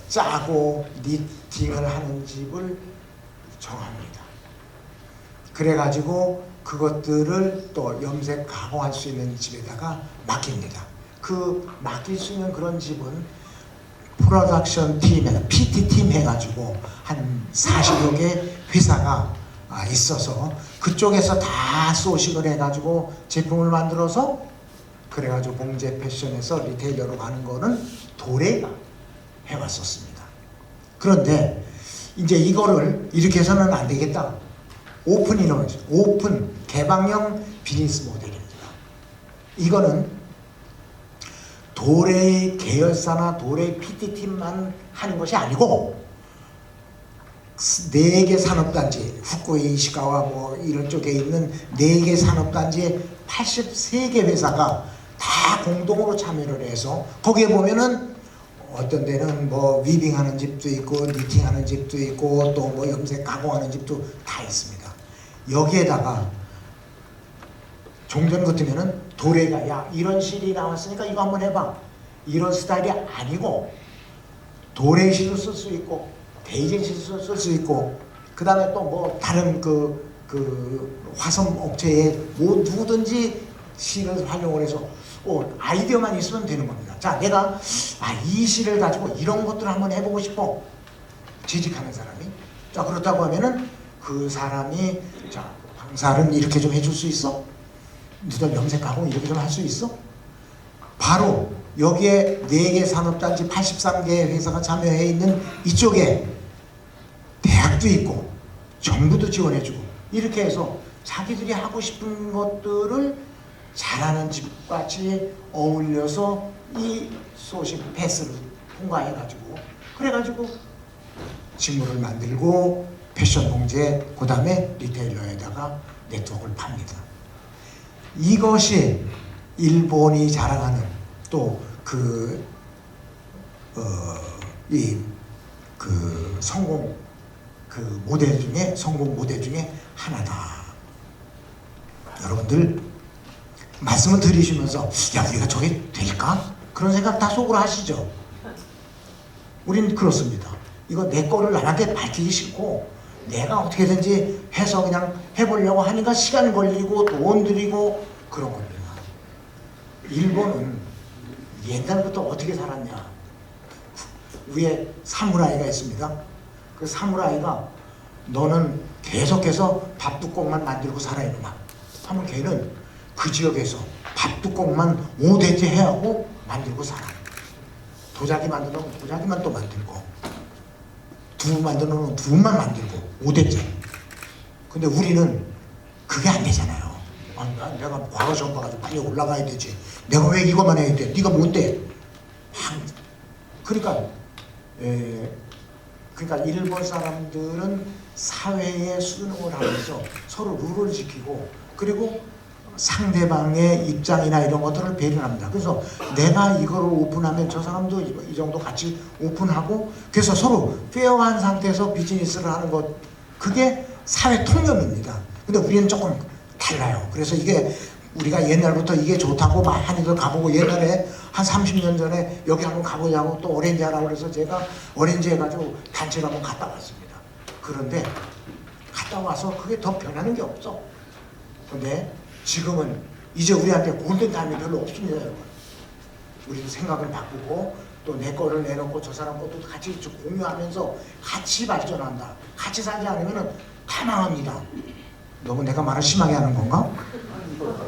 짜고 니팅을 하는 집을 정합니다. 그래가지고 그것들을 또 염색 가공할 수 있는 집에다가 맡깁니다. 그 맡길 수 있는 그런 집은 프로덕션 팀에 PT 팀 해가지고 한 40여 개 회사가 있어서 그쪽에서 다 소식을 해가지고 제품을 만들어서 그래가지고 봉제 패션에서 리테일러로 가는 거는 도레가 해왔었습니다. 그런데 이제 이거를 이렇게 해서는 안 되겠다. 오픈 이노베이션, 오픈 개방형 비즈니스 모델입니다. 이거는 도레이 계열사나 도레이 PT팀만 하는 것이 아니고 4개 산업단지, 후쿠이, 이시가와 뭐 이런 쪽에 있는 4개 산업단지의 83개 회사가 다 공동으로 참여를 해서 거기에 보면은 어떤 데는 뭐 위빙하는 집도 있고 니팅하는 집도 있고 또 뭐 염색 가공하는 집도 다 있습니다. 여기에다가 종전 같으면은 도레가 야 이런 실이 나왔으니까 이거 한번 해봐 이런 스타일이 아니고 도레 실을 쓸 수 있고 베이징 실을 쓸 수 있고 그 다음에 또 뭐 다른 그 화성 업체에 뭐 누구든지 실을 활용을 해서 아이디어만 있으면 되는 겁니다. 자, 내가 이 실을 가지고 이런 것들을 한번 해보고 싶어. 취직하는 사람이. 자, 그렇다고 하면은 그 사람이 자, 방사는 이렇게 좀 해줄 수 있어? 누들 염색 가공 이렇게 좀 할 수 있어? 바로 여기에 4개 산업단지 83개 회사가 참여해 있는 이쪽에 대학도 있고 정부도 지원해주고 이렇게 해서 자기들이 하고 싶은 것들을 잘하는 집같이 어울려서 이 소식 패스를 통과해가지고 그래가지고 직무를 만들고 패션 봉제 그 다음에 리테일러에다가 네트워크를 팝니다. 이것이 일본이 자랑하는 또 성공 성공 모델 중에 하나다. 여러분들 말씀을 들으시면서 야 우리가 저게 될까? 그런 생각 다 속으로 하시죠. 우린 그렇습니다. 이거 내 거를 남한테 밝히기 싫고 내가 어떻게든지 해서 그냥 해보려고 하니까 시간 걸리고 돈 들이고 그런 겁니다. 일본은 옛날부터 어떻게 살았냐. 위에 사무라이가 있습니다. 그 사무라이가 너는 계속해서 밥뚜껑만 만들고 살아 이놈아 하면 걔는 그 지역에서 밥뚜껑만 5대째 해하고 만들고 살아. 도자기 만들면 도자기만 또 만들고 두부 만들면 두부만 만들고 5대째. 근데 우리는 그게 안 되잖아요. 내가 과거 좀 봐가지고 빨리 올라가야 되지. 내가 왜 이것만 해야 돼? 네가 뭔데? 그러니까 일본 사람들은 사회에 수능을 하면서 서로 룰을 지키고 그리고 상대방의 입장이나 이런 것들을 배려합니다. 그래서 내가 이거를 오픈하면 저 사람도 이 정도 같이 오픈하고 그래서 서로 페어한 상태에서 비즈니스를 하는 것 그게 사회 통념입니다. 근데 우리는 조금 달라요. 그래서 이게 우리가 옛날부터 이게 좋다고 많이들 가보고 옛날에 한 30년 전에 여기 한번 가보자고 또 오렌지 하라고 그래서 제가 오렌지 해가지고 단체를 한번 갔다 왔습니다. 그런데 갔다 와서 그게 더 변하는 게 없어. 근데 지금은 이제 우리한테 골든타임이 별로 없습니다, 여러분. 우리도 생각을 바꾸고 또 내 거를 내놓고 저 사람 것도 같이 공유하면서 같이 발전한다. 같이 살지 않으면 다 망합니다. 너무 내가 말을 심하게 하는 건가?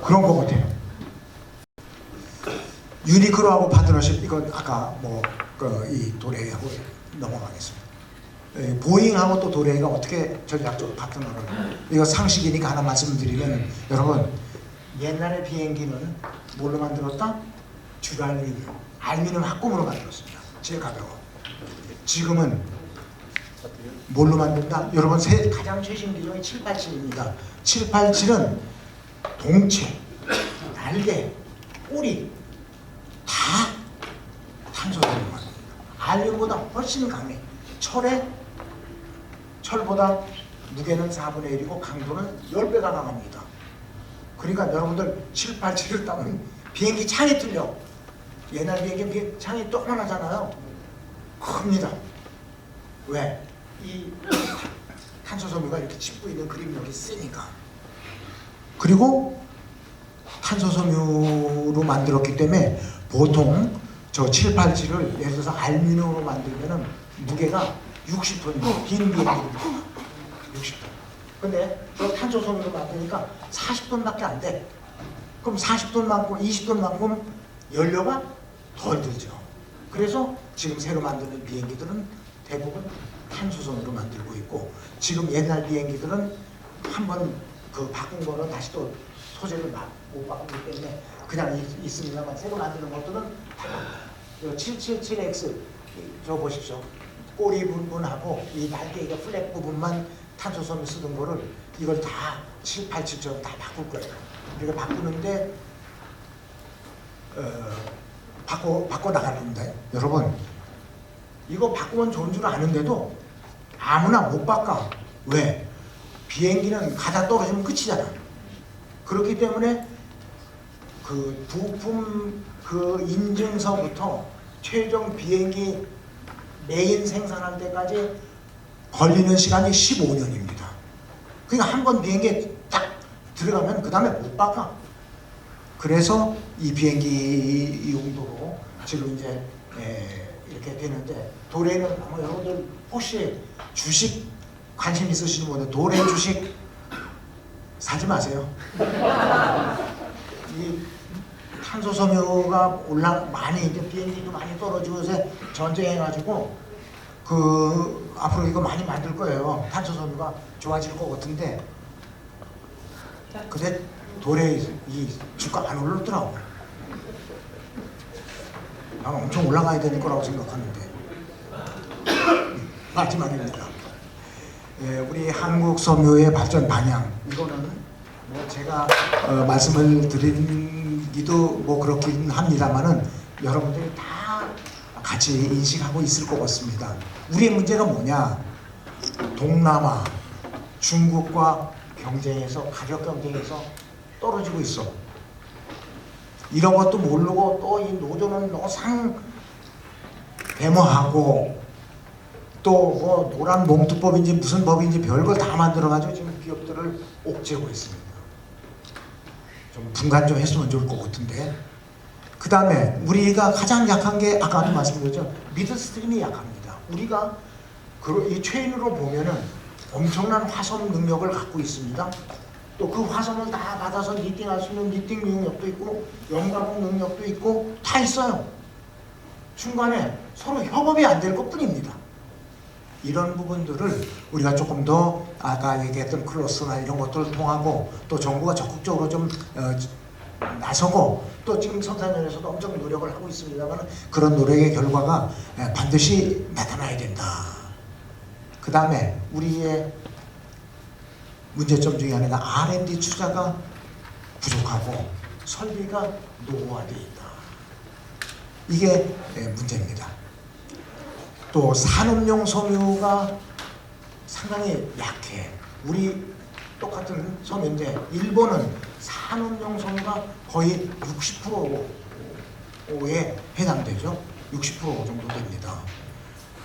그런 거 같아요. 유니크로하고 파트너십 이건 아까 이 도레이하고 넘어가겠습니다. 보잉하고 또 도레이가 어떻게 전략적으로 파트너를 이거 상식이니까 하나 말씀드리면 여러분 옛날에 비행기는 뭘로 만들었다? 알루미늄 합금으로 만들었습니다. 제일 가벼워. 지금은 뭘로 만든다? 여러분 가장 최신 기종이 787입니다. 787은 동체, 날개, 꼬리 다 탄소를 만듭니다. 알루미늄보다 훨씬 강해. 철보다 무게는 4분의 1이고 강도는 10배가 강합니다. 그러니까 여러분들 787을 따면 비행기 창이 틀려. 옛날 비행기 창이 조그만하잖아요. 큽니다. 왜? 이 탄소 섬유가 이렇게 짚고 있는 그림력이 세니까. 그리고 탄소 섬유로 만들었기 때문에 보통 저 787을 예를 들어서 알루미늄으로 만들면은 무게가 60톤입니다. 긴 비행기입니다. 60톤. 근데 저 탄소 섬유로 만드니까 40톤밖에 안 돼. 그럼 40톤만큼 20톤만큼 연료가 덜 들죠. 그래서 지금 새로 만드는 비행기들은 대부분 탄소섬유로 만들고 있고, 지금 옛날 비행기들은 한번 바꾼 거는 다시 또 소재를 못 바꾸기 때문에 그냥 있습니다만 새로 만드는 것들은 다 777X 저 보십시오. 꼬리 부분하고 이 날개 플랫 부분만 탄소섬유 쓰던 거를 이걸 다 787처럼 다 바꿀 거예요. 우리가 바꾸는데 바꿔 나갈 겁니다. 여러분 이거 바꾸면 좋은 줄 아는데도 아무나 못 바꿔. 왜? 비행기는 가다 떨어지면 끝이잖아. 그렇기 때문에 그 부품 인증서부터 최종 비행기 메인 생산할 때까지 걸리는 시간이 15년입니다. 그러니까 한 번 비행기에 딱 들어가면 그 다음에 못 바꿔. 그래서 이 비행기 용도로 지금 이제 이렇게 되는데, 도레는 아마 여러분들 혹시 주식 관심 있으시는 분들 도레 주식 사지 마세요. 이 탄소 섬유가 많이 이제 비행기도 많이 떨어지고 요새 전쟁해가지고 앞으로 이거 많이 만들 거예요. 탄소 섬유가 좋아질 것 같은데, 근데 도레 이 주가 안 올랐더라고. 난 엄청 올라가야 되는 거라고 생각하는데. 마지막입니다. 우리 한국 섬유의 발전 방향, 이거는 제가 말씀을 드리기도 그렇긴 합니다만은 여러분들이 다 같이 인식하고 있을 것 같습니다. 우리의 문제가 뭐냐? 동남아, 중국과 경쟁에서, 가격 경쟁에서 떨어지고 있어. 이런 것도 모르고 또 이 노조는 노상 데모하고 또 노란 봉투법인지 무슨 법인지 별걸 다 만들어가지고 지금 기업들을 옥죄고 있습니다. 좀 분간 좀 했으면 좋을 것 같은데. 그 다음에 우리가 가장 약한 게 아까도 말씀드렸죠. 미드스트림이 약합니다. 우리가 이 체인으로 보면은 엄청난 화성 능력을 갖고 있습니다. 또 그 화성을 다 받아서 리딩할 수 있는 리딩 능력도 있고 염가공 능력도 있고 다 있어요. 중간에 서로 협업이 안 될 것뿐입니다. 이런 부분들을 우리가 조금 더 아까 얘기했던 클로스나 이런 것들을 통하고, 또 정부가 적극적으로 좀 나서고, 또 지금 성산연에서도 엄청 노력을 하고 있습니다만 그런 노력의 결과가 반드시 나타나야 된다. 그 다음에 우리의 문제점 중에 하나가 R&D 투자가 부족하고 설비가 노후화되어 있다. 이게 문제입니다. 또 산업용 섬유가 상당히 약해. 우리 똑같은 섬유인데 일본은 산업용 섬유가 거의 60%에 해당되죠. 60% 정도 됩니다.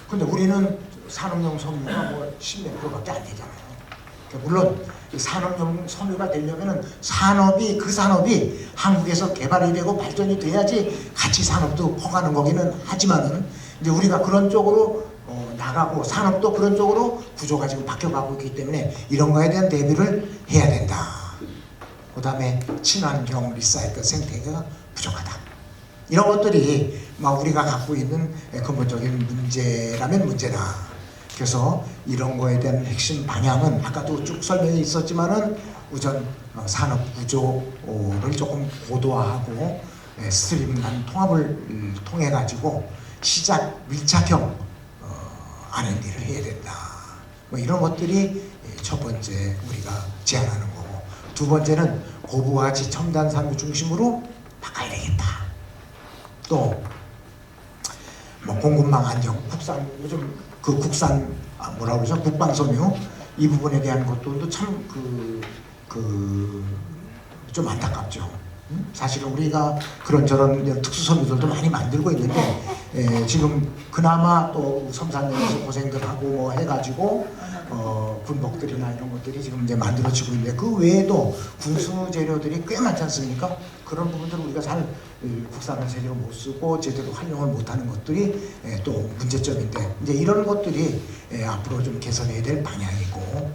근데 우리는 산업용 섬유가 10몇 프로밖에 안 되잖아요. 물론 산업용 섬유가 되려면은 그 산업이 한국에서 개발이 되고 발전이 돼야지 같이 산업도 커가는 거기는 하지만은, 이제 우리가 그런 쪽으로 나가고 산업도 그런 쪽으로 구조가 지금 바뀌어가고 있기 때문에 이런 거에 대한 대비를 해야 된다. 그 다음에 친환경 리사이클 생태계가 부족하다. 이런 것들이 막 우리가 갖고 있는 근본적인 문제라면 문제다. 그래서 이런 거에 대한 핵심 방향은 아까도 쭉 설명이 있었지만은 우선 산업 구조를 조금 고도화하고 스트림난 통합을 통해 가지고 시작 밀착형 R&D를 해야 된다. 뭐 이런 것들이 첫 번째 우리가 제안하는 거고, 두 번째는 고부가치 첨단 산업 중심으로 바꿔야 되겠다. 또 뭐 공급망 안정, 국산 요즘 그 국산 뭐라고 그러죠? 국방섬유 이 부분에 대한 것도 참 좀 안타깝죠. 사실은 우리가 그런저런 특수섬유들도 많이 만들고 있는데 지금 그나마 또 섬산면에서 고생들 하고 뭐 해가지고 군복들이나 이런 것들이 지금 이제 만들어지고 있는데 그 외에도 군수 재료들이 꽤 많지 않습니까? 그런 부분들을 우리가 잘 국산을 제대로 못 쓰고 제대로 활용을 못하는 것들이 또 문제점인데 이제 이런 것들이 앞으로 좀 개선해야 될 방향이고,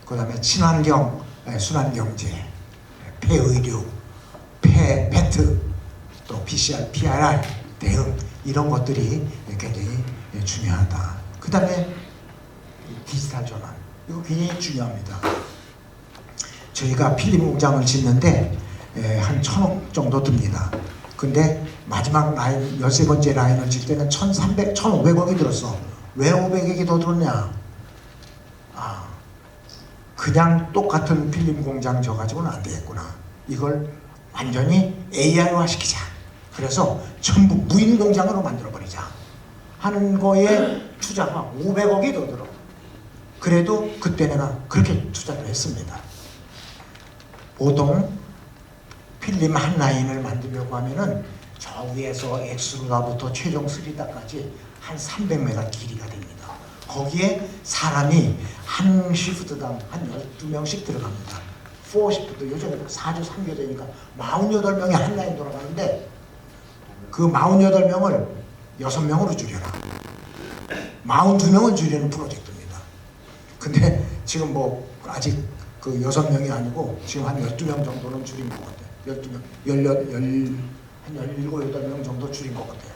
그 다음에 친환경, 순환경제, 폐의류, 폐트, 또 PCR, PRR 대응 이런 것들이 굉장히 중요하다. 그 다음에 디지털 전환 이거 굉장히 중요합니다. 저희가 필름 공장을 짓는데 한 1,000억 정도 듭니다. 근데 마지막 라인 13번째 라인을 질 때는 1,500억이 들었어. 왜 500억이 더 들었냐? 그냥 똑같은 필름 공장 져가지고는 안 되겠구나. 이걸 완전히 AI화 시키자. 그래서 전부 무인 공장으로 만들어버리자 하는 거에 투자가 500억이 더 들어. 그래도 그때 내가 그렇게 투자를 했습니다. 보통 필름 한 라인을 만들려고 하면은 저 위에서 엑스루다부터 최종 3D까지 한 300m 길이가 됩니다. 거기에 사람이 한 시프트당 한 12명씩 들어갑니다. 4시프트, 요즘에 4주 3교대니까 48명이 한 라인 돌아가는데 그 48명을 6명으로 줄여라. 42명은 줄이는 프로젝트입니다. 근데 지금 뭐 아직 그 6명이 아니고 지금 한 12명 정도는 줄인 것 같아요. 12명, 한 17, 8명 정도 줄인 것 같아요.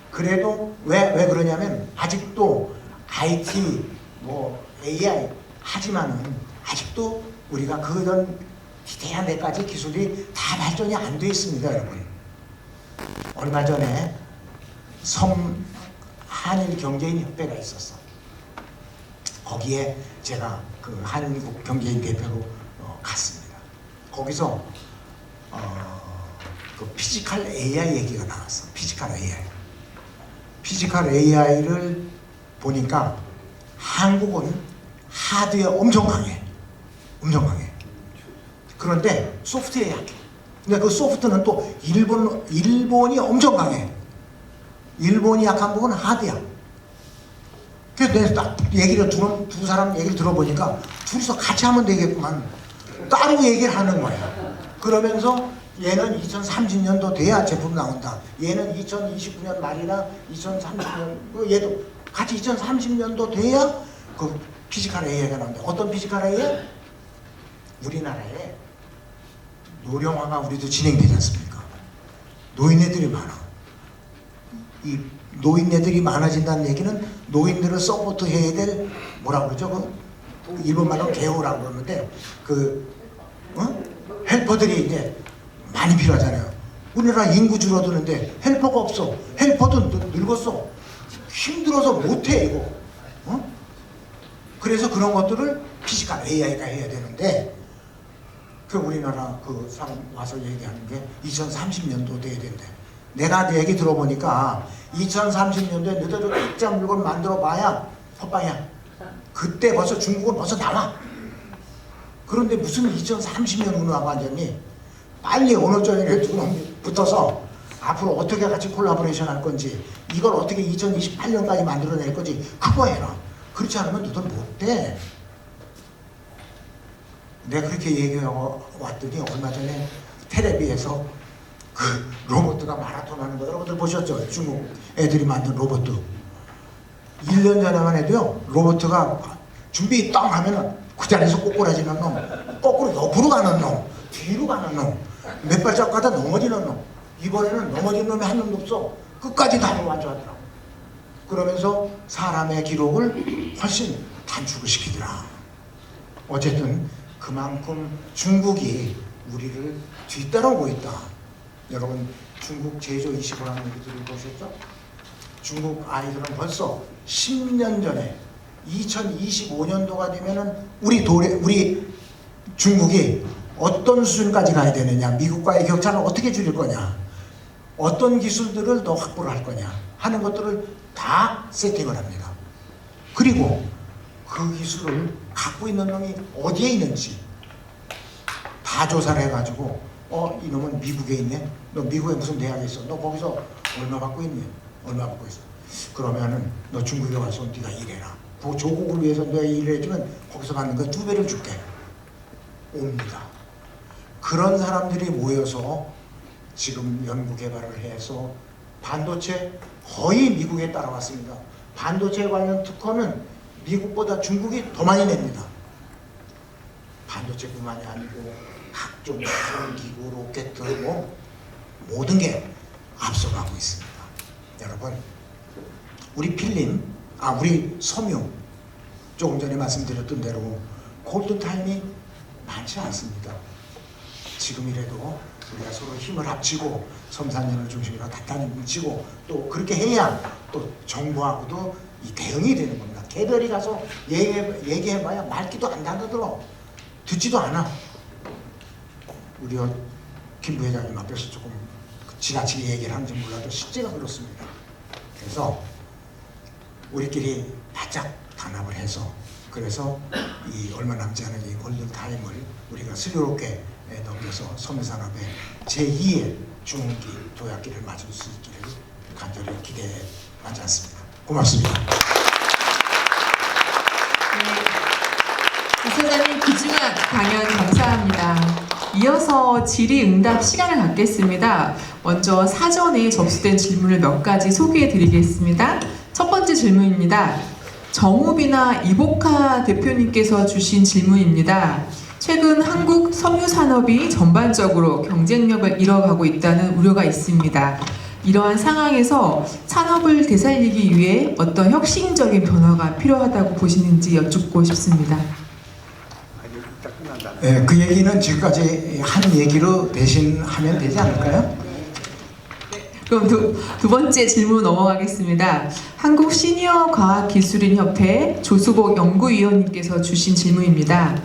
그래도 왜 그러냐면 아직도 IT, 뭐 AI 하지만은 아직도 우리가 그런 디테일한 데까지 기술이 다 발전이 안 돼 있습니다, 여러분. 얼마 전에 한일 경제인 협회가 있었어. 거기에 제가 그 한국 경제인 대표로 갔습니다. 거기서 그 피지컬 AI 얘기가 나왔어. 피지컬 AI. 피지컬 AI를 보니까 한국은 하드웨어 엄청 강해. 엄청 강해. 그런데 소프트웨어에 약해. 근데 그 소프트는 또 일본이 엄청 강해. 일본이 약한 부분은 하드야. 그래서 내가 딱 두 사람 얘기를 들어보니까 둘이서 같이 하면 되겠구만. 따로 얘기를 하는 거야. 그러면서 얘는 2030년도 돼야 제품 나온다. 얘는 2029년 말이나 2030년, 얘도 같이 2030년도 돼야 그 피지컬 AI가 나온다. 어떤 피지컬 AI? 우리나라에 노령화가 우리도 진행되지 않습니까? 노인네들이 많아. 이 노인네들이 많아진다는 얘기는 노인들을 서포트 해야 될 뭐라고 그러죠? 그 일본말로 개호라고 그러는데 헬퍼들이 이제 많이 필요하잖아요. 우리나라 인구 줄어드는데 헬퍼가 없어. 헬퍼도 늙었어. 힘들어서 못해 이거. 그래서 그런 것들을 피지컬 AI가 해야 되는데 그 우리나라 그 사람 와서 얘기하는 게 2030년도 돼야 된대. 내가 얘기 들어보니까 2030년도에 너희들 각자 물건 만들어 봐야 헛방이야. 그때 벌써 중국은 벌써 나와. 그런데 무슨 2030년 운하가 앉았니? 빨리 어느 쪽에 붙어서 앞으로 어떻게 같이 콜라보레이션 할 건지, 이걸 어떻게 2028년까지 만들어낼 건지 그거 해라. 그렇지 않으면 너희들 못돼. 내가 그렇게 얘기하고 왔더니 얼마 전에 텔레비에서 그 로봇가 마라톤 하는 거 여러분들 보셨죠? 중국 애들이 만든 로봇. 1년 전에만 해도요, 로봇가 준비 땅 하면은 그 자리에서 꼬꾸라지는 놈, 거꾸로 옆으로 가는 놈, 뒤로 가는 놈, 몇 발짝 가다 넘어지는 놈, 이번에는 넘어진 놈이 한 놈도 없어. 끝까지 다 완주하더라고. 그러면서 사람의 기록을 훨씬 단축을 시키더라. 어쨌든 그만큼 중국이 우리를 뒤따라오고 있다. 여러분 중국 제조 25라는 얘기 들어보셨죠? 중국 아이들은 벌써 10년 전에 2025년도가 되면은 우리 중국이 어떤 수준까지 가야 되느냐, 미국과의 격차를 어떻게 줄일 거냐, 어떤 기술들을 더 확보를 할 거냐 하는 것들을 다 세팅을 합니다. 그리고 그 기술을 갖고 있는 놈이 어디에 있는지 다 조사를 해가지고 이놈은 미국에 있네? 너 미국에 무슨 대학에 있어? 너 거기서 얼마 받고 있니? 얼마 받고 있어? 그러면은 너 중국에 와서 네가 일해라. 그 조국을 위해서 내가 일을 해주면 거기서 받는 거 2배를 줄게. 옵니다. 그런 사람들이 모여서 지금 연구 개발을 해서 반도체 거의 미국에 따라왔습니다. 반도체 관련 특허는 미국보다 중국이 더 많이 냅니다. 반도체뿐만이 아니고 각종 기구, 로켓, 뭐 모든 게 앞서가고 있습니다. 여러분, 우리 필름, 우리 섬유, 조금 전에 말씀드렸던 대로 골든타임이 많지 않습니다. 지금이라도 우리가 서로 힘을 합치고 섬산연을 중심으로 단단히 뭉치고 또 그렇게 해야 또 정부하고도 이 대응이 되는 겁니다. 개별이 가서 얘기해봐야 말귀도 안 달아들어. 듣지도 않아. 우리 김 부회장님 앞에서 조금 지나치게 얘기를 하는지 몰라도 실제가 그렇습니다. 그래서 우리끼리 바짝 단합을 해서 그래서 이 얼마 남지 않은 이 골든타임을 우리가 슬기롭게 넘겨서 섬유산업의 제2의 중흥기 도약기를 맞을 수 있기를 간절히 기대하지 않습니다. 고맙습니다. 네, 이사장님 귀중한 강연 감사합니다. 이어서 질의응답 시간을 갖겠습니다. 먼저 사전에 접수된 질문을 몇 가지 소개해 드리겠습니다. 첫 번째 질문입니다. 정우빈아 이복하 대표님께서 주신 질문입니다. 최근 한국 섬유산업이 전반적으로 경쟁력을 잃어가고 있다는 우려가 있습니다. 이러한 상황에서 산업을 되살리기 위해 어떤 혁신적인 변화가 필요하다고 보시는지 여쭙고 싶습니다. 네, 그 얘기는 지금까지 한 얘기로 대신하면 되지 않을까요? 그럼 두 번째 질문 넘어가겠습니다. 한국 시니어 과학기술인협회 조수복 연구위원님께서 주신 질문입니다.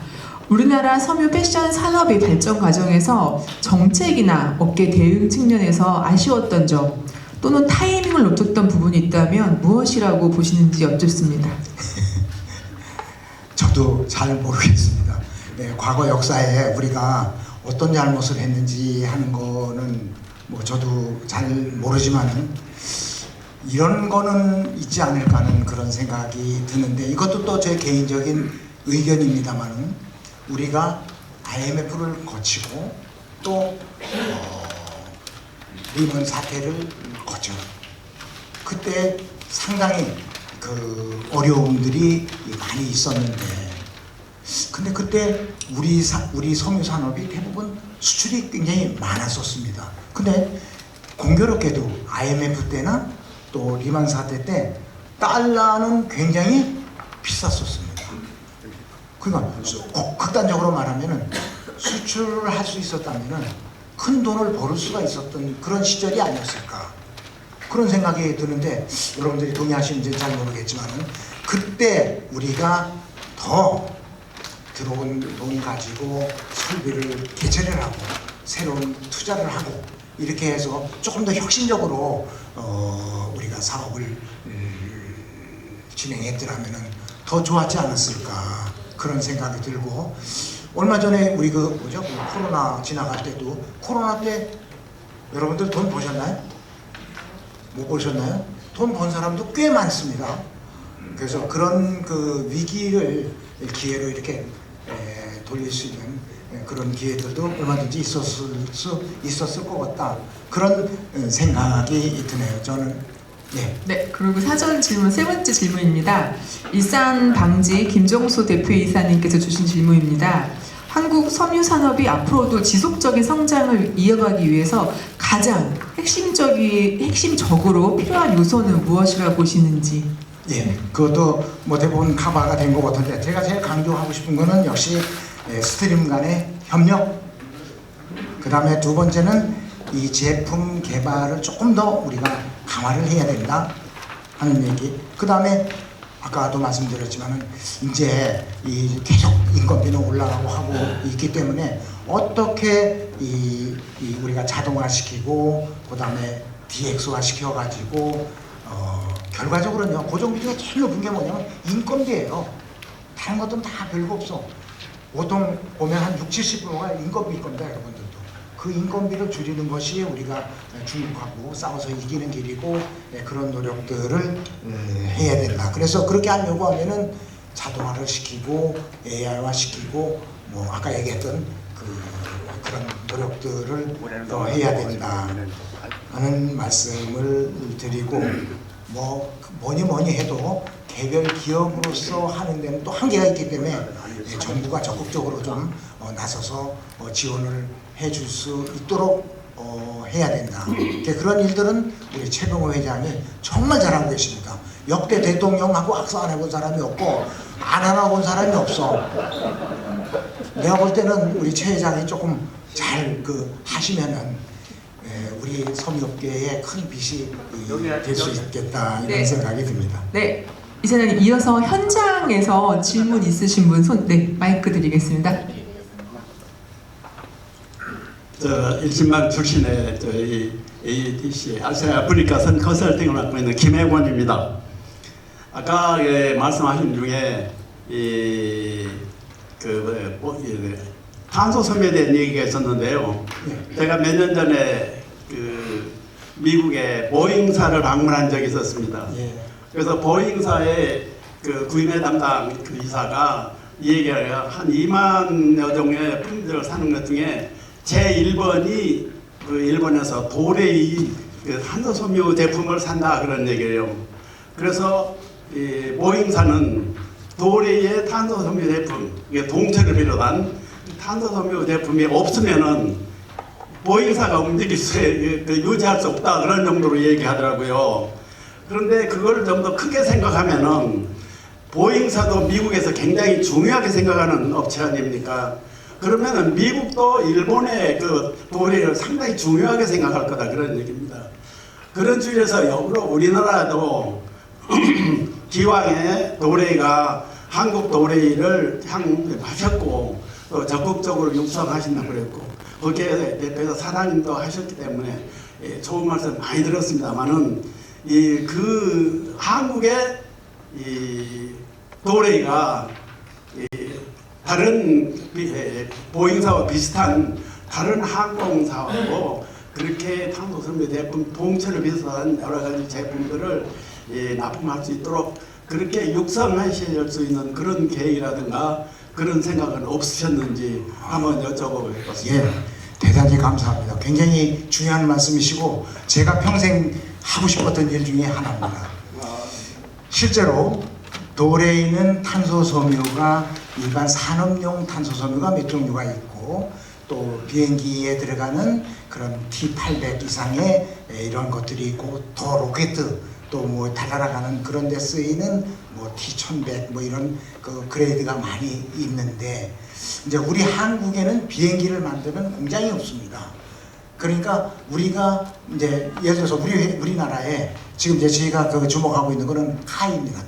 우리나라 섬유 패션 산업의 발전 과정에서 정책이나 업계 대응 측면에서 아쉬웠던 점 또는 타이밍을 놓쳤던 부분이 있다면 무엇이라고 보시는지 여쭙습니다. 저도 잘 모르겠습니다. 네, 과거 역사에 우리가 어떤 잘못을 했는지 하는 거는 뭐 저도 잘 모르지만은 이런 거는 있지 않을까 하는 그런 생각이 드는데 이것도 또 제 개인적인 의견입니다만은 우리가 IMF를 거치고 또 리먼 사태를 거쳐 그때 상당히 그 어려움들이 많이 있었는데 근데 그때 우리 섬유 산업이 대부분 수출이 굉장히 많았었습니다. 근데 공교롭게도 IMF 때나 또 리만 사태 때 달러는 굉장히 비쌌었습니다. 그러니까 극단적으로 말하면은 수출을 할 수 있었다면은 큰 돈을 벌을 수가 있었던 그런 시절이 아니었을까 그런 생각이 드는데 여러분들이 동의하시는지 잘 모르겠지만은 그때 우리가 더 들어온 돈 가지고 설비를 개체를 하고 새로운 투자를 하고 이렇게 해서 조금 더 혁신적으로 우리가 사업을 진행했더라면은 더 좋았지 않았을까 그런 생각이 들고 얼마 전에 우리 코로나 지나갈 때도 코로나 때 여러분들 돈 버셨나요? 못 버셨나요? 돈 번 사람도 꽤 많습니다. 그래서 그런 그 위기를 기회로 이렇게 돌릴 수 있는 그런 기회들도 얼마든지 있었을 것 같다. 그런 생각이 드네요. 저는 네, 그리고 사전 질문 세 번째 질문입니다. 일산 방지 김정수 대표이사님께서 주신 질문입니다. 한국 섬유 산업이 앞으로도 지속적인 성장을 이어가기 위해서 가장 핵심적으로 필요한 요소는 무엇이라고 보시는지. 예, 그것도 뭐 대부분 커버가 된 것 같은데 제가 제일 강조하고 싶은 거는 역시 스트림 간의 협력. 그 다음에 두 번째는 이 제품 개발을 조금 더 우리가 강화를 해야 된다 하는 얘기. 그 다음에 아까도 말씀드렸지만은 이제 이 계속 인건비는 올라가고 하고 있기 때문에 어떻게 이 우리가 자동화시키고 그 다음에 DX화 시켜가지고 결과적으로는요 고정비중이 제일 높은 게 뭐냐면 인건비예요. 다른 것들은 다 별거 없어. 보통 보면 한 60~70%가 인건비일 겁니다, 여러분들도. 그 인건비를 줄이는 것이 우리가 중국하고 싸워서 이기는 길이고 그런 노력들을 해야 된다. 그래서 그렇게 하려고 하면은 자동화를 시키고 AI화 시키고 뭐 아까 얘기했던 그런 노력들을 더 해야 된다 하는 말씀을 드리고 뭐 뭐니 해도 개별 기업으로서 하는 데는 또 한계가 있기 때문에 정부가 적극적으로 좀 나서서 지원을 해줄 수 있도록 해야 된다. 그런 일들은 우리 최병호 회장이 정말 잘하고 계십니다. 역대 대통령하고 악수 안 해본 사람이 없고 안 안아본 사람이 없어. 내가 볼 때는 우리 최 회장이 조금 잘 하시면은 우리 섬유업계에 큰 빛이 될 수 있겠다 이런 네. 생각이 듭니다. 네, 이사장님 이어서 현장에서 질문 있으신 분 네, 마이크 드리겠습니다. 일신망 출신의 저희 ADC 아시아아프리카 선 컨설팅을 맡고 있는 김혜권입니다. 아까 말씀하신 중에 탄소 섬유에 대한 얘기가 있었는데요. 제가 몇 년 전에 미국의 보잉사를 방문한 적이 있었습니다. 그래서 보잉사의 구인회 담당 이사가 이 얘기를 한 2만여 종의 품질을 사는 것 중에 제1번이 일본에서 도레이 탄소섬유 제품을 산다 그런 얘기예요. 그래서 보잉사는 도레이의 탄소섬유 제품, 동체를 비롯한 탄소섬유 제품이 없으면은 보잉사가 움직일 수 유지할 수 없다 그런 정도로 얘기하더라고요. 그런데 그걸 좀 더 크게 생각하면은 보잉사도 미국에서 굉장히 중요하게 생각하는 업체 아닙니까? 그러면은 미국도 일본의 도레이를 상당히 중요하게 생각할 거다 그런 얘기입니다. 그런 주의에서 역으로 우리나라도 기왕에 도레이가 한국 도레이를 향하셨고 또 적극적으로 육성하신다고 그랬고 거기에 대표해서 사장님도 하셨기 때문에 좋은 말씀 많이 들었습니다만은 한국의 도레이가 다른 보잉사와 비슷한 다른 항공사하고 그렇게 탄소섬유 제품 동체를 비롯한 여러 가지 제품들을 납품할 수 있도록 그렇게 육성하실 수 있는 그런 계획이라든가 그런 생각은 없으셨는지 한번 여쭤보겠습니다. 예, 대단히 감사합니다. 굉장히 중요한 말씀이시고 제가 평생 하고 싶었던 일 중에 하나입니다. 실제로 도레이는 탄소섬유가 일반 산업용 탄소섬유가 몇 종류가 있고 또 비행기에 들어가는 그런 T800 이상의 이런 것들이 있고 더 로켓 또 뭐 달아나가는 그런 데 쓰이는 뭐 T1100 뭐 이런 그레이드가 많이 있는데 이제 우리 한국에는 비행기를 만드는 공장이 없습니다. 그러니까 우리가 이제 예를 들어서 우리나라에 지금 이제 저희가 주목하고 있는 거는 카이입니다.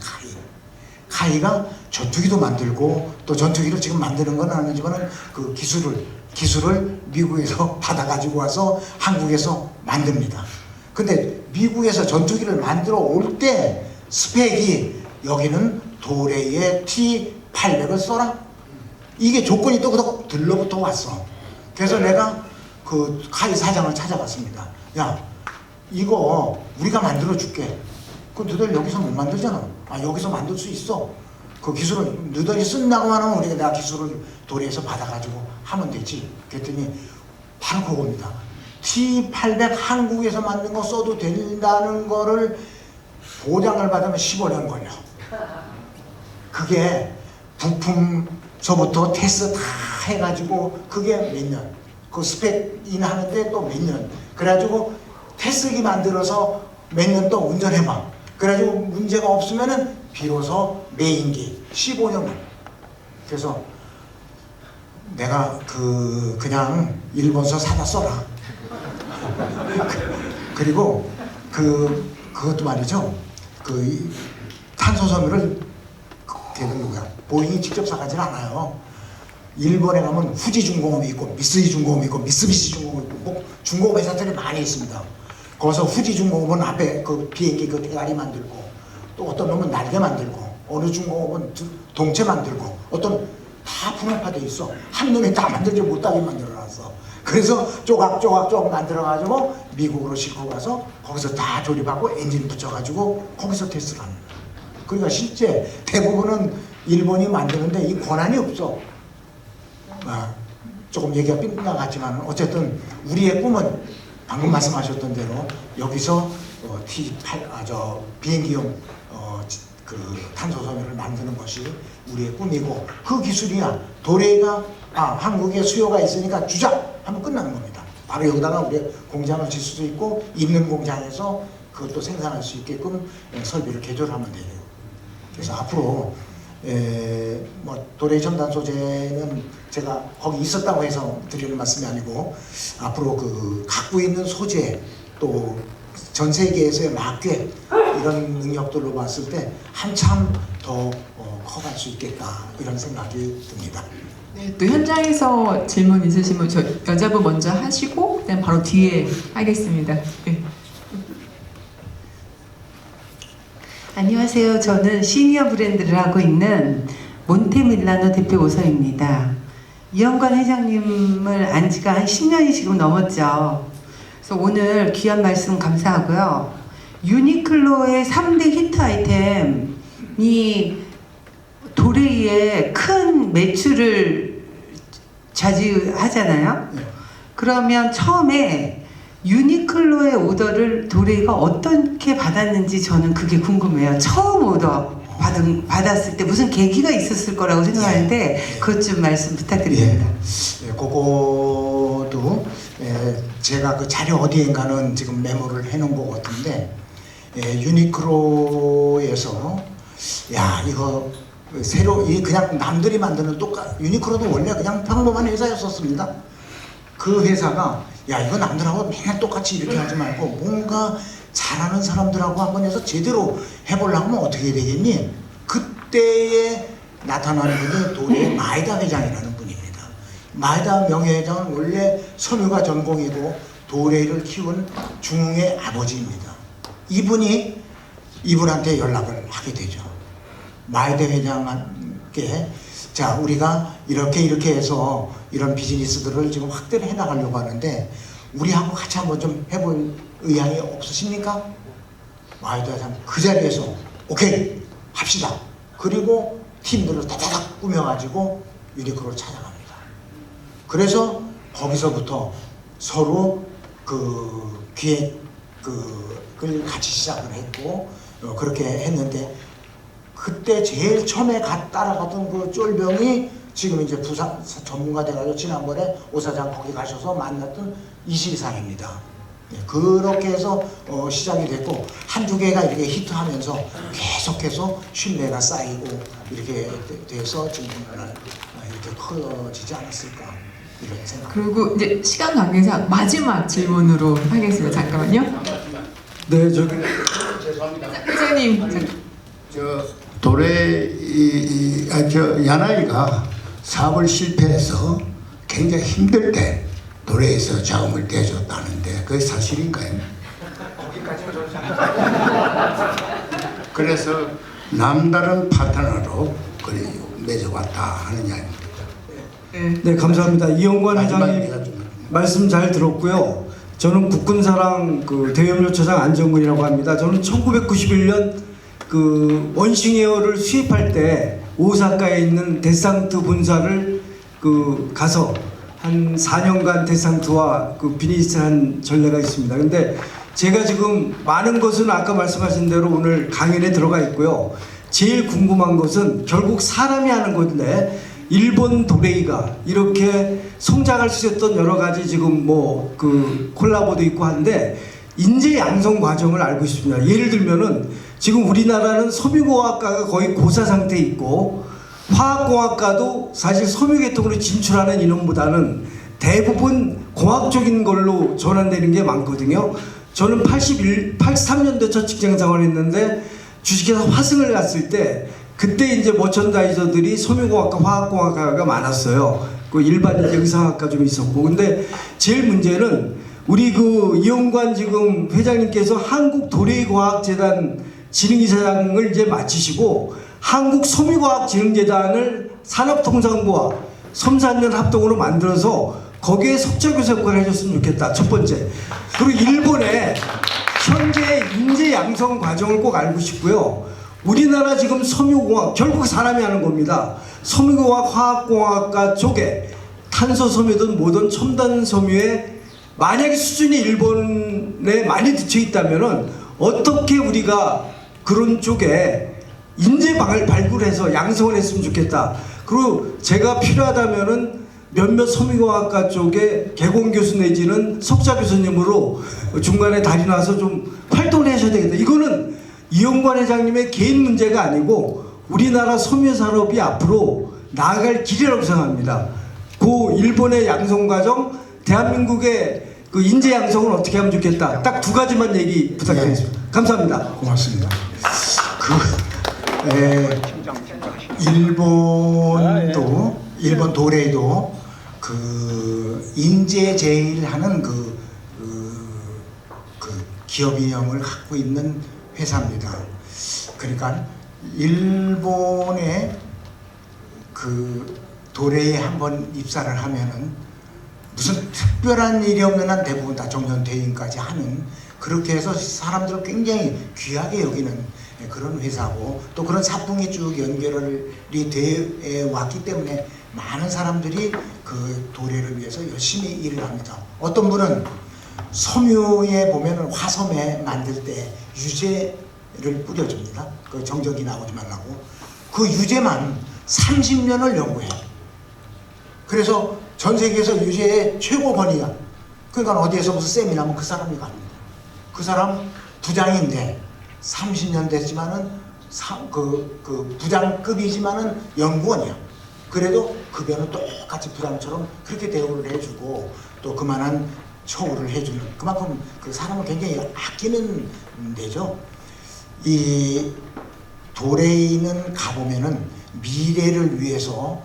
카이가 전투기도 만들고 또 전투기를 지금 만드는 건 아니지만은 그 기술을 미국에서 받아가지고 와서 한국에서 만듭니다. 근데 미국에서 전투기를 만들어 올 때 스펙이 여기는 도레이의 T800을 써라. 이게 조건이 또 들러부터 왔어. 그래서 내가 카이 사장을 찾아갔습니다. 야, 이거 우리가 만들어 줄게. 너희들 여기서 못 만들잖아. 여기서 만들 수 있어. 그 기술을 너희들이 쓴다고 하면 내가 기술을 도레이에서 받아가지고 하면 되지. 그랬더니 바로 그겁니다. T800 한국에서 만든 거 써도 된다는 거를 보장을 받으면 15년 걸려. 그게 부품서부터 테스트 다 해가지고 그게 몇 년. 그 스펙 인하는데 또 몇 년. 그래가지고 테스기 만들어서 몇 년 또 운전해봐. 그래가지고 문제가 없으면은 비로소 메인기 15년만. 그래서 내가 그냥 일본서 사다 써라. 그리고 그것도 말이죠. 탄소섬유를 걔는 누구야? 보잉이 직접 사가진 않아요. 일본에 가면 후지중공업이 있고 미쓰이중공업이 있고 미쓰비시중공업이 있고 뭐 중공업 회사들이 많이 있습니다. 거기서 후지중공업은 앞에 그 비행기 그 대가리 만들고 또 어떤 놈은 날개 만들고 어느 중공업은 동체 만들고 어떤 다 분업화돼 있어. 한 놈이 다 만들지 못하게 만들어놨어. 그래서 조각 만들어가지고 미국으로 싣고 가서 거기서 다 조립하고 엔진 붙여가지고 거기서 테스트를 하는 거야. 그러니까 실제 대부분은 일본이 만드는데 이 권한이 없어. 조금 얘기가 빗나갔지만 어쨌든 우리의 꿈은 방금 말씀하셨던 대로 여기서 비행기용 탄소섬유를 만드는 것이 우리의 꿈이고 그 기술이야 도레이가 한국에 수요가 있으니까 주자 하면 끝나는 겁니다. 바로 여기다가 우리 공장을 질 수도 있고 있는 공장에서 그것도 생산할 수 있게끔 설비를 개조하면 돼요. 그래서 앞으로 도레이 첨단 소재는 제가 거기 있었다고 해서 드리는 말씀이 아니고 앞으로 갖고 있는 소재 또 전 세계에서의 마켓 이런 능력들로 봤을 때 한참 더 커갈 수 있겠다 이런 생각이 듭니다. 네, 또 현장에서 질문 있으시면 저 여자분 먼저 하시고 그다음 바로 뒤에 하겠습니다. 네. 안녕하세요. 저는 시니어 브랜드를 하고 있는 몬테밀라노 대표 오서입니다. 이영관 회장님을 안 지가 한 10년이 지금 넘었죠. 그래서 오늘 귀한 말씀 감사하고요. 유니클로의 3대 히트 아이템이 도레이의 큰 매출을 차지하잖아요. 그러면 처음에 유니클로의 오더를 도레이가 어떻게 받았는지 저는 그게 궁금해요. 처음 오더 받았을 때 무슨 계기가 있었을 거라고 생각하는데 그것 좀 말씀 부탁드립니다. 그거도 제가 그 자료 어디엔가는 지금 메모를 해놓은 것 같은데 유니클로에서 이거 새로 그냥 남들이 만드는 유니클로도 원래 그냥 평범한 회사였었습니다. 그 회사가 이거 남들하고 맨날 똑같이 이렇게 하지 말고 뭔가 잘하는 사람들하고 한번 해서 제대로 해보려고 하면 어떻게 되겠니? 그때에 나타나는 분이 도레이 마에다 회장이라는 분입니다. 마에다 명예회장은 원래 섬유가 전공이고 도레이를 키운 중흥의 아버지입니다. 이분한테 연락을 하게 되죠. 마에다 회장께 우리가 이렇게 해서 이런 비즈니스들을 지금 확대를 해나가려고 하는데 우리하고 같이 한번 좀 해볼 의향이 없으십니까? 마에다 회장 그 자리에서 오케이 합시다. 그리고 팀들을 다다닥 꾸며가지고 유니클로를 찾아갑니다. 그래서 거기서부터 서로 기획을 같이 시작을 했고 그렇게 했는데 그때 제일 처음에 따라갔던 그 쫄병이 지금 이제 부산 전문가 돼가지고 지난번에 오사장 거기 가셔서 만났던 이실상입니다. 그렇게 해서 시작이 됐고 한두 개가 이렇게 히트하면서 계속해서 신뢰가 쌓이고 이렇게 돼서 지금 이렇게 커지지 않았을까 이런 생각. 그리고 이제 시간 관계상 마지막 질문으로 하겠습니다. 잠깐만요. 네, 저기 죄송합니다. 회장님. 야나이가 사업을 실패해서 굉장히 힘들 때 도레이에서 자금을 대줬다는데 그게 사실인가요? 거기까지는 저는 그래서 남다른 파트너로 맺어왔다 하는 이야기입니다. 네, 감사합니다. 이영관 마지막 회장님 내가 좀 말씀 잘 들었고요. 저는 국군사랑 대염료차장 안정근이라고 합니다. 저는 1991년 원싱에어를 수입할 때 오사카에 있는 데상트 본사를 가서 한 4년간 데상트와 비즈니스한 전례가 있습니다. 근데 제가 지금 많은 것은 아까 말씀하신 대로 오늘 강연에 들어가 있고요. 제일 궁금한 것은 결국 사람이 하는 건데 일본 도레이가 이렇게 성장할 수 있었던 여러 가지 지금 뭐 그 콜라보도 있고 한데 인재 양성 과정을 알고 싶습니다. 예를 들면은 지금 우리나라는 섬유공학과가 거의 고사 상태에 있고 화학공학과도 사실 섬유계통으로 진출하는 인원보다는 대부분 공학적인 걸로 전환되는 게 많거든요. 저는 83년도에 첫 직장 생활을 했는데 주식회사 화승을 갔을 때 그때 이제 머천다이저들이 섬유공학과, 화학공학과가 많았어요. 그 일반 이제 의상학과 좀 있었고. 근데 제일 문제는 우리 그 이용관 지금 회장님께서 한국도래과학재단 진흥이사장을 이제 마치시고 한국섬유과학진흥재단을 산업통상부와 섬산연 합동으로 만들어서 거기에 석좌교수 역할을 해줬으면 좋겠다. 첫 번째. 그리고 일본의 현재 인재 양성 과정을 꼭 알고 싶고요. 우리나라 지금 섬유공학 결국 사람이 하는 겁니다. 섬유공학, 화학공학과 쪽에 탄소 섬유든 뭐든 첨단 섬유에 만약에 수준이 일본에 많이 뒤쳐 있다면은 어떻게 우리가 그런 쪽에 인재방을 발굴해서 양성을 했으면 좋겠다. 그리고 제가 필요하다면은 몇몇 섬유공학과 쪽에 개공 교수 내지는 석좌 교수님으로 중간에 달이 나서 좀 활동을 하셔야 되겠다. 이거는 이용관 회장님의 개인 문제가 아니고 우리나라 섬유 산업이 앞으로 나아갈 길이라고 생각합니다. 그 일본의 양성 과정, 대한민국의 그 인재 양성을 어떻게 하면 좋겠다. 딱 두 가지만 얘기 부탁드리겠습니다. 감사합니다. 고맙습니다. 일본 도레이도 그 인재 제일하는 그 기업 이념을 갖고 있는 회사입니다. 그러니까 일본에 그 도레이에 한번 입사를 하면은 무슨 특별한 일이 없는 한 대부분 다 정년퇴임까지 하는, 그렇게 해서 사람들을 굉장히 귀하게 여기는 그런 회사고, 또 그런 사풍이 쭉 연결이 돼 왔기 때문에 많은 사람들이 그 도래를 위해서 열심히 일을 합니다. 어떤 분은 섬유에 보면은 화섬에 만들 때 유제를 뿌려줍니다. 그 정전기 나오지 말라고. 그 유제만 30년을 연구해요. 그래서 전 세계에서 유제의 최고 권위야. 그러니까 어디에서 무슨 세미나면 그 사람이 갑니다. 그 사람 부장인데 30년 됐지만은 그 부장급이지만은 연구원이야. 그래도 급여는 똑같이 부장처럼 그렇게 대우를 해주고 또 그만한 처우를 해주는, 그만큼 그 사람을 굉장히 아끼는 데죠. 이 도레이는 가보면은 미래를 위해서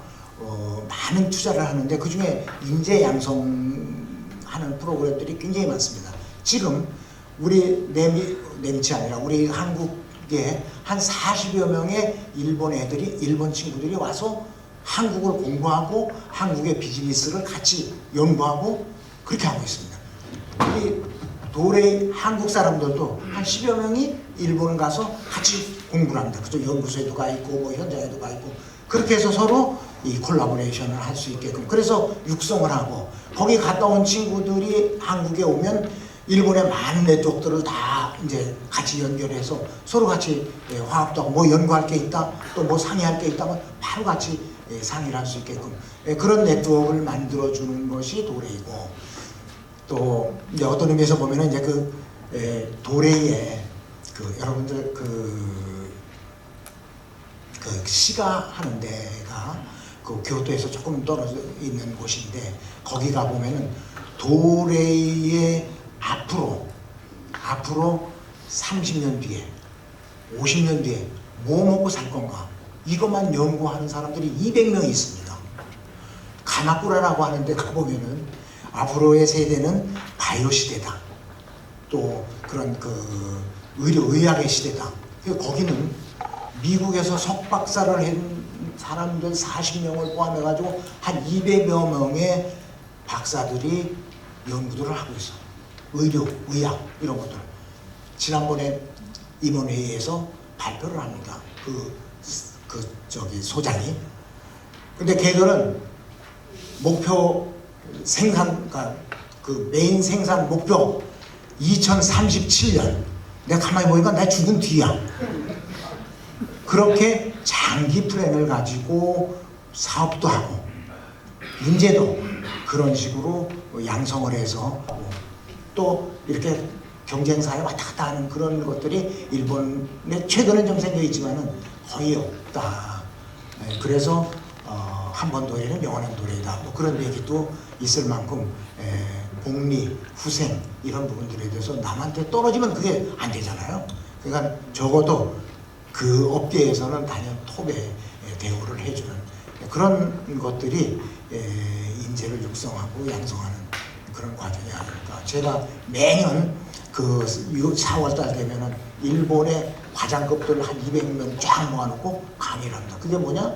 많은 투자를 하는데 그 중에 인재 양성하는 프로그램들이 굉장히 많습니다. 지금 우리 nem치 아니라 우리 한국에 한 40여 명의 일본 친구들이 와서 한국을 공부하고 한국의 비즈니스를 같이 연구하고 그렇게 하고 있습니다. 우리 도레이 한국 사람들도 한 10여 명이 일본을 가서 같이 공부를 합니다. 그쪽 연구소에도 가 있고 뭐 현장에도 가 있고 그렇게 해서 서로 이 콜라보레이션을 할 수 있게끔, 그래서 육성을 하고, 거기 갔다 온 친구들이 한국에 오면 일본의 많은 네트워크들을 다 이제 같이 연결해서 서로 같이 화합도 하고, 뭐 연구할 게 있다 또 뭐 상의할 게 있다면 바로 같이 상의를 할 수 있게끔 그런 네트워크를 만들어주는 것이 도레이고, 또 이제 어떤 의미에서 보면은 이제 그 도레이에 그 여러분들 그 시가 하는 데가 그 교토에서 조금 떨어져 있는 곳인데, 거기 가 보면은 도레이의 앞으로 30년 뒤에 50년 뒤에 뭐 먹고 살 건가 이것만 연구하는 사람들이 200명이 있습니다. 가마쿠라라고 하는데 가보면은 앞으로의 세대는 바이오 시대다, 또 그런 그 의학의 시대다. 거기는 미국에서 석박사를 한 사람들 40명을 포함해가지고 한 200여 명의 박사들이 연구들을 하고 있어. 의료, 의학 이런 것들. 지난번에 임원회의에서 발표를 합니다. 소장이. 근데 걔들은 목표 생산, 그러니까 그 메인 생산 목표 2037년. 내가 가만히 보니까 나 죽은 뒤야. 그렇게 장기 플랜을 가지고 사업도 하고 인재도 그런 식으로 양성을 해서 또 이렇게 경쟁사에 왔다 갔다 하는 그런 것들이 일본에 최근에 좀 생겨 있지만은 거의 없다. 그래서 한번 도래는 영원한 도래이다. 뭐 그런 얘기도 있을 만큼 복리, 후생 이런 부분들에 대해서 남한테 떨어지면 그게 안 되잖아요. 그러니까 적어도 그 업계에서는 단연 톱에 대우를 해주는 그런 것들이 인재를 육성하고 양성하는 그런 과정이 아닐까. 제가 매년 그 4월달 되면은 일본의 과장급들 한 200명 쫙 모아놓고 강의를 합니다. 그게 뭐냐?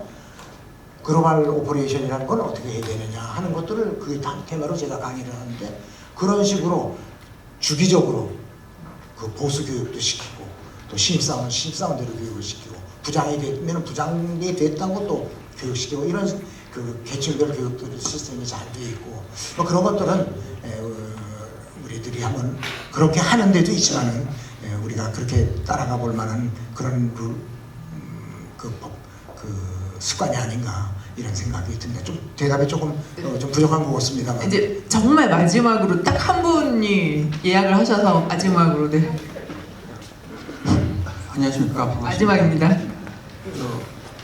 글로벌 오퍼레이션이라는 건 어떻게 해야 되느냐 하는 것들을 그게 다 테마로 제가 강의를 하는데 그런 식으로 주기적으로 그 보수 교육도 시키고 또 신입사원대로 교육을 시키고 부장이 되면 부장이 됐다는 것도 교육시키고 이런 그 계층별 교육들 시스템이 잘 돼 있고 뭐 그런 것들은 우리들이 한번 그렇게 하는 데도 있지만은 우리가 그렇게 따라가 볼 만한 그런 그 습관이 아닌가 이런 생각이 듭니다. 좀 대답이 조금 좀 부족한 것 같습니다만. 이제 정말 마지막으로 딱 한 분이 예약을 하셔서 마지막으로 네. 안녕하십니까. 반갑습니다. 마지막입니다.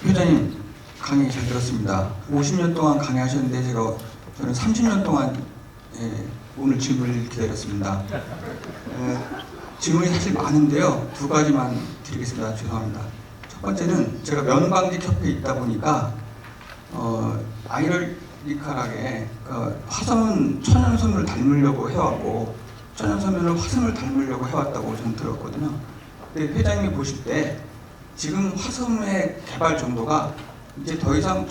회장님 강의 잘 들었습니다. 50년 동안 강의하셨는데 저는 30년 동안 오늘 질문을 기다렸습니다. 질문이 사실 많은데요. 두 가지만 드리겠습니다. 죄송합니다. 첫 번째는 제가 면방직협회에 있다 보니까 아이러니컬하게 화성은 천연섬유를 닮으려고 해왔고 천연섬유는 화성을 닮으려고 해왔다고 저는 들었거든요. 근데 회장님이 보실 때 지금 화성의 개발 정도가 이제 더 이상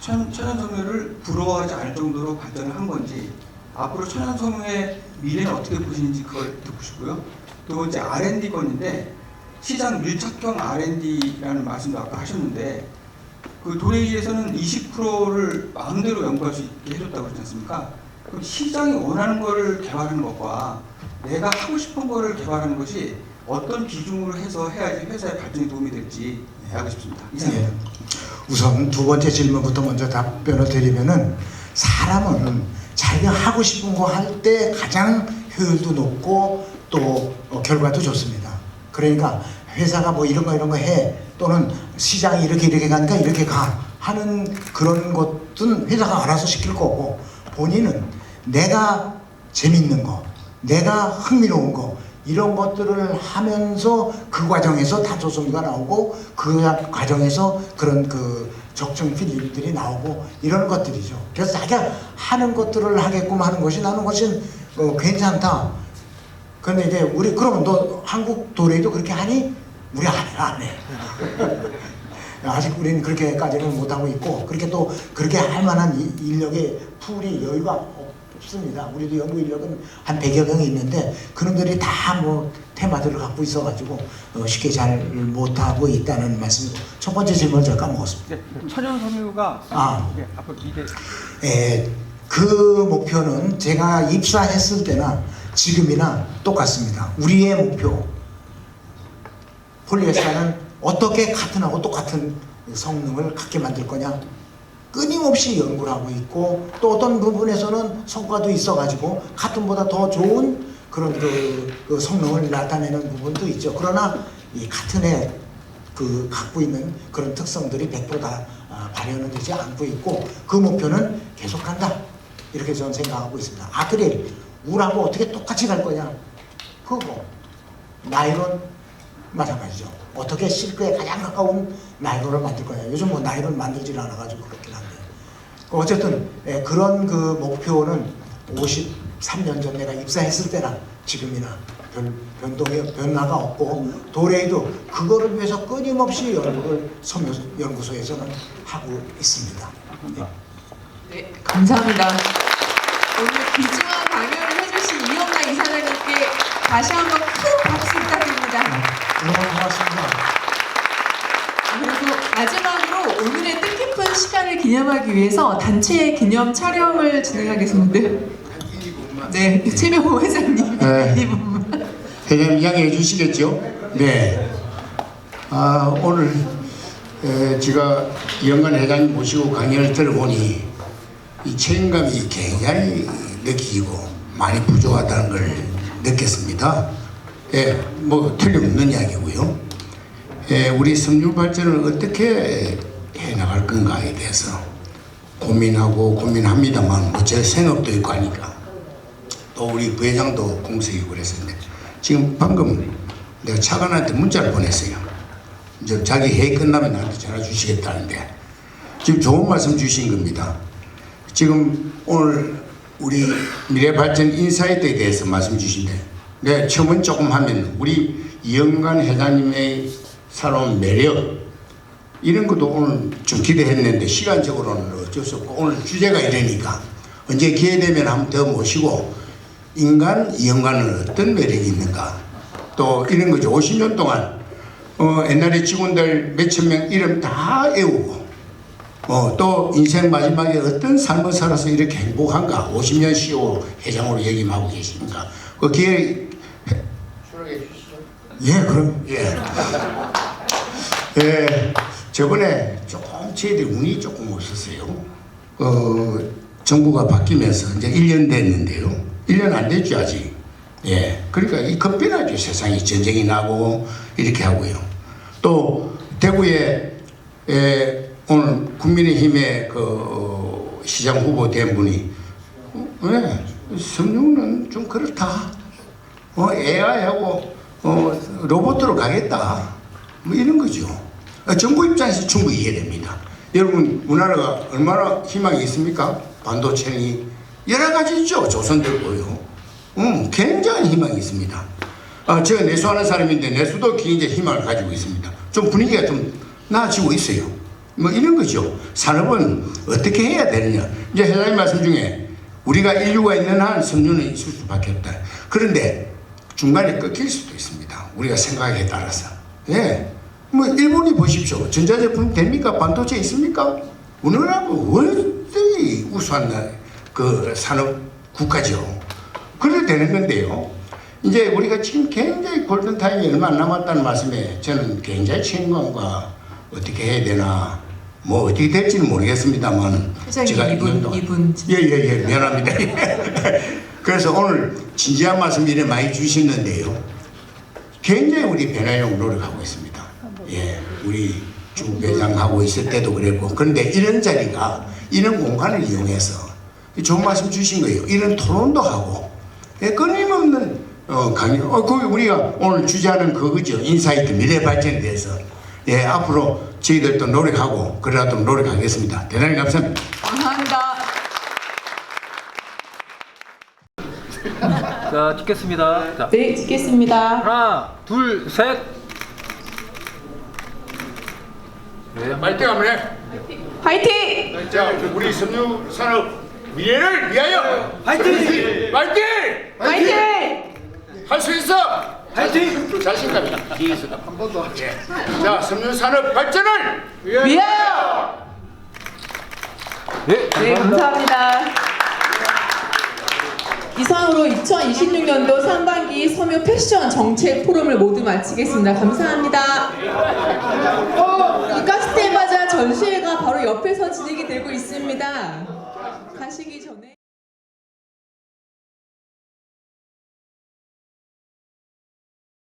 천연섬유를 부러워하지 않을 정도로 발전을 한 건지 앞으로 천연섬유의 미래는 어떻게 보시는지 그걸 듣고 싶고요. 두 번째 R&D 건인데 시장 밀착형 R&D라는 말씀도 아까 하셨는데 그 도레이에서는 20%를 마음대로 연구할 수 있게 해줬다고 그러지 않습니까? 그럼 시장이 원하는 거를 개발하는 것과 내가 하고 싶은 거를 개발하는 것이 어떤 비중으로 해서 해야지 회사의 발전에 도움이 될지 알고 싶습니다. 이상입니다. 우선 두 번째 질문부터 먼저 답변을 드리면은 사람은 자기가 하고 싶은 거 할 때 가장 효율도 높고 또 결과도 좋습니다. 그러니까 회사가 뭐 이런 거 해 또는 시장이 이렇게 가니까 이렇게 가 하는 그런 것은 회사가 알아서 시킬 거고 본인은 내가 재밌는 거, 내가 흥미로운 거 이런 것들을 하면서 그 과정에서 탄소섬유가 나오고 그 과정에서 그런 그 적정 필름들이 나오고 이런 것들이죠. 그래서 자기가 하는 것들을 하게끔 하는 것이 나는 것은 괜찮다. 그런데 이제 우리 그러면 너 한국 도레이도 그렇게 하니? 우리 안 해. 아직 우리는 그렇게까지는 못하고 있고 그렇게 또 그렇게 할 만한 인력의 풀이 여유가 없습니다. 우리도 연구 인력은 한 100여 명이 있는데 그놈들이 다 뭐 테마들을 갖고 있어가지고 쉽게 잘 못하고 있다는 말씀이고 첫 번째 질문을 제가 까먹었습니다. 네, 천연섬유가 앞으로 그 목표는 제가 입사했을 때나 지금이나 똑같습니다. 우리의 목표 폴리에스테르는 어떻게 카튼하고 똑같은 성능을 갖게 만들 거냐 끊임없이 연구를 하고 있고 또 어떤 부분에서는 성과도 있어가지고 카튼보다 더 좋은 그런 그 성능을 나타내는 부분도 있죠. 그러나 이 카튼의 그 갖고 있는 그런 특성들이 100% 다 발현은 되지 않고 있고 그 목표는 계속한다 이렇게 저는 생각하고 있습니다. 아크릴 우라고 어떻게 똑같이 갈 거냐 그거 나일론 마찬가지죠. 어떻게 실크에 가장 가까운 나일론을 만들 거냐. 요즘 뭐 나일론 만들질 않아가지고 그렇긴 한데 어쨌든 그런 그 목표는 53년 전 내가 입사했을 때나 지금이나 변화가 없고 도레이도 그거를 위해서 끊임없이 연구를 연구소에서는 하고 있습니다. 네, 감사합니다. 오늘 귀중한 강연을 해주신 이영하 이사장님께 다시 한번 큰 박수 부탁드립니다. 너무 고맙습니다. 그리고 마지막으로 오늘의 뜻깊은 시간을 기념하기 위해서 단체 기념 촬영을 진행하겠습니다. 네, 최병호 회장님. 네. 1분만. 회장님 이야기해 주시겠죠? 네. 오늘 제가 이영관 회장님 모시고 강연을 들어보니 이 책임감이 굉장히 느끼고 많이 부족하다는 걸 느꼈습니다. 뭐 틀림없는 이야기고요. 우리 섬유 발전을 어떻게 해나갈 건가에 대해서 고민하고 고민합니다만 뭐 제 생업도 있고 하니까 또 우리 부회장도 공석이고 그랬었는데 지금 방금 내가 차관한테 문자를 보냈어요. 이제 자기 회의 끝나면 나한테 전화 주시겠다는데 지금 좋은 말씀 주신 겁니다. 지금 오늘 우리 미래발전 인사이트에 대해서 말씀 주신데 네, 처음은 조금 하면 우리 이영관 회장님의 살아온 매력 이런 것도 오늘 좀 기대했는데 시간적으로는 어쩔 수 없고 오늘 주제가 이러니까 언제 기회 되면 한번 더 모시고 인간 이영관은 어떤 매력이 있는가 또 이런 거죠. 50년 동안 옛날에 직원들 몇천 명 이름 다 외우고 또 인생 마지막에 어떤 삶을 살아서 이렇게 행복한가 50년 CEO 회장으로 역임하고 계십니까? 그 기회 출연해 주시죠. 예, 그럼. 저번에 조금 저희들이 운이 조금 없었어요. 정부가 바뀌면서 이제 1년 됐는데요. 1년 안 됐죠 아직. 그러니까 이 급변하죠. 세상이 전쟁이 나고 이렇게 하고요. 또 대구에 오늘 국민의힘의 그 시장 후보 된 분이 성룡은 좀 그렇다. AI하고 로봇으로 가겠다. 뭐 이런 거죠. 정부 입장에서 충분히 이해됩니다. 여러분 우리나라가 얼마나 희망이 있습니까? 반도체니 여러 가지 있죠. 조선들고요. 굉장히 희망이 있습니다. 제가 내수하는 사람인데 내수도 굉장히 희망을 가지고 있습니다. 좀 분위기가 좀 나아지고 있어요. 뭐 이런 거죠. 산업은 어떻게 해야 되느냐. 이제 회장님 말씀 중에 우리가 인류가 있는 한 섬유는 있을 수밖에 없다. 그런데 중간에 꺾일 수도 있습니다. 우리가 생각에 따라서. 뭐 일본이 보십시오. 전자제품 됩니까? 반도체 있습니까? 우리나라는 월등히 우수한 그 산업 국가죠. 그래도 되는 건데요. 이제 우리가 지금 굉장히 골든타임이 얼마 안 남았다는 말씀에 저는 굉장히 책임감과 어떻게 해야 되나 뭐 어떻게 될지는 모르겠습니다만 제가 2분 미안합니다. 그래서 오늘 진지한 말씀 이래 많이 주시는데요. 굉장히 우리 변화하려고 노력하고 있습니다. 우리 주 회장하고 있을 때도 그랬고 그런데 이런 자리가 이런 공간을 이용해서 좋은 말씀 주신 거예요. 이런 토론도 하고 끊임없는 강의. 거기 우리가 오늘 주제하는 그거죠. 인사이트 미래 발전에 대해서 앞으로 저희들도 노력하고 그러도록 노력하겠습니다. 대단히 감사합니다. 감사합니다. 자, 찍겠습니다. 자, 네, 찍겠습니다. 하나, 둘, 셋. 네, 말등 한번 해. 화이팅! 자, 우리 섬유 산업 미래를 위하여 화이팅! 말등! 화이팅! 할 수 있어! 화이팅! 자신감이 뒤에 있어. 한 번 더. 자, 섬유 산업 발전을 위하여! 네, 감사합니다. 이상으로 2026년도 상반기 섬유 패션 정책 포럼을 모두 마치겠습니다. 감사합니다. 이 가스테마자 전시회가 바로 옆에서 진행이 되고 있습니다. 가시기 전에